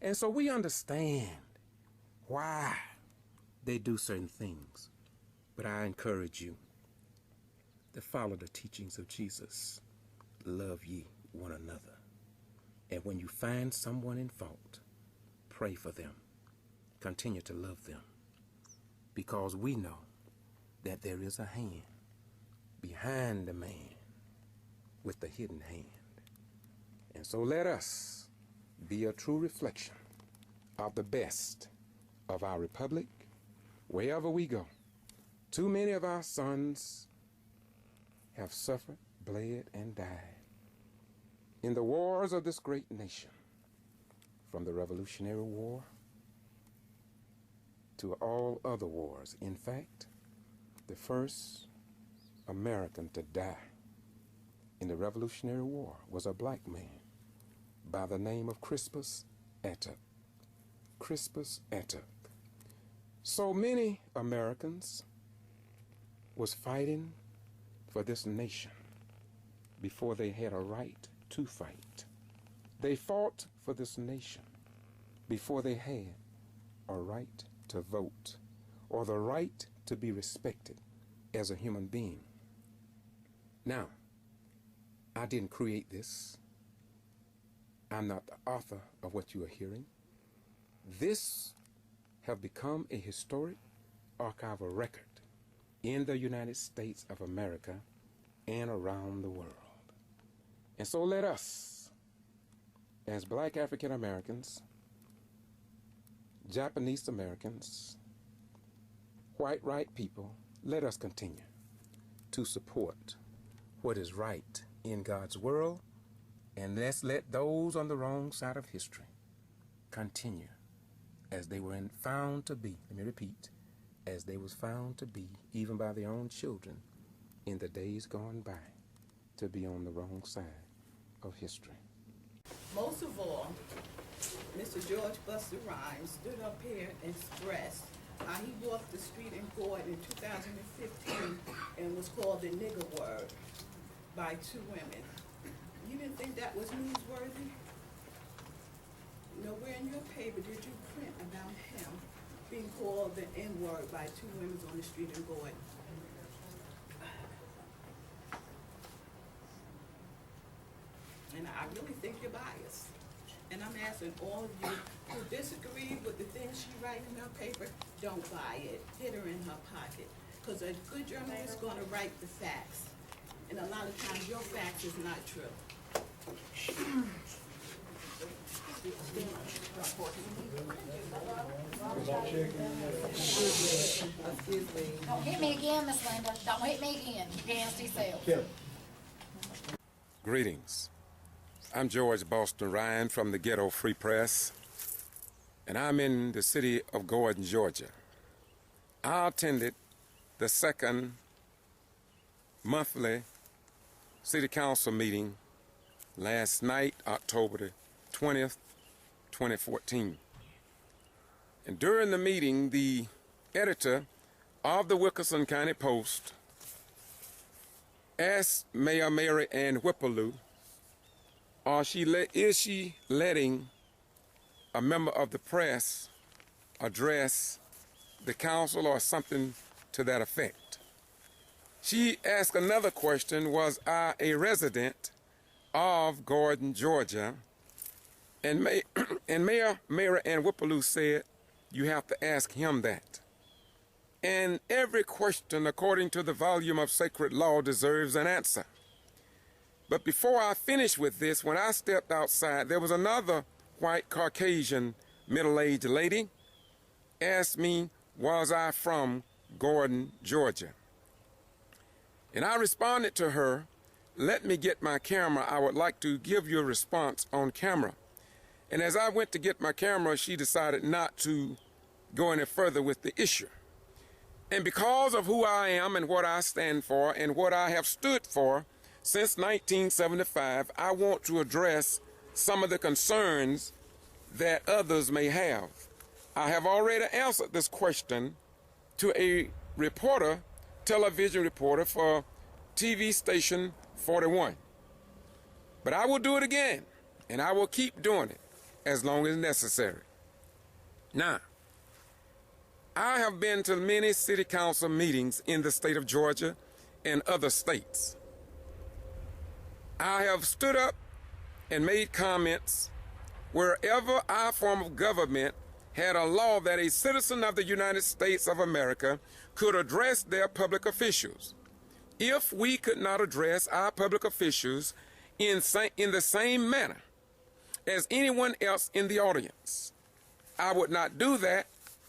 And so we understand why they do certain things. But I encourage you to follow the teachings of Jesus. Love ye one another. And when you find someone in fault, pray for them. Continue to love them. Because we know that there is a hand behind the man with the hidden hand. And so let us be a true reflection of the best of our republic wherever we go. Too many of our sons have suffered, bled, and died in the wars of this great nation, from the Revolutionary War to all other wars. In fact, the first American to die in the Revolutionary War was a black man by the name of Crispus Attucks. Crispus Attucks. So many Americans was fighting for this nation before they had a right to fight. They fought for this nation before they had a right to vote or the right to be respected as a human being. Now, I didn't create this. I'm not the author of what you are hearing. This have become a historic archival record in the United States of America and around the world. And so let us, as black African Americans, Japanese Americans, white people, let us continue to support what is right in God's world, and let's let those on the wrong side of history continue as they were found to be, let me repeat, as they was found to be, even by their own children, in the days gone by, to be on the wrong side of history. Most of all, Mr. George Buster Rhymes stood up here and expressed how he walked the street in Gordon in 2015 and was called the nigger word by two women. You didn't think that was newsworthy? Nowhere in your paper did you print about him being called the N-word by two women on the street in Gordon. And I really think you're biased. And I'm asking all of you who disagree with the things she writes in her paper, don't buy it. Hit her in her pocket. Because a good journalist is going to write the facts. And a lot of times your facts is not true. Don't hit me again, Miss Linda. Don't hit me again. Nasty self. Greetings. I'm George Boston Ryan from the Ghetto Free Press, and I'm in the city of Gordon, Georgia. I attended the second monthly city council meeting last night, October the 20th, 2014. And during the meeting, the editor of the Wilkinson County Post asked Mayor Mary Ann Whipple-Lue, is she letting a member of the press address the council or something to that effect? She asked another question, was I a resident of Gordon, Georgia? And Mayor Mary Ann Whipple-Lue said, you have to ask him that. And every question, according to the volume of sacred law, deserves an answer. But before I finished with this, when I stepped outside, there was another white Caucasian middle-aged lady asked me, was I from Gordon, Georgia? And I responded to her, let me get my camera. I would like to give you a response on camera. And as I went to get my camera, she decided not to go any further with the issue. And because of who I am and what I stand for and what I have stood for since 1975, I want to address some of the concerns that others may have. I have already answered this question to a reporter, television reporter for TV station 41. But I will do it again, and I will keep doing it as long as necessary. Now, I have been to many city council meetings in the state of Georgia and other states. I have stood up and made comments wherever our form of government had a law that a citizen of the United States of America could address their public officials. If we could not address our public officials in the same manner as anyone else in the audience, I would not do that,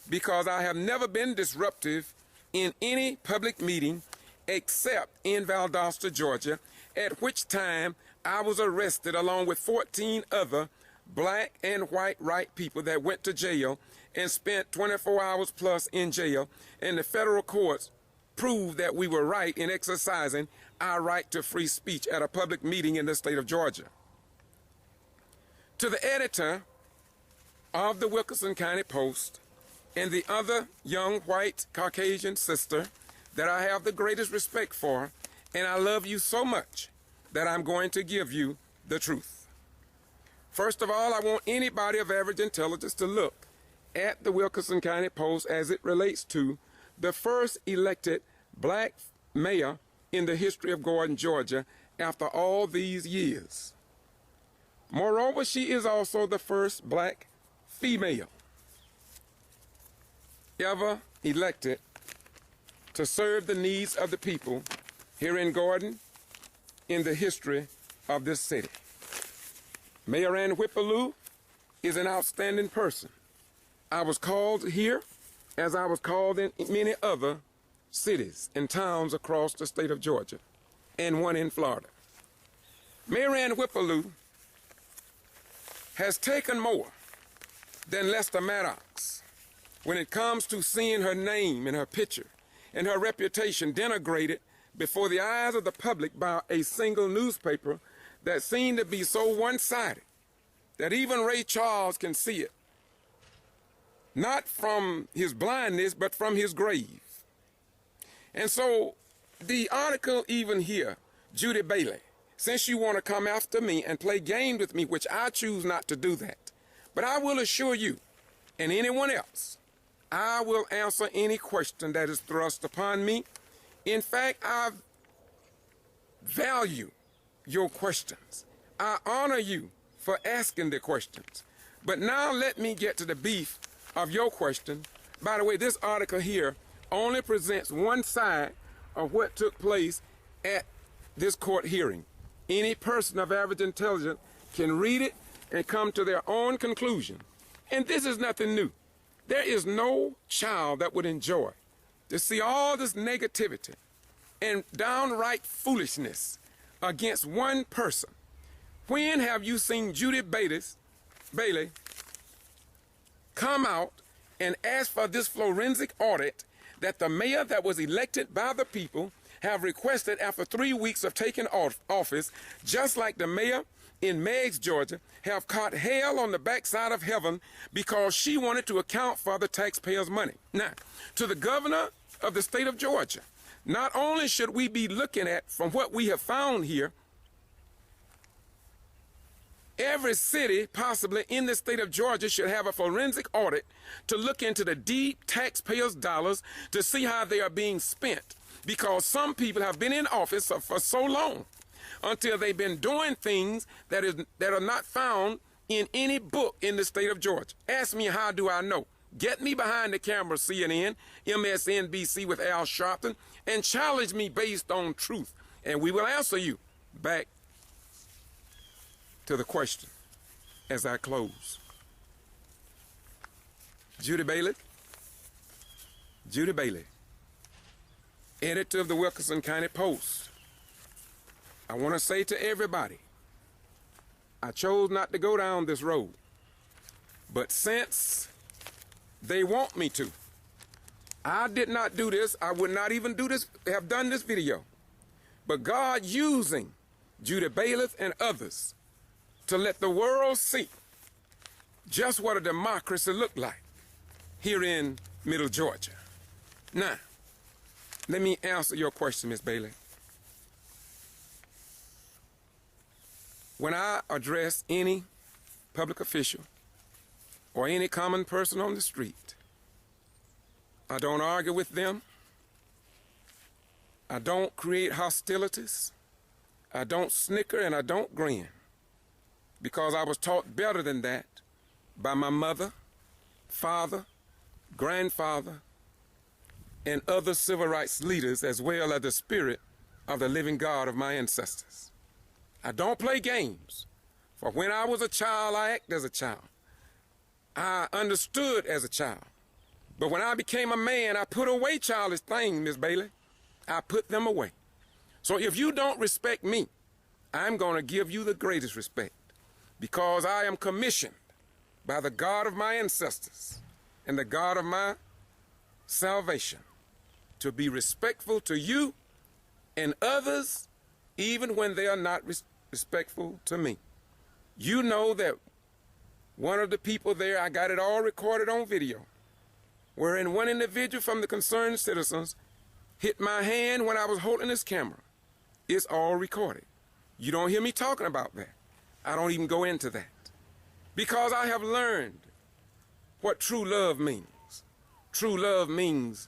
because I have never been disruptive in any public meeting except in Valdosta, Georgia, at which time I was arrested along with 14 other black and white people that went to jail and spent 24 hours plus in jail, and the federal courts proved that we were right in exercising our right to free speech at a public meeting in the state of Georgia. To the editor of the Wilkinson County Post and the other young white Caucasian sister that I have the greatest respect for, and I love you so much that I'm going to give you the truth. First of all, I want anybody of average intelligence to look at the Wilkinson County Post as it relates to the first elected black mayor in the history of Gordon, Georgia, after all these years. Moreover, she is also the first black female ever elected to serve the needs of the people here in Gordon in the history of this city. Mayor Ann Whipple-Lue is an outstanding person. I was called here as I was called in many other cities and towns across the state of Georgia, and one in Florida. Mayor Ann Whipple-Lue has taken more than Lester Maddox when it comes to seeing her name and her picture and her reputation denigrated before the eyes of the public by a single newspaper that seemed to be so one-sided that even Ray Charles can see it, not from his blindness, but from his grave. And so the article even here, Judy Bailey, since you want to come after me and play games with me, which I choose not to do that, but I will assure you and anyone else, I will answer any question that is thrust upon me. In fact, I value your questions. I honor you for asking the questions. But now let me get to the beef of your question. By the way, this article here only presents one side of what took place at this court hearing. Any person of average intelligence can read it and come to their own conclusion. And this is nothing new. There is no child that would enjoy to see all this negativity and downright foolishness against one person. When have you seen Judy Bailey come out and ask for this forensic audit that the mayor that was elected by the people have requested after 3 weeks of taking office, just like the mayor in Meigs, Georgia, have caught hell on the backside of heaven because she wanted to account for the taxpayers' money. Now, to the governor of the state of Georgia, not only should we be looking at, from what we have found here, every city possibly in the state of Georgia should have a forensic audit to look into the deep taxpayers' dollars to see how they are being spent, because some people have been in office for so long until they've been doing things that are not found in any book in the state of Georgia. Ask me, how do I know? Get me behind the camera, CNN, MSNBC with Al Sharpton, and challenge me based on truth, and we will answer you. Back to the question as I close. Judy Bailey, editor of the Wilkinson County Post. I want to say to everybody, I chose not to go down this road, but since they want me to, I did not do this. I would not even have done this video. But God using Judy Bailey and others to let the world see just what a democracy looked like here in Middle Georgia. Now, let me answer your question, Ms. Bailey. When I address any public official or any common person on the street, I don't argue with them. I don't create hostilities. I don't snicker and I don't grin, because I was taught better than that by my mother, father, grandfather, and other civil rights leaders, as well as the spirit of the living God of my ancestors. I don't play games, for when I was a child, I acted as a child. I understood as a child. But when I became a man, I put away childish things, Miss Bailey. I put them away. So if you don't respect me, I'm going to give you the greatest respect, because I am commissioned by the God of my ancestors and the God of my salvation to be respectful to you and others, even when they are not respectful to me. You know that one of the people there, I got it all recorded on video, wherein one individual from the concerned citizens hit my hand when I was holding this camera. It's all recorded. You don't hear me talking about that. I don't even go into that, because I have learned what true love means. True love means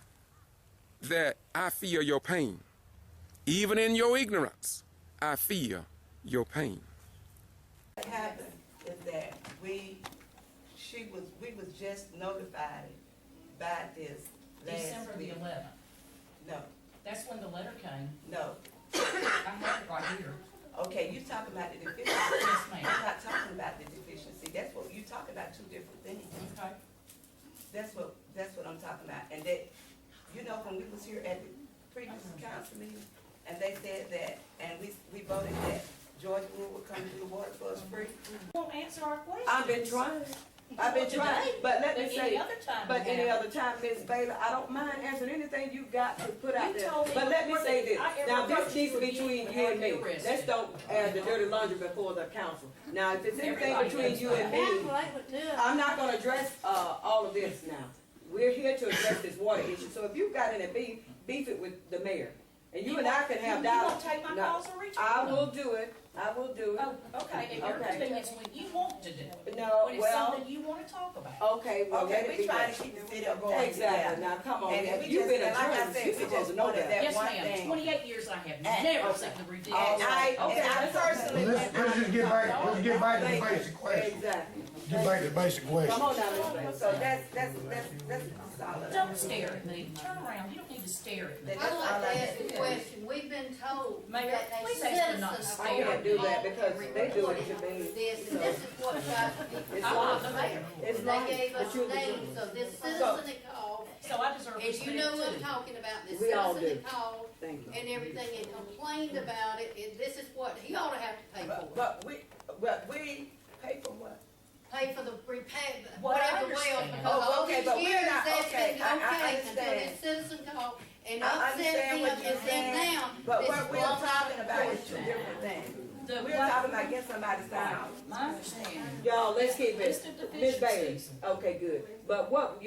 that I feel your pain. Even in your ignorance, I feel your pain. What happened is that we was just notified by this last December the week. 11th. No, That's when the letter came. no. I have it right here. Okay, you talking about the deficiency. Yes, ma'am. I'm not talking about the deficiency. That's what, you talking about two different things. Okay. That's what I'm talking about. And that, you know, when we was here at the previous council meeting, and they said that, and we voted that Georgia would come to the water for us free. Won't answer our questions. I've been trying, Today, but let me but say, any other time but you any have. other time, Ms. Baylor, I don't mind answering anything you got to put out You there. told me But let me before say that this, I ever now approached this needs to be you between again, you and you me. would be arrested. Let's don't air the dirty laundry before the council. Now, if it's anything Everybody between knows you that. and me, I'm not gonna address, all of this now. We're here to address this water issue, so if you've got any beef it with the mayor. And you and I can have dialogue. You won't take my No, calls or reach I them? will do it. I will do it. Oh, okay, and your Okay. convenience when you want to do it. No, When it's well- something you want to talk about. Okay, well, Okay, let it we be try that. to keep the video going. Exactly. Now, come on. And If we you've just- been a and like I journalist, said, you we supposed just to know wanted that. that Yes, one ma'am. thing. 28 years I have never seen the ridiculous. And I personally, Let's just get back to the basic question. Exactly. Get back to the basic question. Come on now, Ms. Bailey. So that's solid. Don't stare at me. Turn around. You don't need to stare at me. I'd like to ask a question. We've been told Mayor, that a please ask them not to citizen. I can't do that because they do it to me. This, and this is what tried to be. It's I'm not- not the mayor. it's They not- gave but us you're the names of this citizen that called. So I deserve And respect you know what I'm too. talking about, this We all citizen do. that called Thank you. and everything and complained about it, and this is what, he ought to have to pay for it. But we pay for what? Pay for the repair, What I whatever wells, understand. because Oh, all okay, these but we're years not- that's okay, been I okay until understand. this citizen called and I upset understand him, what and you're then saying, now, but this what we're one talking about is two question. different things. The- We're talking about getting somebody signed. I understand. Y'all, let's keep List it. of Ms. Bailey. deficiencies. Okay, good. But what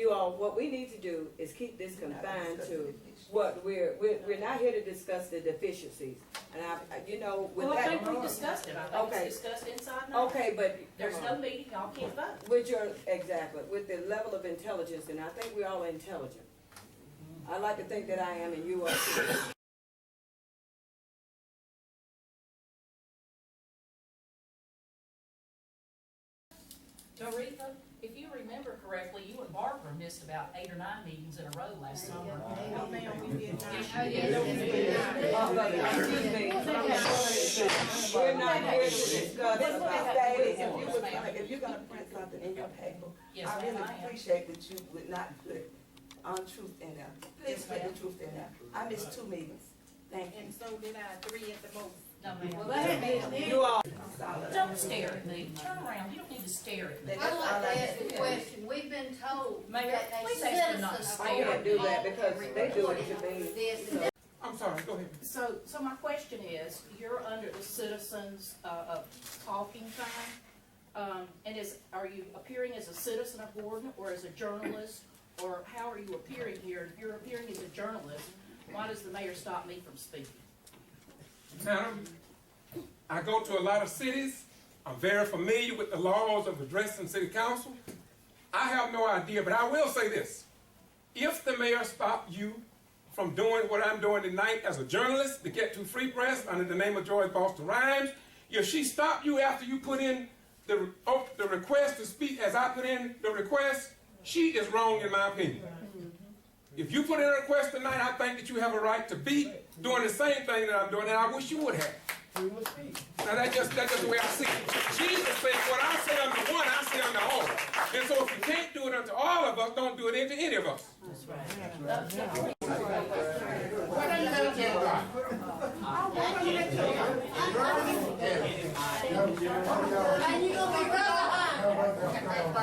we need to do is keep this confined to what we're not here to discuss the deficiencies. And with Well, I that. think we discussed it. I think Okay. it's discussed inside and out. Okay, but. There's come no on. meeting, y'all can't vote. With the level of intelligence, and I think we're all intelligent. I like to think that I am, and you are too. Doretha, if you remember correctly, you and Barbara missed about 8 or 9 meetings in a row last summer. No, ma'am, we did not. We're not here to discuss Ms. about. Bailey, if you're gonna print something in your paper, Yes, I ma'am, really I am. appreciate that you would not put untruth in there. Please Yes, put ma'am. the truth in there. I missed 2 meetings. Thank you. And so did I, 3 at the most. No, ma'am. Well, that You all. Don't stare at me. Turn around. You don't need to stare at me. I'd like to ask a question. We've been told Mayor, that a please ask them not to citizen. I can't do that because they do it to me. This, and I'm sorry, go ahead. So my question is, you're under the citizens, talking time. And are you appearing as a citizen of Gordon or as a journalist? Or how are you appearing here? If you're appearing as a journalist, why does the mayor stop me from speaking? Madam, I go to a lot of cities. I'm very familiar with the laws of addressing city council. I have no idea, but I will say this. If the mayor stopped you from doing what I'm doing tonight as a journalist to get to Free Press under the name of George Boston Rhymes, if she stopped you after you put in the request to speak as I put in the request, she is wrong in my opinion. If you put in a request tonight, I think that you have a right to be doing the same thing that I'm doing, and I wish you would have. Now that's just the way I see it. Jesus said, what I say unto one, I say unto all. And so if you can't do it unto all of us, don't do it unto any of us. That's right. you gonna be rather high.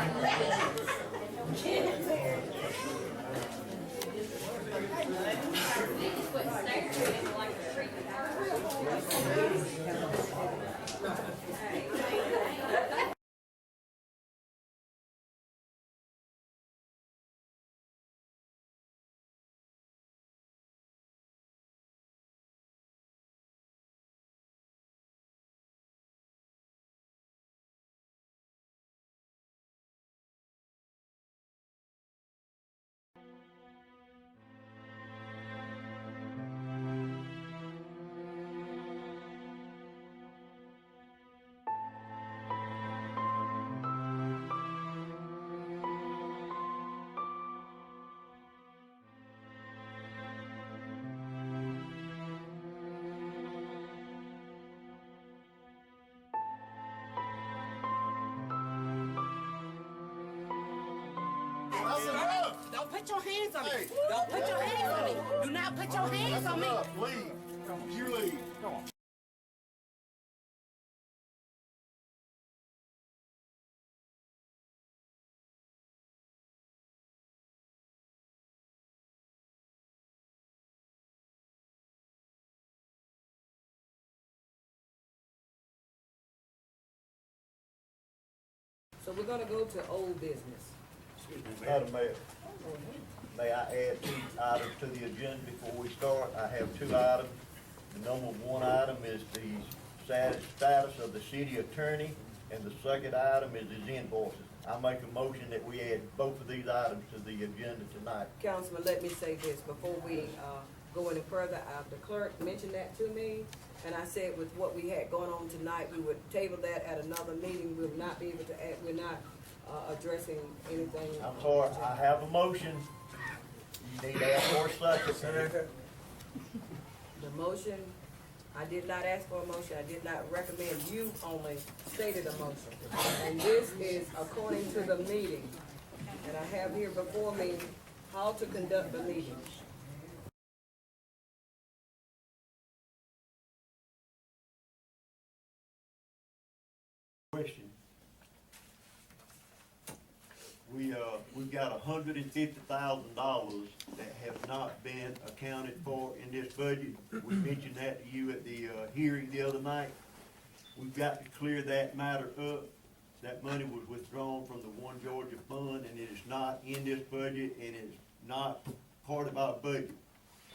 Don't put your hands on me. Don't put your hands on me. Do not put your hands on me. Leave. You leave. Come on. So we're gonna go to old business. Madam Mayor, may I add 2 items to the agenda before we start? I have 2 items. The number 1 item is the status of the city attorney, and the second item is his invoices. I make a motion that we add both of these items to the agenda tonight. Councilman, let me say this before we go any further. The clerk mentioned that to me, and I said with what we had going on tonight, we would table that at another meeting. We'll not be able to add, we're not addressing anything. I'm sorry, I have a motion. You need to ask for a second. The motion, I did not ask for a motion. I did not recommend. You only stated a motion. And this is according to the meeting. And I have here before me how to conduct the meeting. Question. We've got $150,000 that have not been accounted for in this budget. We mentioned that to you at the hearing the other night. We've got to clear that matter up. That money was withdrawn from the One Georgia Fund, and it is not in this budget, and it's not part of our budget.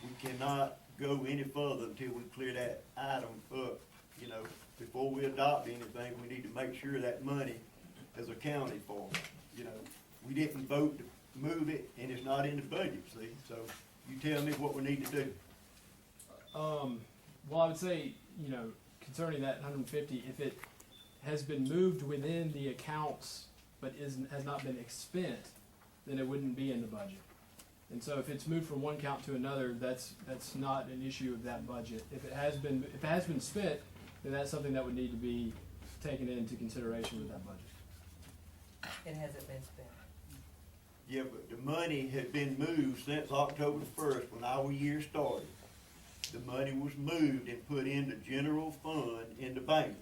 We cannot go any further until we clear that item up. You know, before we adopt anything, we need to make sure that money is accounted for. You know, we didn't vote to move it, and it's not in the budget, see? So you tell me what we need to do. Well, I would say, you know, concerning that 150, if it has been moved within the accounts but has not been expent, then it wouldn't be in the budget. And so if it's moved from one account to another, that's not an issue of that budget. If it has been spent, then that's something that would need to be taken into consideration with that budget. It hasn't been spent. Yeah, but the money had been moved since October 1st, when our year started. The money was moved and put in the general fund in the bank.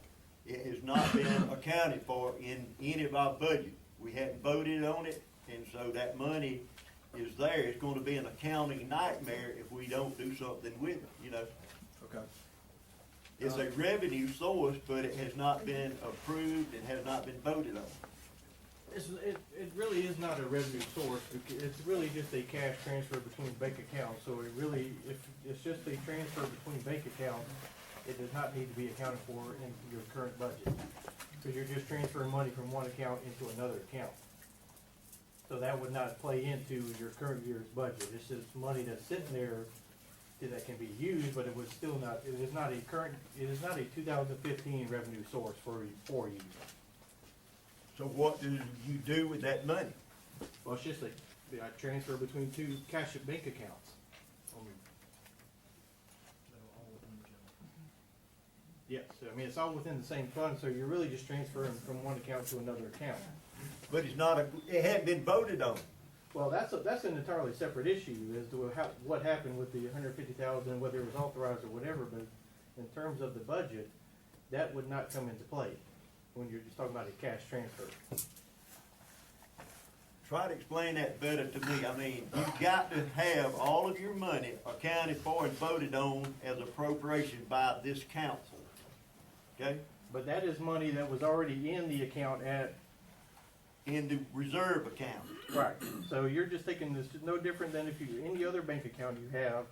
It has not been accounted for in any of our budget. We hadn't voted on it, and so that money is there. It's going to be an accounting nightmare if we don't do something with it, you know. Okay. It's a revenue source, but it has not been approved and has not been voted on. It really is not a revenue source. It's really just a cash transfer between bank accounts. So it really, if it's just a transfer between bank accounts, it does not need to be accounted for in your current budget. Because you're just transferring money from one account into another account. So that would not play into your current year's budget. It's just money that's sitting there that can be used, but it was still not, it is not a 2015 revenue source for you. So what do you do with that money? Well, it's just a transfer between two cash bank accounts. Yes, I mean, it's all within the same fund, so you're really just transferring from one account to another account. But it's not it hadn't been voted on. Well, that's an entirely separate issue as to what happened with the $150,000, whether it was authorized or whatever, but in terms of the budget, that would not come into play when you're just talking about a cash transfer. Try to explain that better to me. I mean, you've got to have all of your money accounted for and voted on as appropriation by this council, okay? But that is money that was already in the account in the reserve account. Right. So you're just taking this, no different than if any other bank account you have,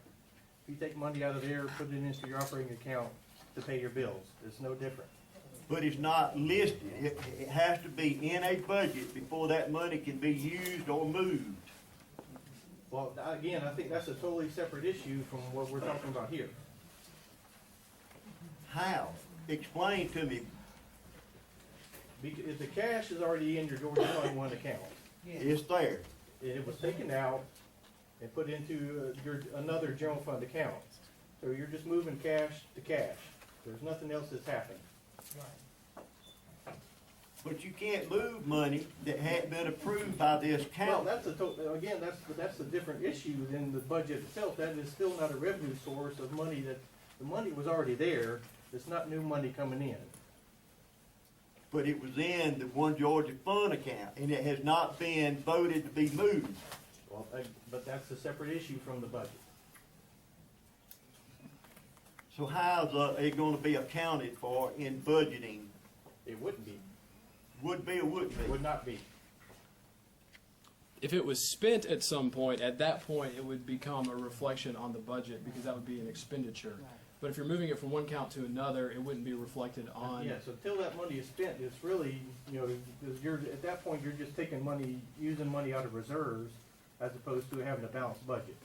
if you take money out of there, put it into your operating account to pay your bills. It's no different. But it's not listed. It has to be in a budget before that money can be used or moved. Well, again, I think that's a totally separate issue from what we're talking about here. How? Explain to me. Because if the cash is already in your Georgia Fund 1 account. It's there. And it was taken out and put into another general fund account. So you're just moving cash to cash. There's nothing else that's happened. But you can't move money that hadn't been approved by this council. Well, that's a different issue than the budget itself. That is still not a revenue source of money that, the money was already there. It's not new money coming in. But it was in the One Georgia Fund account, and it has not been voted to be moved. Well, but that's a separate issue from the budget. So how's it going to be accounted for in budgeting? It wouldn't be. Would be or wouldn't be? Would not be. If it was spent at some point, at that point it would become a reflection on the budget because that would be an expenditure. Right. But if you're moving it from one account to another, it wouldn't be reflected on. Yeah, so until that money is spent, it's really, at that point you're just taking money, using money out of reserves as opposed to having a balanced budget.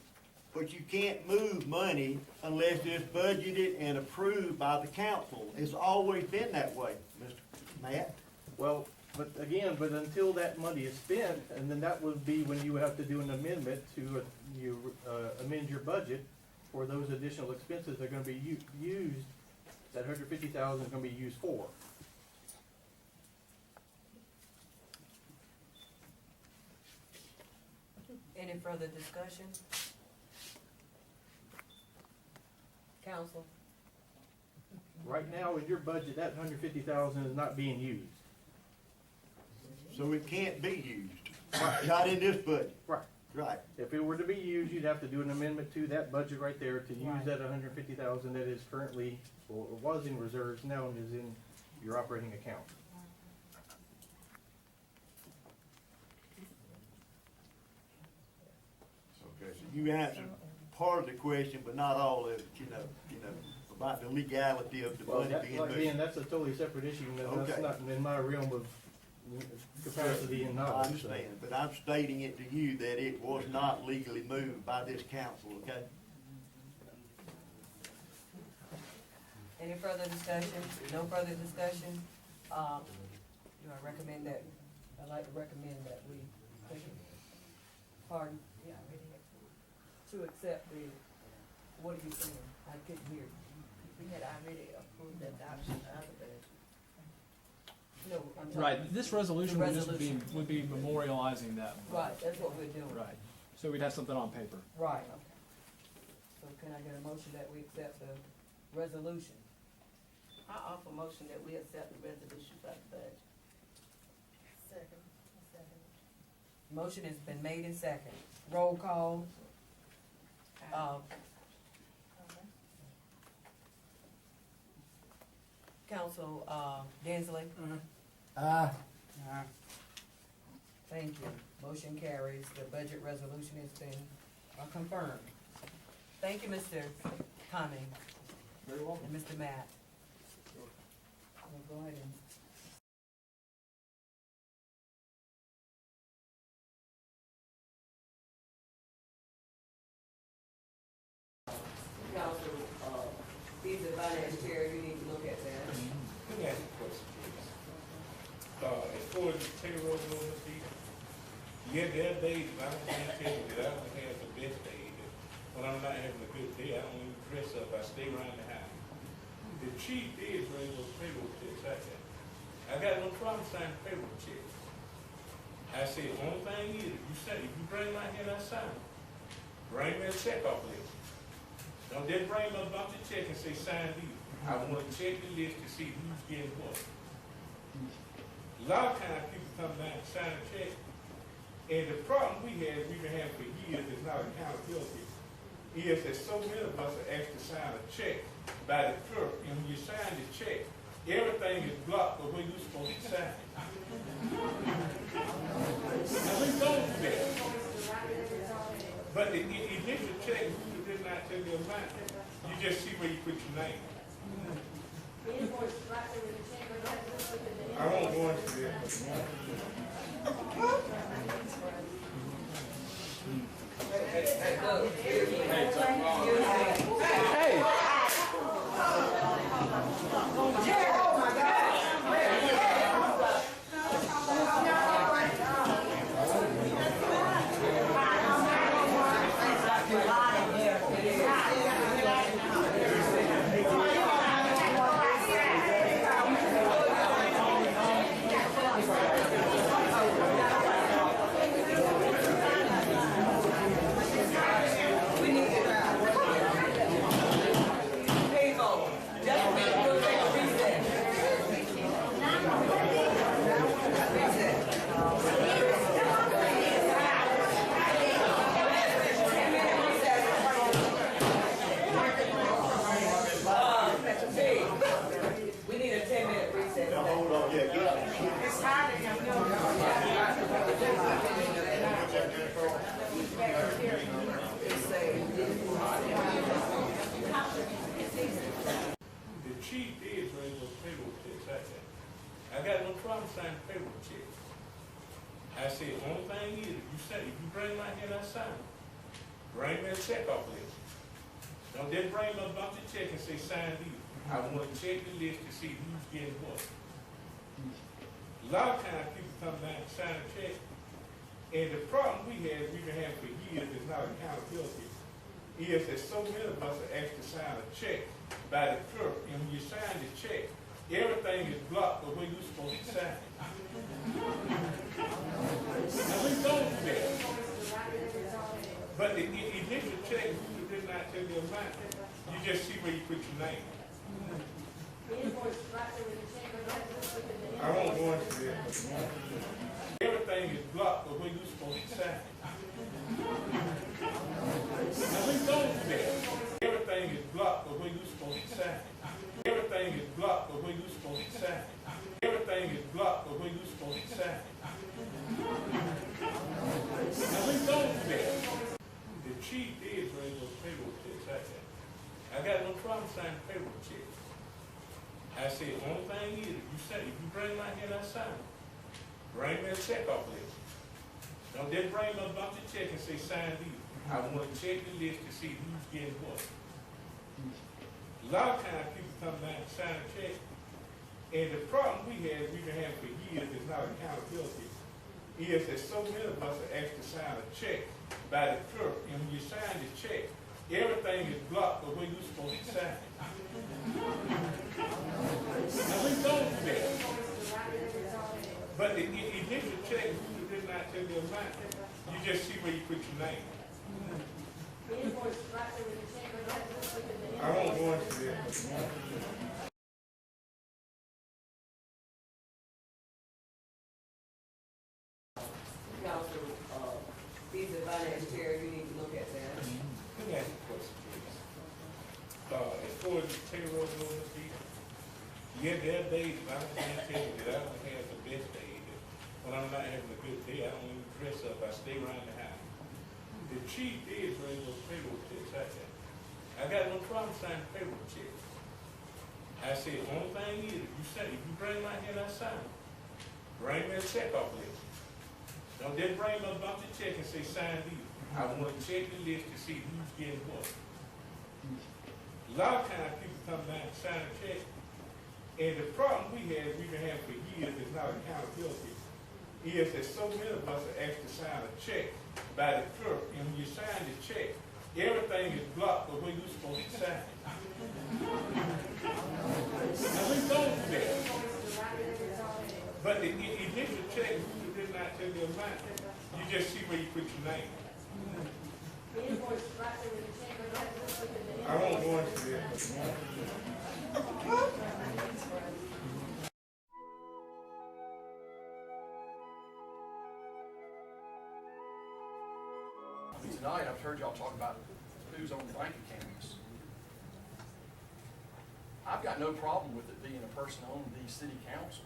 but you can't move money unless it's budgeted and approved by the council. It's always been that way, Mr. Matt. Well, but again, but until that money is spent, and then that would be when you would have to do an amendment to, amend your budget for those additional expenses that are gonna be used, that $150,000 is gonna be used for. Any further discussion? Council? Right now, in your budget, that $150,000 is not being used. So it can't be used, not in this budget. Right. Right. If it were to be used, you'd have to do an amendment to that budget right there to use that $150,000 that is currently, or was in reserves, now is in your operating account. Okay, so you answered part of the question, but not all of it, you know, about the legality of the money being moved. Again, that's a totally separate issue, and that's not in my realm of capacity and knowledge. I understand, but I'm stating it to you that it was not legally moved by this council, okay? Any further discussion? No further discussion? Do I recommend that, I'd like to recommend that we, pardon? Yeah, I already have to accept the, what are you saying? I couldn't hear. We had already approved the adoption of it. No, I'm talking. Right, this resolution The would just resolution. would be memorializing that. Right, that's what we're doing. Right, so we'd have something on paper. Right, okay. So can I get a motion that we accept the resolution? I offer motion that we accept the resolution by the budget. Second. Motion has been made in second. Roll call. Council, Densley? Aye. Thank you. Motion carries. The budget resolution has been confirmed. Thank you, Mr. Cumming. Very welcome. And Mr. Matt. We'll go ahead and. Council, he's the finance chair, you need to look at that. Let me ask you a question, please. As far as the payroll goes, yeah, there are days I don't tell you that I don't have the best day. When I'm not having a good day, I don't even dress up. I stay around the house. The chief is bring those payroll checks out there. I got no problem signing payroll checks. I said, the only thing is, if you bring my head outside, bring me a check off list. Don't just bring me a bunch of checks and say sign these. I want to check the list to see who's getting what. A lot of times people come down and sign a check, and the problem we've been having for years is not accountability. Is that so many of us are asked to sign a check by the clerk, and when you sign the check, everything is blocked the way you're supposed to sign it. Now we don't do that. But the initial check, you did not tell the amount. You just see where you put your name. I won't go into that. We need a 10-minute recess. Hold on, It's hard to come. The chief is bring those payroll checks out there. I got no problem signing payroll checks. I said, the only thing is, if you bring my head outside, Bring me a check off list. Don't just bring me a bunch of checks and say sign these. I want to check the list to see who's getting what. A lot of times people come down and sign a check, and the problem we've been having for years is not accountability, is that so many of us are asked to sign a check by the clerk, and when you sign the check, everything is blocked the way you're supposed to sign it. Now we don't do that. But the initial check, you did not tell the amount. You just see where you put your name. I won't go into that. Everything is blocked the way you're supposed to sign it. Now we don't do that. Everything is blocked the way you're supposed to sign it. Everything is blocked the way you're supposed to sign it. Everything is blocked the way you're supposed to sign it. Now we don't do that. The chief is bring those payroll checks like that. I got no problem signing payroll checks. I said, only thing is, if you bring my head outside, bring me a check off list. Don't just bring me a bunch of checks and say sign these. I want to check the list to see who's getting what. A lot of times people come down and sign a check, and the problem we've been having for years is not accountability, is that so many of us are asked to sign a check by the clerk, and when you sign the check, everything is blocked the way you're supposed to sign it. Now we don't do that. But the initial check, you did not tell the amount. You just see where you put your name. I won't go into that. He's the finance chair, you need to look at that. Let me ask you a question, please. As far as the payroll goes, yeah, there are days I don't tell you that I don't have the best day. When I'm not having a good day, I don't even dress up. I stay around the house. The chief is bring those payroll checks like that. I got no problem signing payroll checks. I said, only thing is, if you bring my head outside, bring me a check off list. Don't just bring me a bunch of checks and say sign these. I want to check the list to see who's getting what. A lot of times people come down and sign a check, and the problem we've been having for years is not accountability, is that so many of us are asked to sign a check by the clerk, and when you sign the check, everything is blocked the way you're supposed to sign it. Now we don't do that. But the initial check, you did not tell the amount. You just see where you put your name. I won't go into that. Tonight, I've heard y'all talk about who's on the bank accounts. I've got no problem with it being a person on the city council.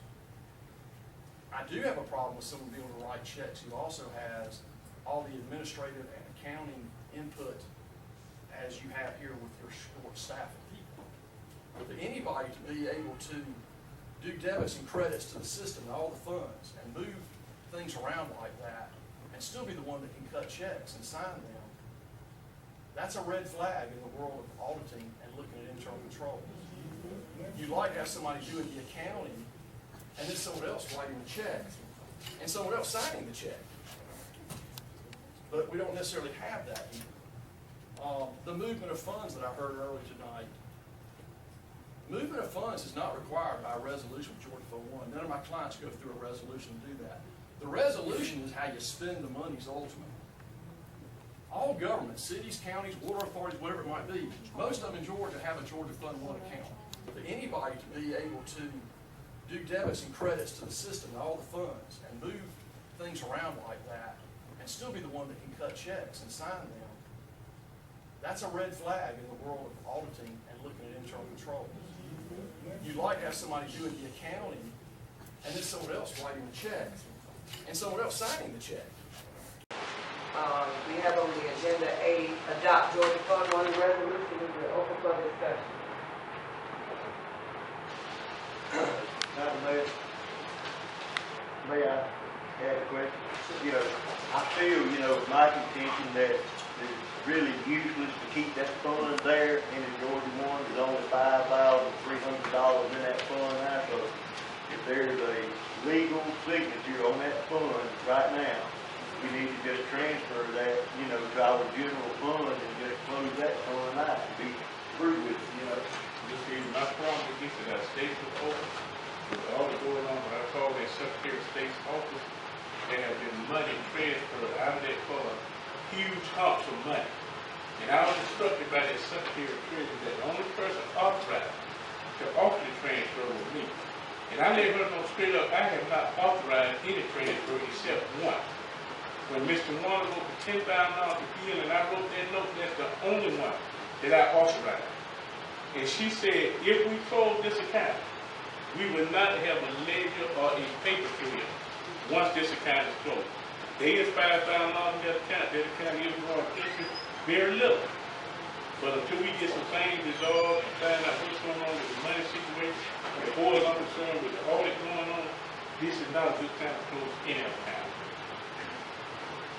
I do have a problem with someone being able to write checks who also has all the administrative and accounting input as you have here with your short staff of people. For anybody to be able to do debits and credits to the system and all the funds and move things around like that and still be the one that can cut checks and sign them, that's a red flag in the world of auditing and looking at internal controls. You'd like to have somebody doing the accounting and then someone else writing the check and someone else signing the check. But we don't necessarily have that here. The movement of funds that I heard earlier tonight, movement of funds is not required by a resolution with Georgia 401. None of my clients go through a resolution to do that. The resolution is how you spend the monies ultimately. All governments, cities, counties, water authorities, whatever it might be, most of them in Georgia have a Georgia Fund 1 account. For anybody to be able to do debits and credits to the system and all the funds and move things around like that and still be the one that can cut checks and sign them, that's a red flag in the world of auditing and looking at internal controls. You'd like to have somebody doing the accounting and then someone else writing the check and someone else signing the check. We have on the agenda A, adopt Georgia Fund 1 resolution. Is it open for discussion? Madam Mayor, may I add a question? I feel, my contention that it's really useless to keep that fund there in the Georgia one. There's only $5,300 in that fund now, so if there's a legal signature on that fund right now, we need to just transfer that, to our general fund and just close that fund out and be through with it, You see, my problem with this is that state report, with all that's going on, when I called that Secretary of State's office, there have been money transferred out of that fund, huge humps of money. And I was instructed by that Secretary of Treasury that the only person authorized to offer the transfer was me. And I let her know straight up, I have not authorized any transfer except one. When Mr. Warner wrote the $10,000 to Bill and I wrote that note, that's the only one that I authorized. And she said, if we close this account, we will not have a ledger or a paper trail once this account is closed. There is $5,000 in that account is going to interest very little. But until we get some things resolved and find out what's going on with the money situation, the board I'm concerned with the audit going on, this is not a good time to close any account.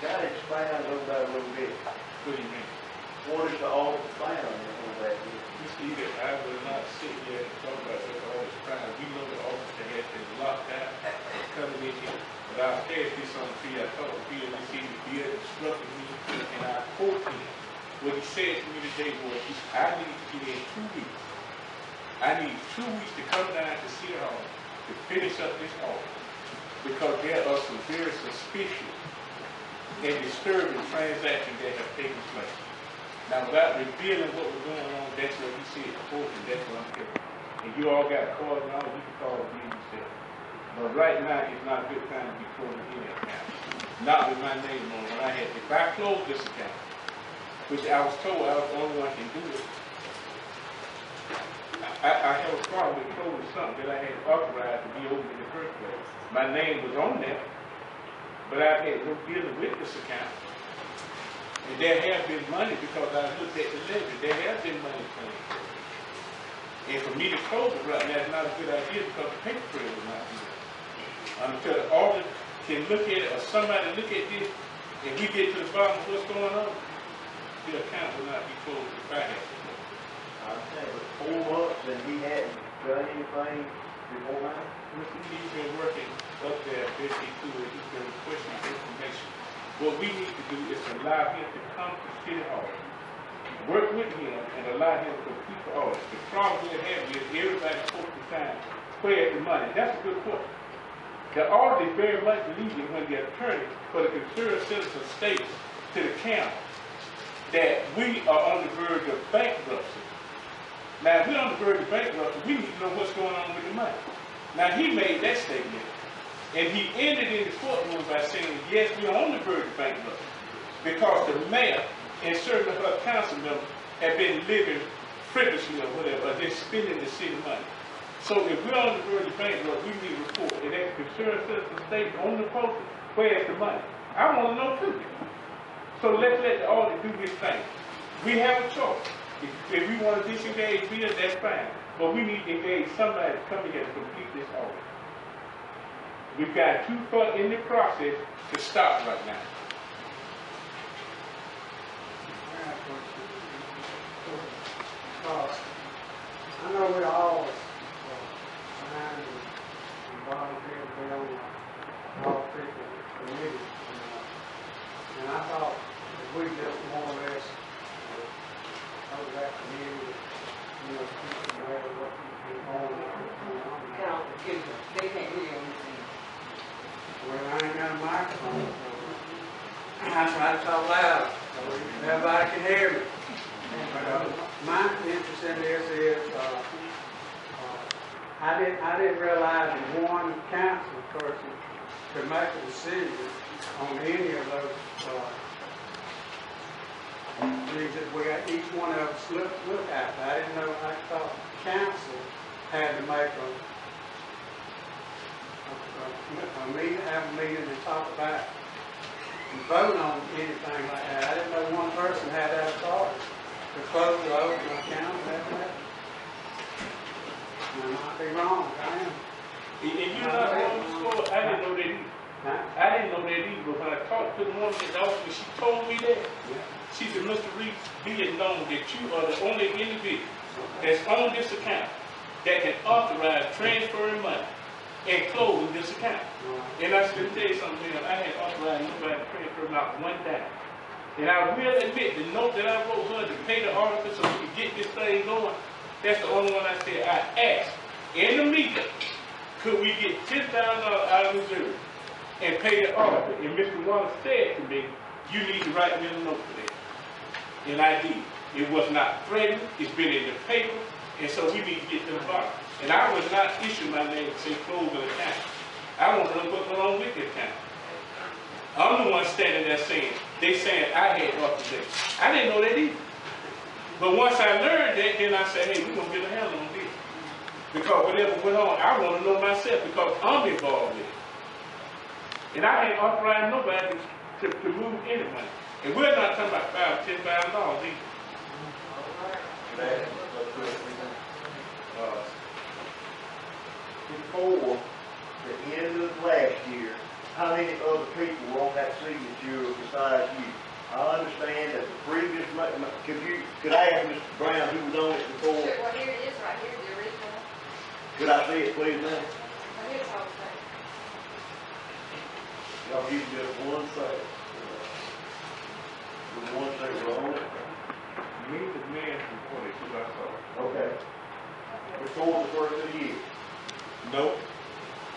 Gotta expand on that a little bit. What do you mean? What is the audit plan on that? You see that I will not sit here and talk about what all this crime. We know the officer has been locked out, coming in here. But I'll pass this on to you. I told Bill this evening, Bill instructed me, and I quote him. What he said to me today was, I need to get in 2 weeks. I need 2 weeks to come down to City Hall to finish up this audit. Because there are some very suspicious and disturbing transactions that have taken place. Now, without revealing what was going on, that's what he said before, and that's what I'm telling you. And you all got calls and all, you can call me yourself. But right now, it's not a good time to be closing any account. Not with my name on it. When I had, if I close this account, which I was told I was the only one can do it, I have a problem with closing something that I had authorized to be open in the first place. My name was on there, but I had no dealing with this account. And there have been money because I looked at the ledger. There have been money transferred. And for me to close it right now is not a good idea because the paper trail will not be there. Until the auditor can look at it or somebody look at this and we get to the bottom of what's going on, the account will not be closed if I have to close it. I understand, but 4 months and he hadn't done anything before now? He's been working up there, busy too, and he's been requesting information. What we need to do is allow him to come to City Hall, work with him, and allow him to complete the audit. The problem we're having is everybody supposed to time where's the money. That's a good point. The audit is very much leading when the attorney for the concerned citizen states to the county that we are on the verge of bankruptcy. Now, if we're on the verge of bankruptcy, we need to know what's going on with the money. Now, he made that statement. And he ended in the courtroom by saying, yes, we're on the verge of bankruptcy because the mayor and certain of her council members have been living frivolously or whatever, or they're spending the city money. So if we're on the verge of bankruptcy, we need a report. And that concerned citizen state on the poster, where's the money? I want to know too. So let's let the audit do this thing. We have a choice. If we want to disengage Bill, that's fine. But we need to engage somebody to come here to complete this audit. We've got too far in the process to stop right now. I know we all signed and volunteered to be on the all people committee. And I thought if we just more or less over that committee, people know what is going on. They can't hear you. Well, I ain't got a microphone, so I try to talk loud so everybody can hear me. But my interest in this is, I didn't realize that one council person could make a decision on any of those things that we got each one of us look at. I didn't know. I thought council had to make have a meeting and talk about and vote on anything like that. I didn't know one person had that authority to close or open an account and that. I might be wrong. I am. And you're not wrong, I didn't know that either. I didn't know that either, but when I talked to the woman at the office, she told me that. She said, Mr. Reeves, be it known that you are the only individual that's on this account that can authorize transferring money and closing this account. And I said, let me tell you something, ma'am, I had authorized nobody to transfer not one dime. And I will admit, the note that I wrote her to pay the auditor so we could get this thing going, that's the only one I said I asked in the meeting, could we get $10,000 out of reserve and pay the auditor? And Mr. Wallace said to me, you need to write me a note for that. And I did. It was not threatened, it's been in the paper, and so we need to get to the bottom. And I was not issue my name to say close an account. I want to know what's going on with the account. I'm the one standing there saying, they saying I had authorization. I didn't know that either. But once I learned that, then I said, hey, we're going to get a handle on this. Because whatever went on, I want to know myself because I'm involved with it. And I ain't authorized nobody to move any money. And we're not talking about $5,000, $10,000 either. Before the end of last year, how many other people were on that signature besides you? I understand that the previous, could I ask Mr. Brown who was on it before? Sure, well here it is right here, the original. Could I see it please, ma'am? Well, here's the whole thing. Y'all give me just one second. The one second on it. Me, the man from 42, I saw. Okay. Before the first of the year? No.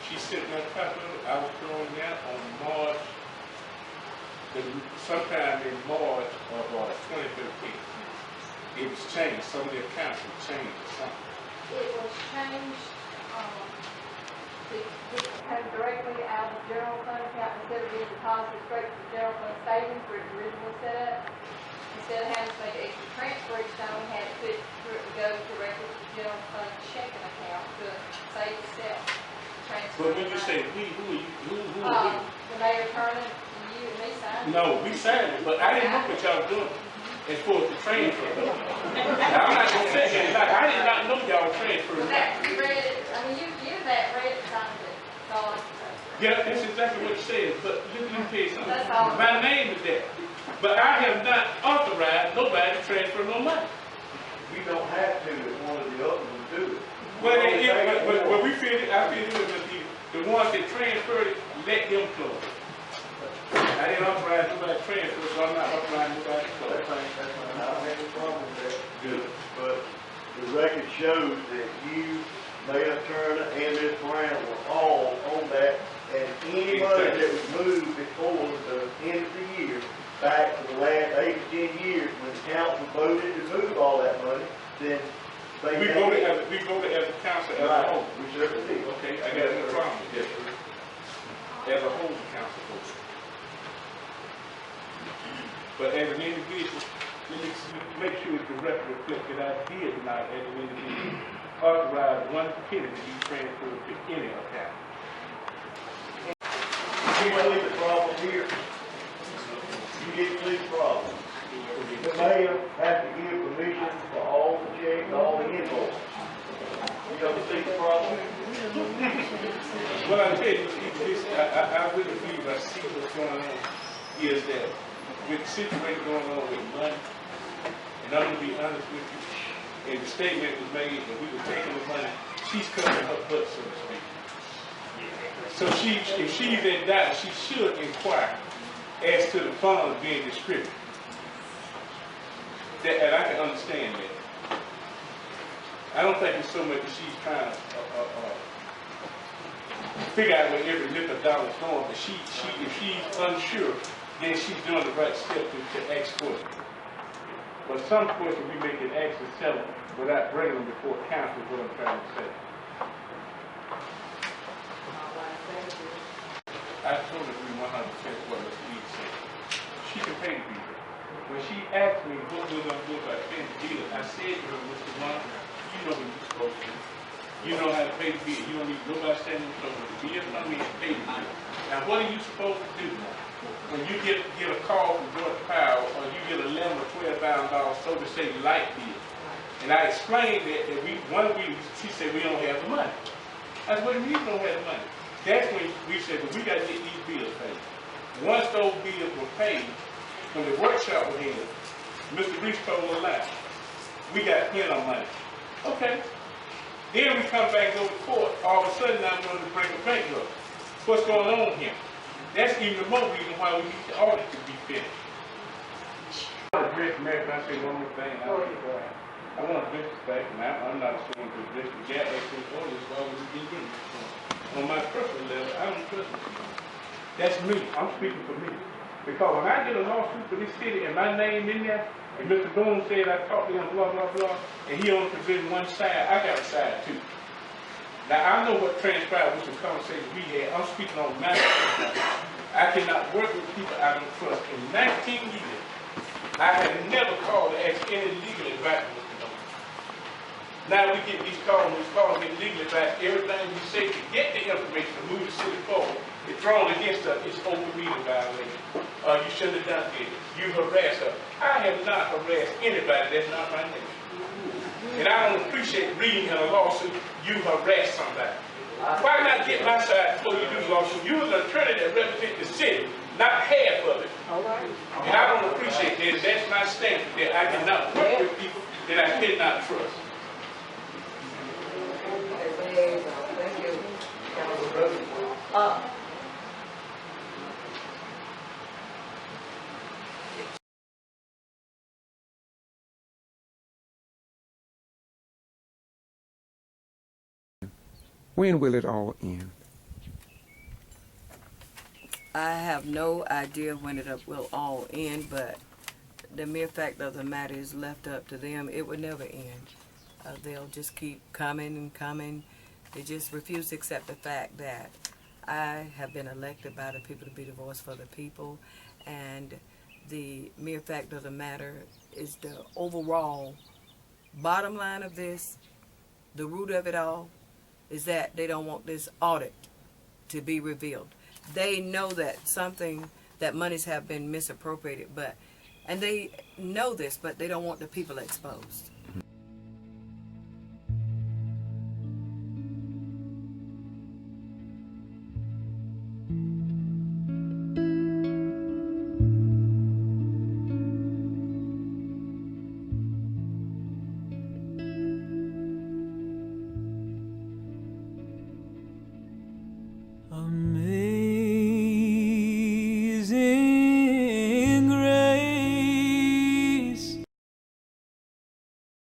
She sent me a copy of it. I was throwing that on March, sometime in March of 2013. It was changed. Some of the accounts were changed or something. It was changed, it came directly out of the general fund account instead of being deposited straight to the general fund savings where it originally set up. Instead of having to make an extra transfer each time, we had to put it for it to go directly to the general fund checking account to save itself. But when you say we, who are you? Who are we? The mayor Turner, you and me signed it. No, we signed it, but I didn't know what y'all were doing as far as the transfer. Now, I'm not going to say that. I did not know y'all were transferring. You read it, I mean, you that read it, signed it. That's all I can say. Yeah, that's exactly what it says, but let me tell you something. That's all. My name is there, but I have not authorized nobody to transfer no money. We don't have to if one of the other ones do it. Well, we feel it, I feel it with the ones that transferred it, let them close it. I didn't authorize nobody to transfer, so I'm not authorizing nobody to close it. That's fine. I don't have any problem with that. Good. But the record shows that you, Mayor Turner, and Ms. Brown were all on that, and any money that was moved before the end of the year, back to the last 8 to 10 years, when the council voted to move all that money, then we voted as a council as a whole. We certainly did. Okay, I got no problem with that. As a whole, the council voted. But as an individual, make sure it's the record reflect that I did not, as an individual, authorize one penny to be transferred to any account. You see the problem here? You didn't see the problem. The mayor has to give permission for all the checks, all the invoices. You don't see the problem? Well, I tell you, I really believe I see what's going on is that with the situation going on with money, and I'm going to be honest with you, and the statement was made that we were taking the money, she's covering her butt, so to speak. So if she's in doubt, she should inquire as to the funds being distributed. And I can understand that. I don't think it's so much that she's trying to figure out where every nickel dollar is going, but if she's unsure, then she's doing the right step to ask for it. But some questions we make an ask to sell them without bringing them before council is what I'm trying to say. I totally agree 100% with what Ms. Lee said. She can pay the bill. When she asked me what we're going to do about paying the bill, I said to her, Mr. One, you know what you're supposed to do. You know how to pay the bill. You don't need nobody standing in front of the bill. I mean, pay the bill. Now, what are you supposed to do when you get a call from Georgia Power or you get a limit of $12,000, so to say, light bill? And I explained that one week she said we don't have the money. I said, what do you mean you don't have the money? That's when we said, well, we got to get these bills paid. Once those bills were paid, when the workshop was in, Mr. Reese told a lie. We got plenty of money. Okay. Then we come back and go to court. All of a sudden, I'm going to bring a bankrupt. What's going on here? That's even the more reason why we need the audit to be finished. I want to address Matt, I say one more thing. I want to address the fact, and I'm not going to address the gap actually orders as long as we get in. On my personal level, I don't trust it. That's me. I'm speaking for me. Because when I get a lawsuit for this city and my name in there, and Mr. Boone said I talked to him, blah, blah, blah, and he only presented one side, I got a side too. Now, I know what transpired with the conversation we had. I'm speaking on my side. I cannot work with people I don't trust. In 19 years, I have never called to ask any legal advice from Mr. Boone. Now we get these calls get legal advice. Everything we say to get the information to move the city forward is thrown against us. It's open meeting violation. You shouldn't have done it. You harassed her. I have not harassed anybody. That's not my name. And I don't appreciate reading in a lawsuit, you harass somebody. Why not get my side before you do the lawsuit? You're the attorney that represents the city, not half of it. And I don't appreciate that. That's my standard, that I cannot work with people that I cannot trust. Thank you. When will it all end? I have no idea when it will all end, but the mere fact of the matter is left up to them. It will never end. They'll just keep coming and coming. They just refuse to accept the fact that I have been elected by the people to be the voice for the people, and the mere fact of the matter is the overall bottom line of this, the root of it all, is that they don't want this audit to be revealed. They know that that monies have been misappropriated, and they know this, but they don't want the people exposed. Amazing.